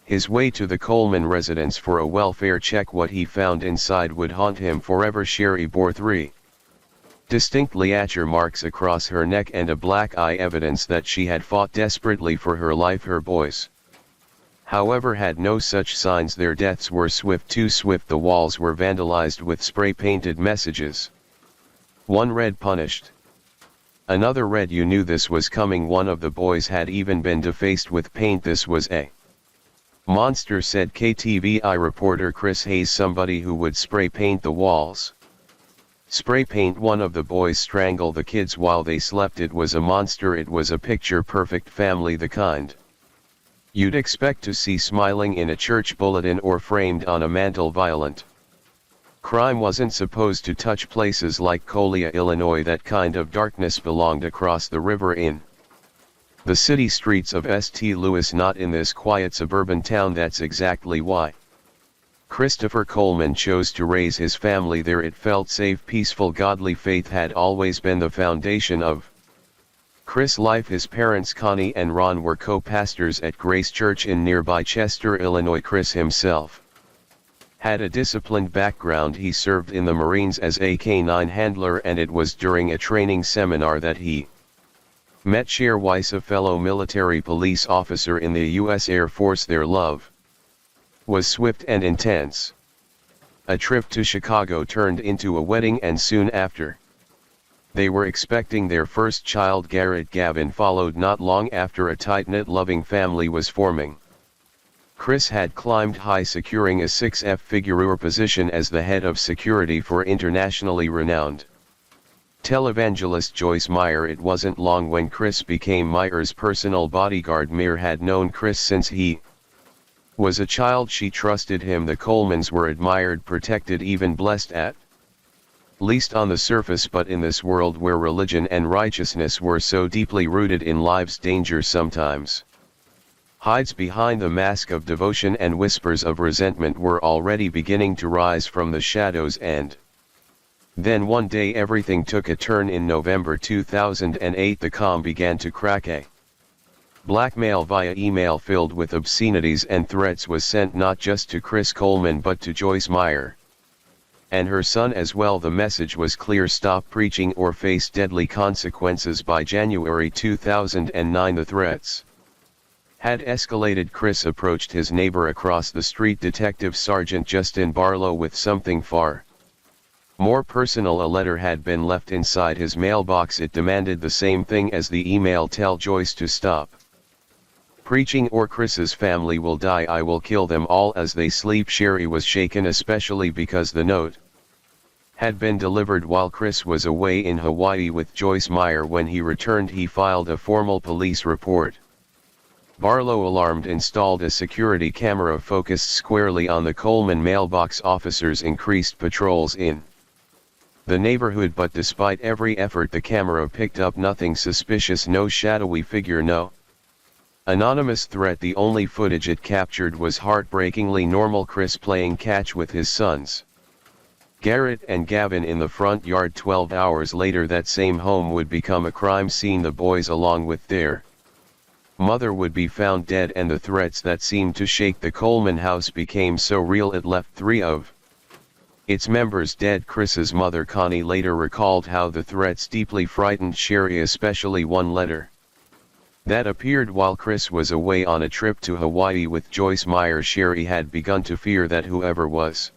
his way to the Coleman residence for a welfare check. What he found inside would haunt him forever. Sherry bore 3 distinct ligature marks across her neck and a black eye, evidence that she had fought desperately for her life. Her boys, however, had no such signs. Their deaths were swift, too swift. The walls were vandalized with spray-painted messages. One read, "Punished." Another read, "You knew this was coming." One of the boys had even been defaced with paint. "This was a monster," said KTVI reporter Chris Hayes, somebody who would spray paint the walls. Spray paint one of the boys strangle the kids while they slept. It was a monster. It was a picture-perfect family, the kind you'd expect to see smiling in a church bulletin or framed on a mantle. Violent crime wasn't supposed to touch places like Colia, Illinois. That kind of darkness belonged across the river in the city streets of St. Louis, not in this quiet suburban town. That's exactly why Christopher Coleman chose to raise his family there. It felt safe, peaceful. Godly faith had always been the foundation of Chris' life. His parents, Connie and Ron, were co-pastors at Grace Church in nearby Chester, Illinois. Chris himself had a disciplined background. He served in the Marines as a K-9 handler, and it was during a training seminar that he met Cher Weiss, a fellow military police officer in the U.S. Air Force. Their love was swift and intense. A trip to Chicago turned into a wedding, and soon after, they were expecting their first child. Garrett Gavin followed not long after. A tight-knit, loving family was forming. Chris had climbed high, securing a six-figure position as the head of security for internationally renowned televangelist Joyce Meyer. It wasn't long when Chris became Meyer's personal bodyguard. Meyer had known Chris since he was a child. She trusted him. The Colemans were admired, protected, even blessed at least on the surface. But in this world where religion and righteousness were so deeply rooted in lives, danger sometimes hides behind the mask of devotion, and whispers of resentment were already beginning to rise from the shadows. And then one day everything took a turn. In November 2008, the com began to crack. A blackmail via email filled with obscenities and threats was sent not just to Chris Coleman but to Joyce Meyer and her son as well. The message was clear: stop preaching or face deadly consequences. By January 2009, the threats had escalated. Chris approached his neighbor across the street, Detective Sergeant Justin Barlow, with something far more personal. A letter had been left inside his mailbox. It demanded the same thing as the email: tell Joyce to stop preaching or Chris's family will die. I will kill them all as they sleep. Sherry was shaken, especially because the note had been delivered while Chris was away in Hawaii with Joyce Meyer. When he returned, he filed a formal police report. Barlow, alarmed, installed a security camera focused squarely on the Coleman mailbox. Officers increased patrols in the neighborhood, but despite every effort, the camera picked up nothing suspicious. No shadowy figure, no anonymous threat. The only footage it captured was heartbreakingly normal: Chris playing catch with his sons Garrett and Gavin in the front yard. 12 hours later, that same home would become a crime scene. The boys, along with their mother, would be found dead, and the threats that seemed to shake the Coleman house became so real it left 3 of its members dead. Chris's mother, Connie, later recalled how the threats deeply frightened Sherry, especially one letter that appeared while Chris was away on a trip to Hawaii with Joyce Meyer. Sherry had begun to fear that whoever was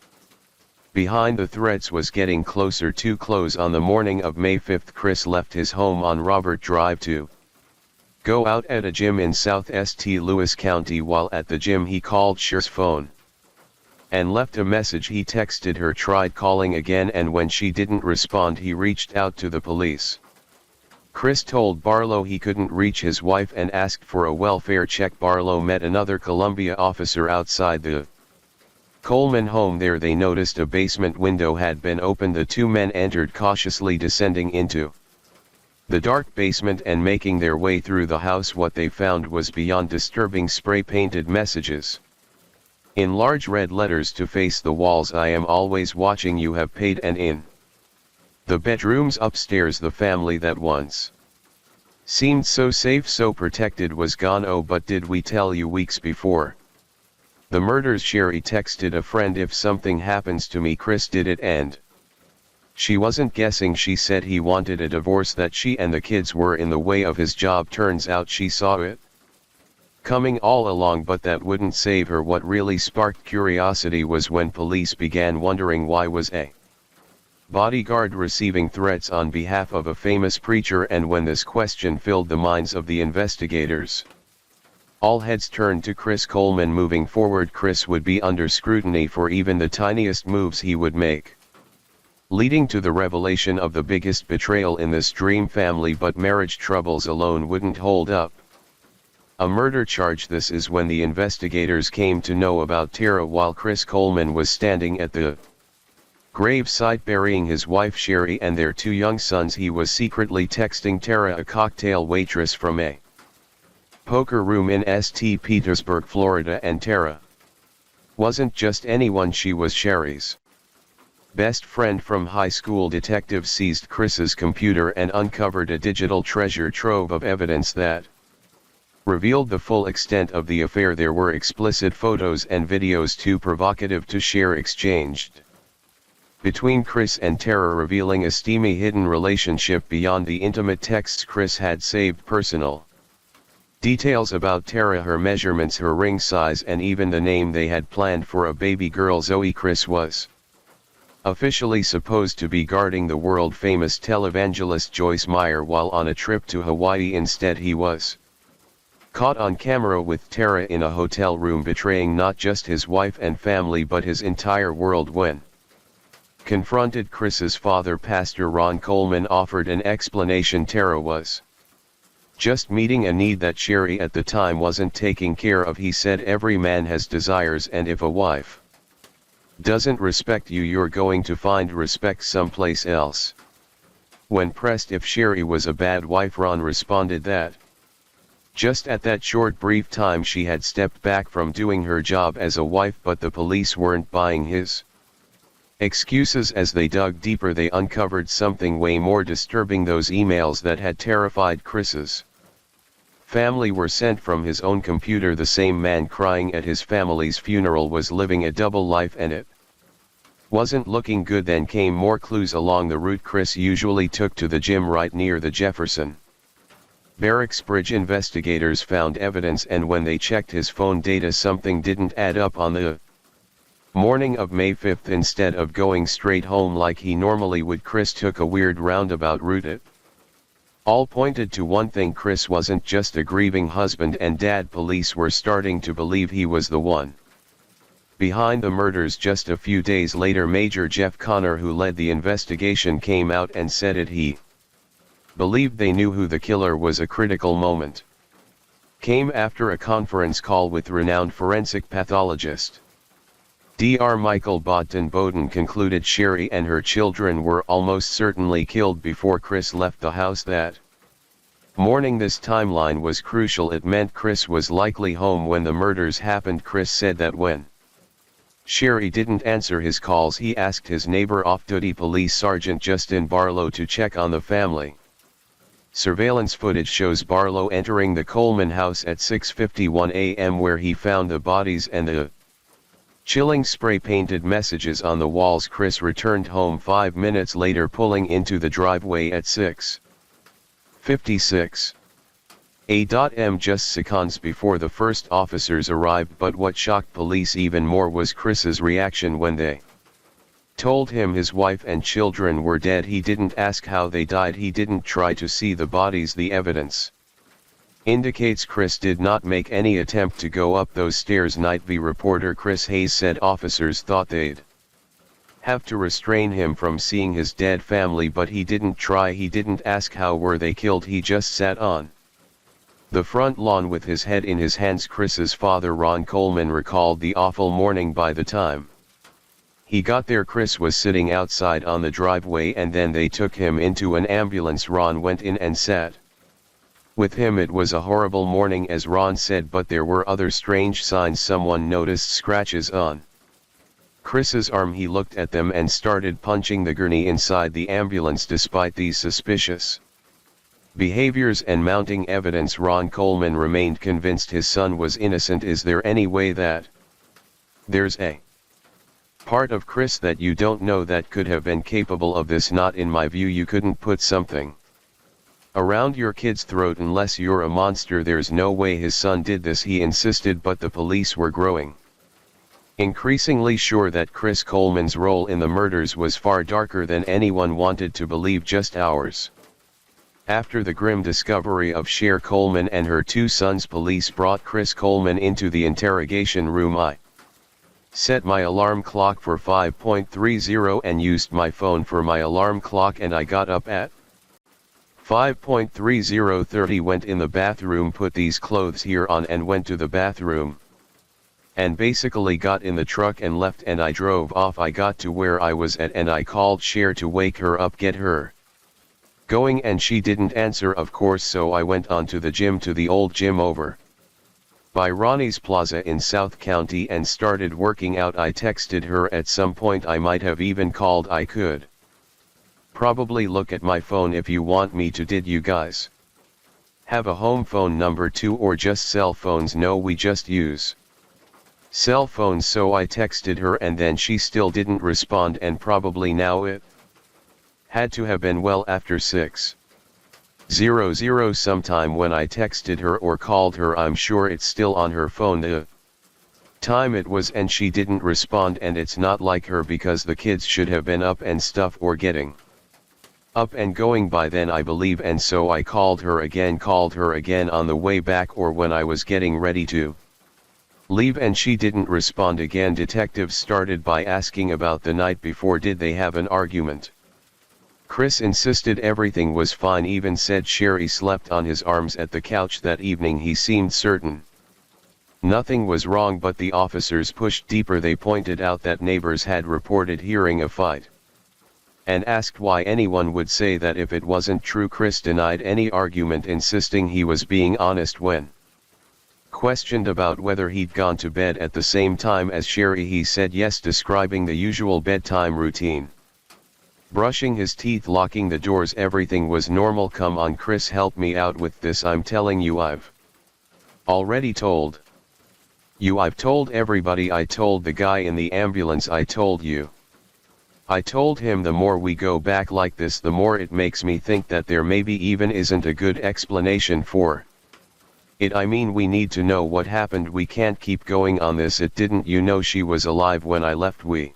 behind the threats was getting closer, too close. On the morning of May 5, Chris left his home on Robert Drive to go out at a gym in South St. Louis County. While at the gym, he called Cher's phone and left a message. He texted her, tried calling again, and when she didn't respond, he reached out to the police. Chris told Barlow he couldn't reach his wife and asked for a welfare check. Barlow met another Columbia officer outside the Coleman home. There they noticed a basement window had been opened. The two men entered cautiously, descending into the dark basement and making their way through the house. What they found was beyond disturbing: spray-painted messages in large red letters to face the walls. I am always watching, you have paid. And in the bedrooms upstairs, the family that once seemed so safe, so protected, was gone. Oh, but did we tell you weeks before the murders? Sherry texted a friend, if something happens to me, Chris did it. And she wasn't guessing. She said he wanted a divorce, that she and the kids were in the way of his job. Turns out she saw it coming all along, but that wouldn't save her. What really sparked curiosity was when police began wondering why was a bodyguard receiving threats on behalf of a famous preacher, and when this question filled the minds of the investigators, all heads turned to Chris Coleman. Moving forward, Chris would be under scrutiny for even the tiniest moves he would make, leading to the revelation of the biggest betrayal in this dream family. But marriage troubles alone wouldn't hold up a murder charge. This is when the investigators came to know about Tara. While Chris Coleman was standing at the gravesite burying his wife Sherry and their 2 young sons, he was secretly texting Tara, a cocktail waitress from a poker room in St. Petersburg, Florida. And Tara wasn't just anyone, she was Sherry's best friend from high school. Detectives seized Chris's computer and uncovered a digital treasure trove of evidence that revealed the full extent of the affair. There were explicit photos and videos too provocative to share exchanged between Chris and Tara, revealing a steamy hidden relationship beyond the intimate texts Chris had saved personal. Details about Tara, her measurements, her ring size, and even the name they had planned for a baby girl Zoe. Chris was officially supposed to be guarding the world-famous televangelist Joyce Meyer while on a trip to Hawaii. Instead, he was caught on camera with Tara in a hotel room, betraying not just his wife and family but his entire world. When confronted, Chris's father, Pastor Ron Coleman, offered an explanation. Tara was just meeting a need that Sherry at the time wasn't taking care of. He said, "Every man has desires, and if a wife doesn't respect you, you're going to find respect someplace else." When pressed if Sherry was a bad wife, Ron responded that just at that short brief time she had stepped back from doing her job as a wife, but the police weren't buying his excuses. As they dug deeper, they uncovered something way more disturbing. Those emails that had terrified Chris's family were sent from his own computer. The same man crying at his family's funeral was living a double life, and it wasn't looking good. Then came more clues along the route Chris usually took to the gym right near the Jefferson Barracks Bridge. Investigators found evidence, and when they checked his phone data, something didn't add up. On the morning of May 5th, instead of going straight home like he normally would, Chris took a weird roundabout route. It all pointed to one thing: Chris wasn't just a grieving husband and dad. Police were starting to believe he was the one behind the murders. Just a few days later, Major Jeff Connor, who led the investigation, came out and said he believed they knew who the killer was. A critical moment came after a conference call with renowned forensic pathologist Dr. Michael Bowden concluded Sherry and her children were almost certainly killed before Chris left the house that morning. This timeline was crucial. It meant Chris was likely home when the murders happened. Chris said that when Sherry didn't answer his calls, he asked his neighbor, off-duty Police Sergeant Justin Barlow, to check on the family. Surveillance footage shows Barlow entering the Coleman house at 6:51 a.m. where he found the bodies and the chilling spray-painted messages on the walls. Chris returned home 5 minutes later, pulling into the driveway at 6:56 a.m. just seconds before the first officers arrived. But what shocked police even more was Chris's reaction when they told him his wife and children were dead. He didn't ask how they died. He didn't try to see the bodies. The evidence indicates Chris did not make any attempt to go up those stairs. Night.V reporter Chris Hayes said officers thought they'd have to restrain him from seeing his dead family, but he didn't try. He didn't ask how were they killed. He just sat on the front lawn with his head in his hands. Chris's father, Ron Coleman, recalled the awful morning. By the time he got there, Chris was sitting outside on the driveway, and then they took him into an ambulance. Ron went in and sat with him. It was a horrible morning, as Ron said, but there were other strange signs. Someone noticed scratches on Chris's arm. He looked at them and started punching the gurney inside the ambulance. Despite these suspicious behaviors and mounting evidence, Ron Coleman remained convinced his son was innocent. "Is there any way that there's a part of Chris that you don't know that could have been capable of this?" "Not in my view. You couldn't put something around your kid's throat unless you're a monster. There's no way his son did this," he insisted. But the police were growing increasingly sure that Chris Coleman's role in the murders was far darker than anyone wanted to believe. Just hours after the grim discovery of Cher Coleman and her two sons, police brought Chris Coleman into the interrogation room. "I set my alarm clock for 5:30 and used my phone for my alarm clock, and I got up at 5:30, went in the bathroom, put these clothes here on, and went to the bathroom, and basically got in the truck and left, and I drove off. I got to where I was at and I called Cher to wake her up, get her going, and she didn't answer, of course, so I went on to the gym, to the old gym over by Ronnie's Plaza in South County, and started working out. I texted her at some point. I might have even called. I could probably look at my phone if you want me to. Did you guys have a home phone number too, or just cell phones?" "No, we just use cell phone, so I texted her and then she still didn't respond, and probably now it had to have been well after 6:00 sometime when I texted her or called her. I'm sure it's still on her phone the time it was, and she didn't respond, and it's not like her because the kids should have been up and stuff or getting up and going by then, I believe, and so I called her again on the way back or when I was getting ready to leave, and she didn't respond again. Detectives started by asking about the night before. Did they have an argument? Chris insisted everything was fine, even said Sherry slept on his arms at the couch that evening. He seemed certain nothing was wrong, but the officers pushed deeper. They pointed out that neighbors had reported hearing a fight, and asked why anyone would say that if it wasn't true. Chris denied any argument, insisting he was being honest. When questioned about whether he'd gone to bed at the same time as Sherry, he said yes, describing the usual bedtime routine: brushing his teeth, locking the doors, everything was normal. Come on, Chris, help me out with this. I'm telling you, I've already told you. I've told everybody. I told the guy in the ambulance. I told you. I told him. The more we go back like this, the more it makes me think that there maybe even isn't a good explanation for it. I mean, we need to know what happened. We can't keep going on this. It didn't, you know, she was alive when I left. We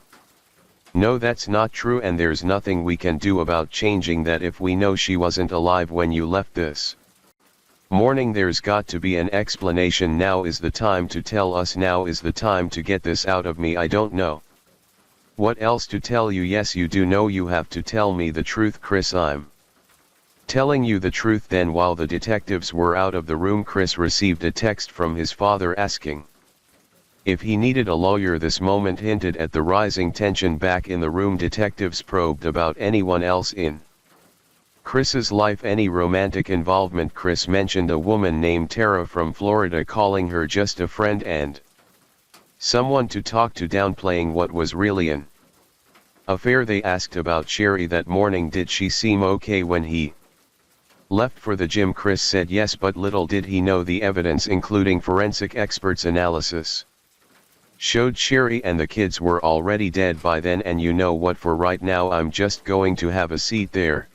know that's not true, and there's nothing we can do about changing that. If we know she wasn't alive when you left this morning, there's got to be an explanation. Now is the time to tell us. Now is the time to get this out of me. I don't know what else to tell you. Yes, you do know. You have to tell me the truth, Chris. I'm telling you the truth. Then, while the detectives were out of the room, Chris received a text from his father asking if he needed a lawyer. This moment hinted at the rising tension back in the room. Detectives probed about anyone else in Chris's life, any romantic involvement. Chris mentioned a woman named Tara from Florida, calling her just a friend and someone to talk to, downplaying what was really an affair. They asked about Sherry that morning. Did she seem okay when he left for the gym? Chris said yes, but little did he know the evidence, including forensic experts' analysis, showed Sherry and the kids were already dead by then. And you know what, for right now I'm just going to have a seat there.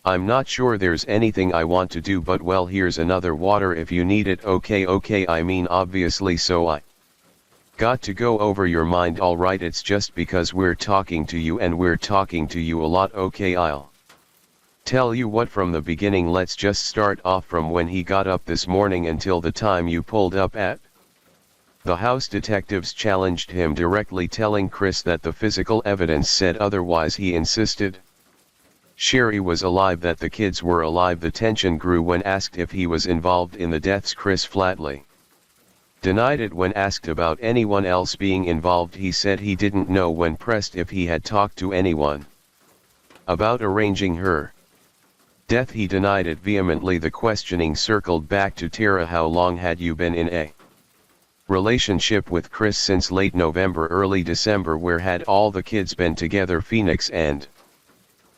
I'm not sure there's anything I want to do, but well, here's another water if you need it. Okay, I mean, obviously, so I got to go over your mind. All right, it's just because we're talking to you and we're talking to you a lot. Okay, I'll tell you what, from the beginning. Let's just start off from when he got up this morning until the time you pulled up at the house. Detectives challenged him directly, telling Chris that the physical evidence said otherwise. He insisted Sherry was alive, that the kids were alive. The tension grew when asked if he was involved in the deaths. Chris flatly denied it. When asked about anyone else being involved, he said he didn't know. When pressed if he had talked to anyone about arranging her death, he denied it vehemently. The questioning circled back to Tara. How long had you been in a relationship with Chris? Since late November, early December. Where had all the kids been together? Phoenix and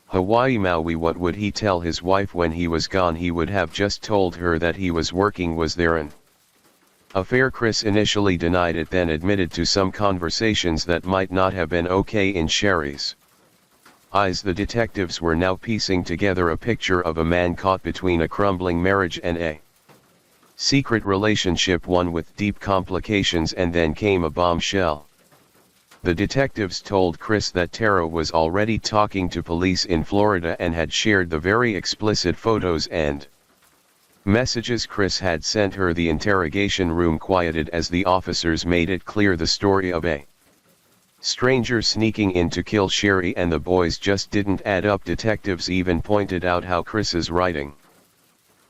Hawaii, Maui. What would he tell his wife when he was gone? He would have just told her that he was working. Was there an affair? Chris initially denied it, then admitted to some conversations that might not have been okay in Sherry's eyes. The detectives were now piecing together a picture of a man caught between a crumbling marriage and a secret relationship, one with deep complications, and then came a bombshell. The detectives told Chris that Tara was already talking to police in Florida and had shared the very explicit photos and messages Chris had sent her. The interrogation room quieted as the officers made it clear the story of a stranger sneaking in to kill Sherry and the boys just didn't add up. Detectives even pointed out how Chris's writing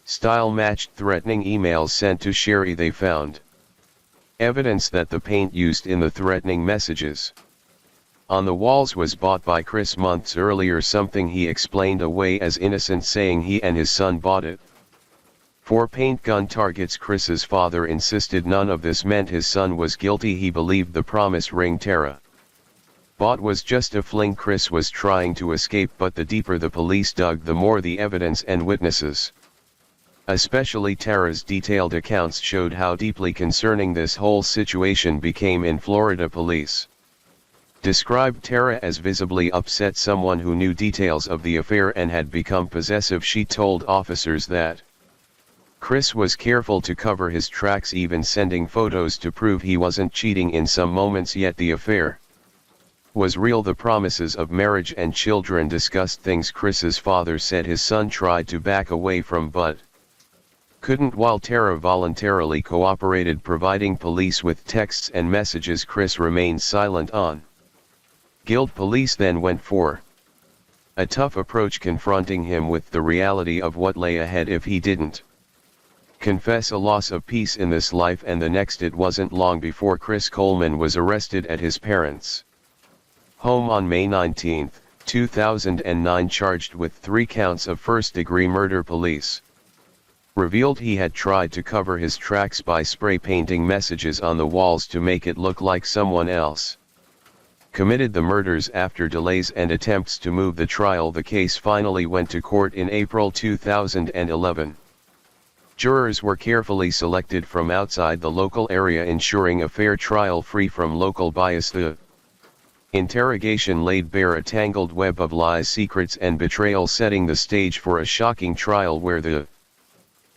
style matched threatening emails sent to Sherry. They found evidence that the paint used in the threatening messages on the walls was bought by Chris months earlier, something he explained away as innocent, saying he and his son bought it for paint gun targets. Chris's father insisted none of this meant his son was guilty. He believed the promise ring Tara bought was just a fling. Chris was trying to escape, but the deeper the police dug, the more the evidence and witnesses Especially Tara's detailed accounts showed how deeply concerning this whole situation became in Florida police. Described Tara as visibly upset, someone who knew details of the affair and had become possessive. She told officers that Chris was careful to cover his tracks, even sending photos to prove he wasn't cheating in some moments, yet the affair was real. The promises of marriage and children discussed things Chris's father said his son tried to back away from but couldn't, while Tara voluntarily cooperated, providing police with texts and messages Chris remained silent on. Guild police then went for a tough approach, confronting him with the reality of what lay ahead if he didn't confess a loss of peace in this life and the next. It wasn't long before Chris Coleman was arrested at his parents' home on May 19, 2009, charged with 3 counts of first-degree murder. Police revealed he had tried to cover his tracks by spray painting messages on the walls to make it look like someone else committed the murders. After delays and attempts to move the trial, the case finally went to court in April 2011. Jurors were carefully selected from outside the local area, ensuring a fair trial free from local bias. The interrogation laid bare a tangled web of lies, secrets and betrayal, setting the stage for a shocking trial where the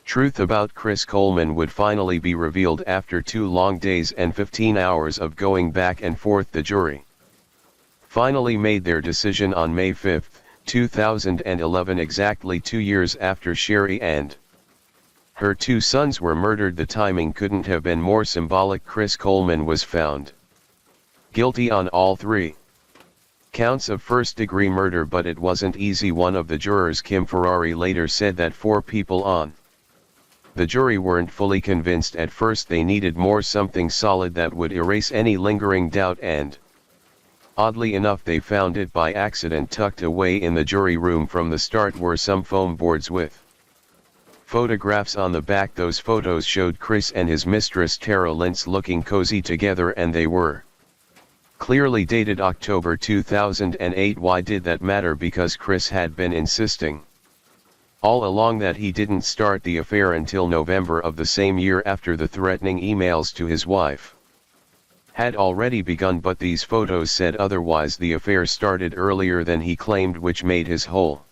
truth about Chris Coleman would finally be revealed. After 2 long days and 15 hours of going back and forth, the jury finally made their decision on May 5, 2011, exactly 2 years after Sherry and her 2 sons were murdered. The timing couldn't have been more symbolic. Chris Coleman was found guilty on all 3 counts of first-degree murder, but it wasn't easy. One of the jurors, Kim Ferrari, later said that 4 people on the jury weren't fully convinced at first. They needed more, something solid that would erase any lingering doubt, and oddly enough they found it by accident. Tucked away in the jury room from the start were some foam boards with photographs on the back. Those photos showed Chris and his mistress Tara Lentz looking cozy together, and they were clearly dated October 2008. Why did that matter? Because Chris had been insisting all along that he didn't start the affair until November of the same year, after the threatening emails to his wife had already begun, but these photos said otherwise. The affair started earlier than he claimed, which made his whole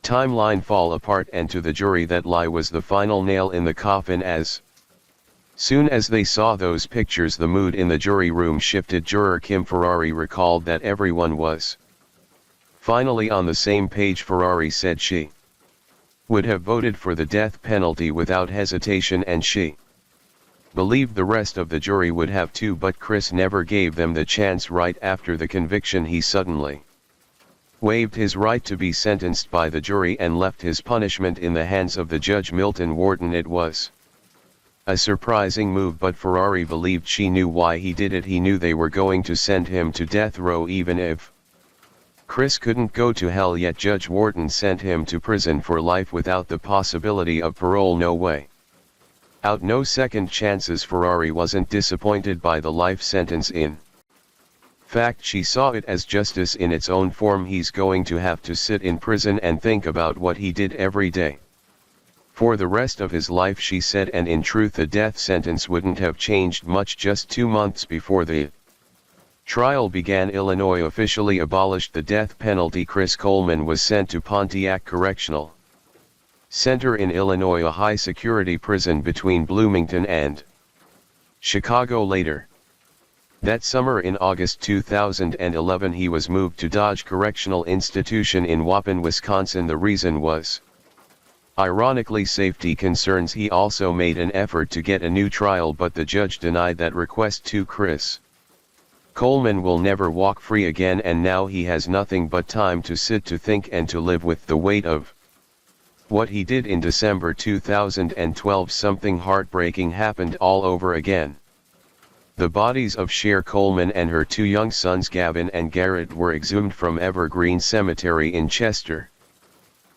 timeline fall apart, and to the jury that lie was the final nail in the coffin. As soon as they saw those pictures, the mood in the jury room shifted. Juror Kim Ferrari recalled that everyone was finally on the same page. Ferrari said she would have voted for the death penalty without hesitation, and she believed the rest of the jury would have too, but Chris never gave them the chance. Right after the conviction, he suddenly waived his right to be sentenced by the jury and left his punishment in the hands of the judge, Milton Wharton. It was a surprising move, but Ferrari believed she knew why he did it. He knew they were going to send him to death row even if Chris couldn't go to hell, yet Judge Wharton sent him to prison for life without the possibility of parole. No way out, no second chances. Ferrari wasn't disappointed by the life sentence. In fact, she saw it as justice in its own form. He's going to have to sit in prison and think about what he did every day for the rest of his life, she said, and in truth the death sentence wouldn't have changed much. Just 2 months before the trial began, Illinois officially abolished the death penalty. Chris Coleman was sent to Pontiac Correctional Center in Illinois, a high-security prison between Bloomington and Chicago. Later that summer, in August 2011, he was moved to Dodge Correctional Institution in Waupun, Wisconsin. The reason was, ironically, safety concerns. He also made an effort to get a new trial, but the judge denied that request too. Chris Coleman will never walk free again, and now he has nothing but time to sit, to think, and to live with the weight of what he did in December 2012. Something heartbreaking happened all over again. The bodies of Cher Coleman and her 2 young sons, Gavin and Garrett, were exhumed from Evergreen Cemetery in Chester,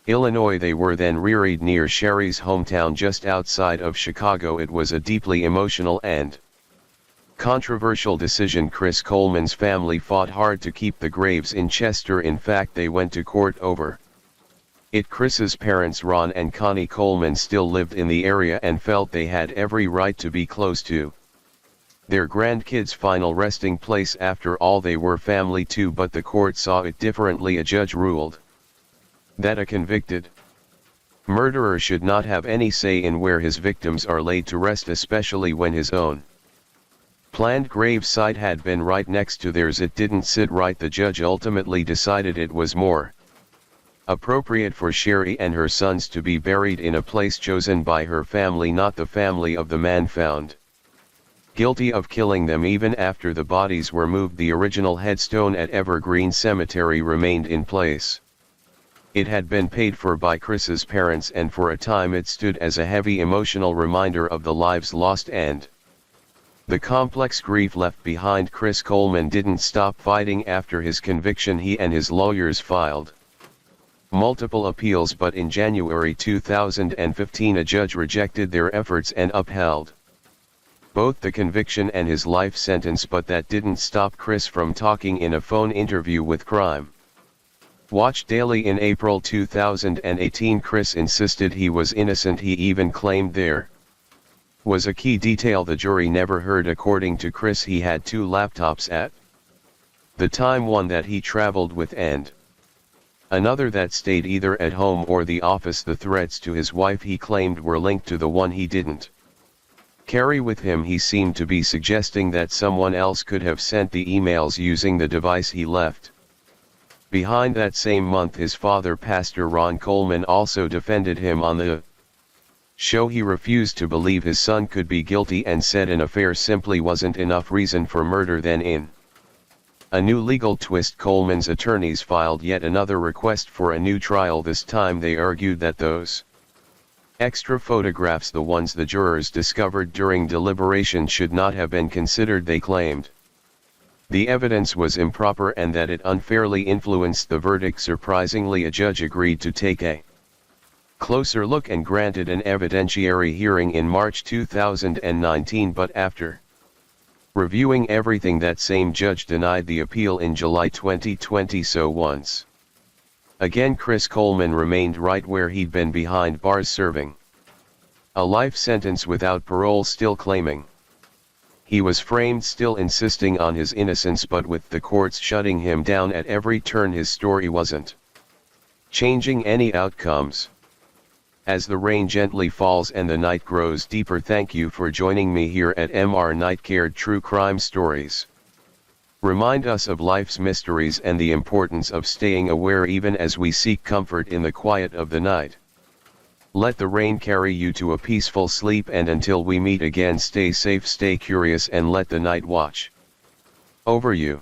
Illinois. They were then reared near Sherry's hometown just outside of Chicago. It was a deeply emotional and controversial decision. Chris Coleman's family fought hard to keep the graves in Chester. In fact, they went to court over Chris's parents Ron and Connie Coleman still lived in the area and felt they had every right to be close to their grandkids' final resting place. After all, they were family too, but the court saw it differently. A judge ruled that a convicted murderer should not have any say in where his victims are laid to rest, especially when his own planned grave site had been right next to theirs. It didn't sit right. The judge ultimately decided it was more appropriate for Sherry and her sons to be buried in a place chosen by her family, not the family of the man found guilty of killing them. Even after the bodies were moved, the original headstone at Evergreen Cemetery remained in place. It had been paid for by Chris's parents, and for a time it stood as a heavy emotional reminder of the lives lost and the complex grief left behind. Chris Coleman didn't stop fighting after his conviction. He and his lawyers filed multiple appeals, but in January 2015 a judge rejected their efforts and upheld both the conviction and his life sentence. But that didn't stop Chris from talking in a phone interview with Crime Watch Daily in April 2018. Chris insisted he was innocent. He even claimed there was a key detail the jury never heard. According to Chris, he had 2 laptops at the time, one that he traveled with and another that stayed either at home or the office. The threats to his wife, he claimed, were linked to the one he didn't carry with him. He seemed to be suggesting that someone else could have sent the emails using the device he left behind. That same month, his father, Pastor Ron Coleman, also defended him on the show. He refused to believe his son could be guilty and said an affair simply wasn't enough reason for murder. Then, in a new legal twist, Coleman's attorneys filed yet another request for a new trial. This time they argued that those extra photographs, the ones the jurors discovered during deliberation, should not have been considered. They claimed the evidence was improper and that it unfairly influenced the verdict. Surprisingly, a judge agreed to take a closer look and granted an evidentiary hearing in March 2019, but after reviewing everything, that same judge denied the appeal in July 2020. So once again, Chris Coleman remained right where he'd been, behind bars, serving a life sentence without parole, still claiming he was framed, still insisting on his innocence. But with the courts shutting him down at every turn, his story wasn't changing any outcomes. As the rain gently falls and the night grows deeper, thank you for joining me here at MR Night Cared True Crime Stories. Remind us of life's mysteries and the importance of staying aware even as we seek comfort in the quiet of the night. Let the rain carry you to a peaceful sleep, and until we meet again, stay safe, stay curious, and let the night watch over you.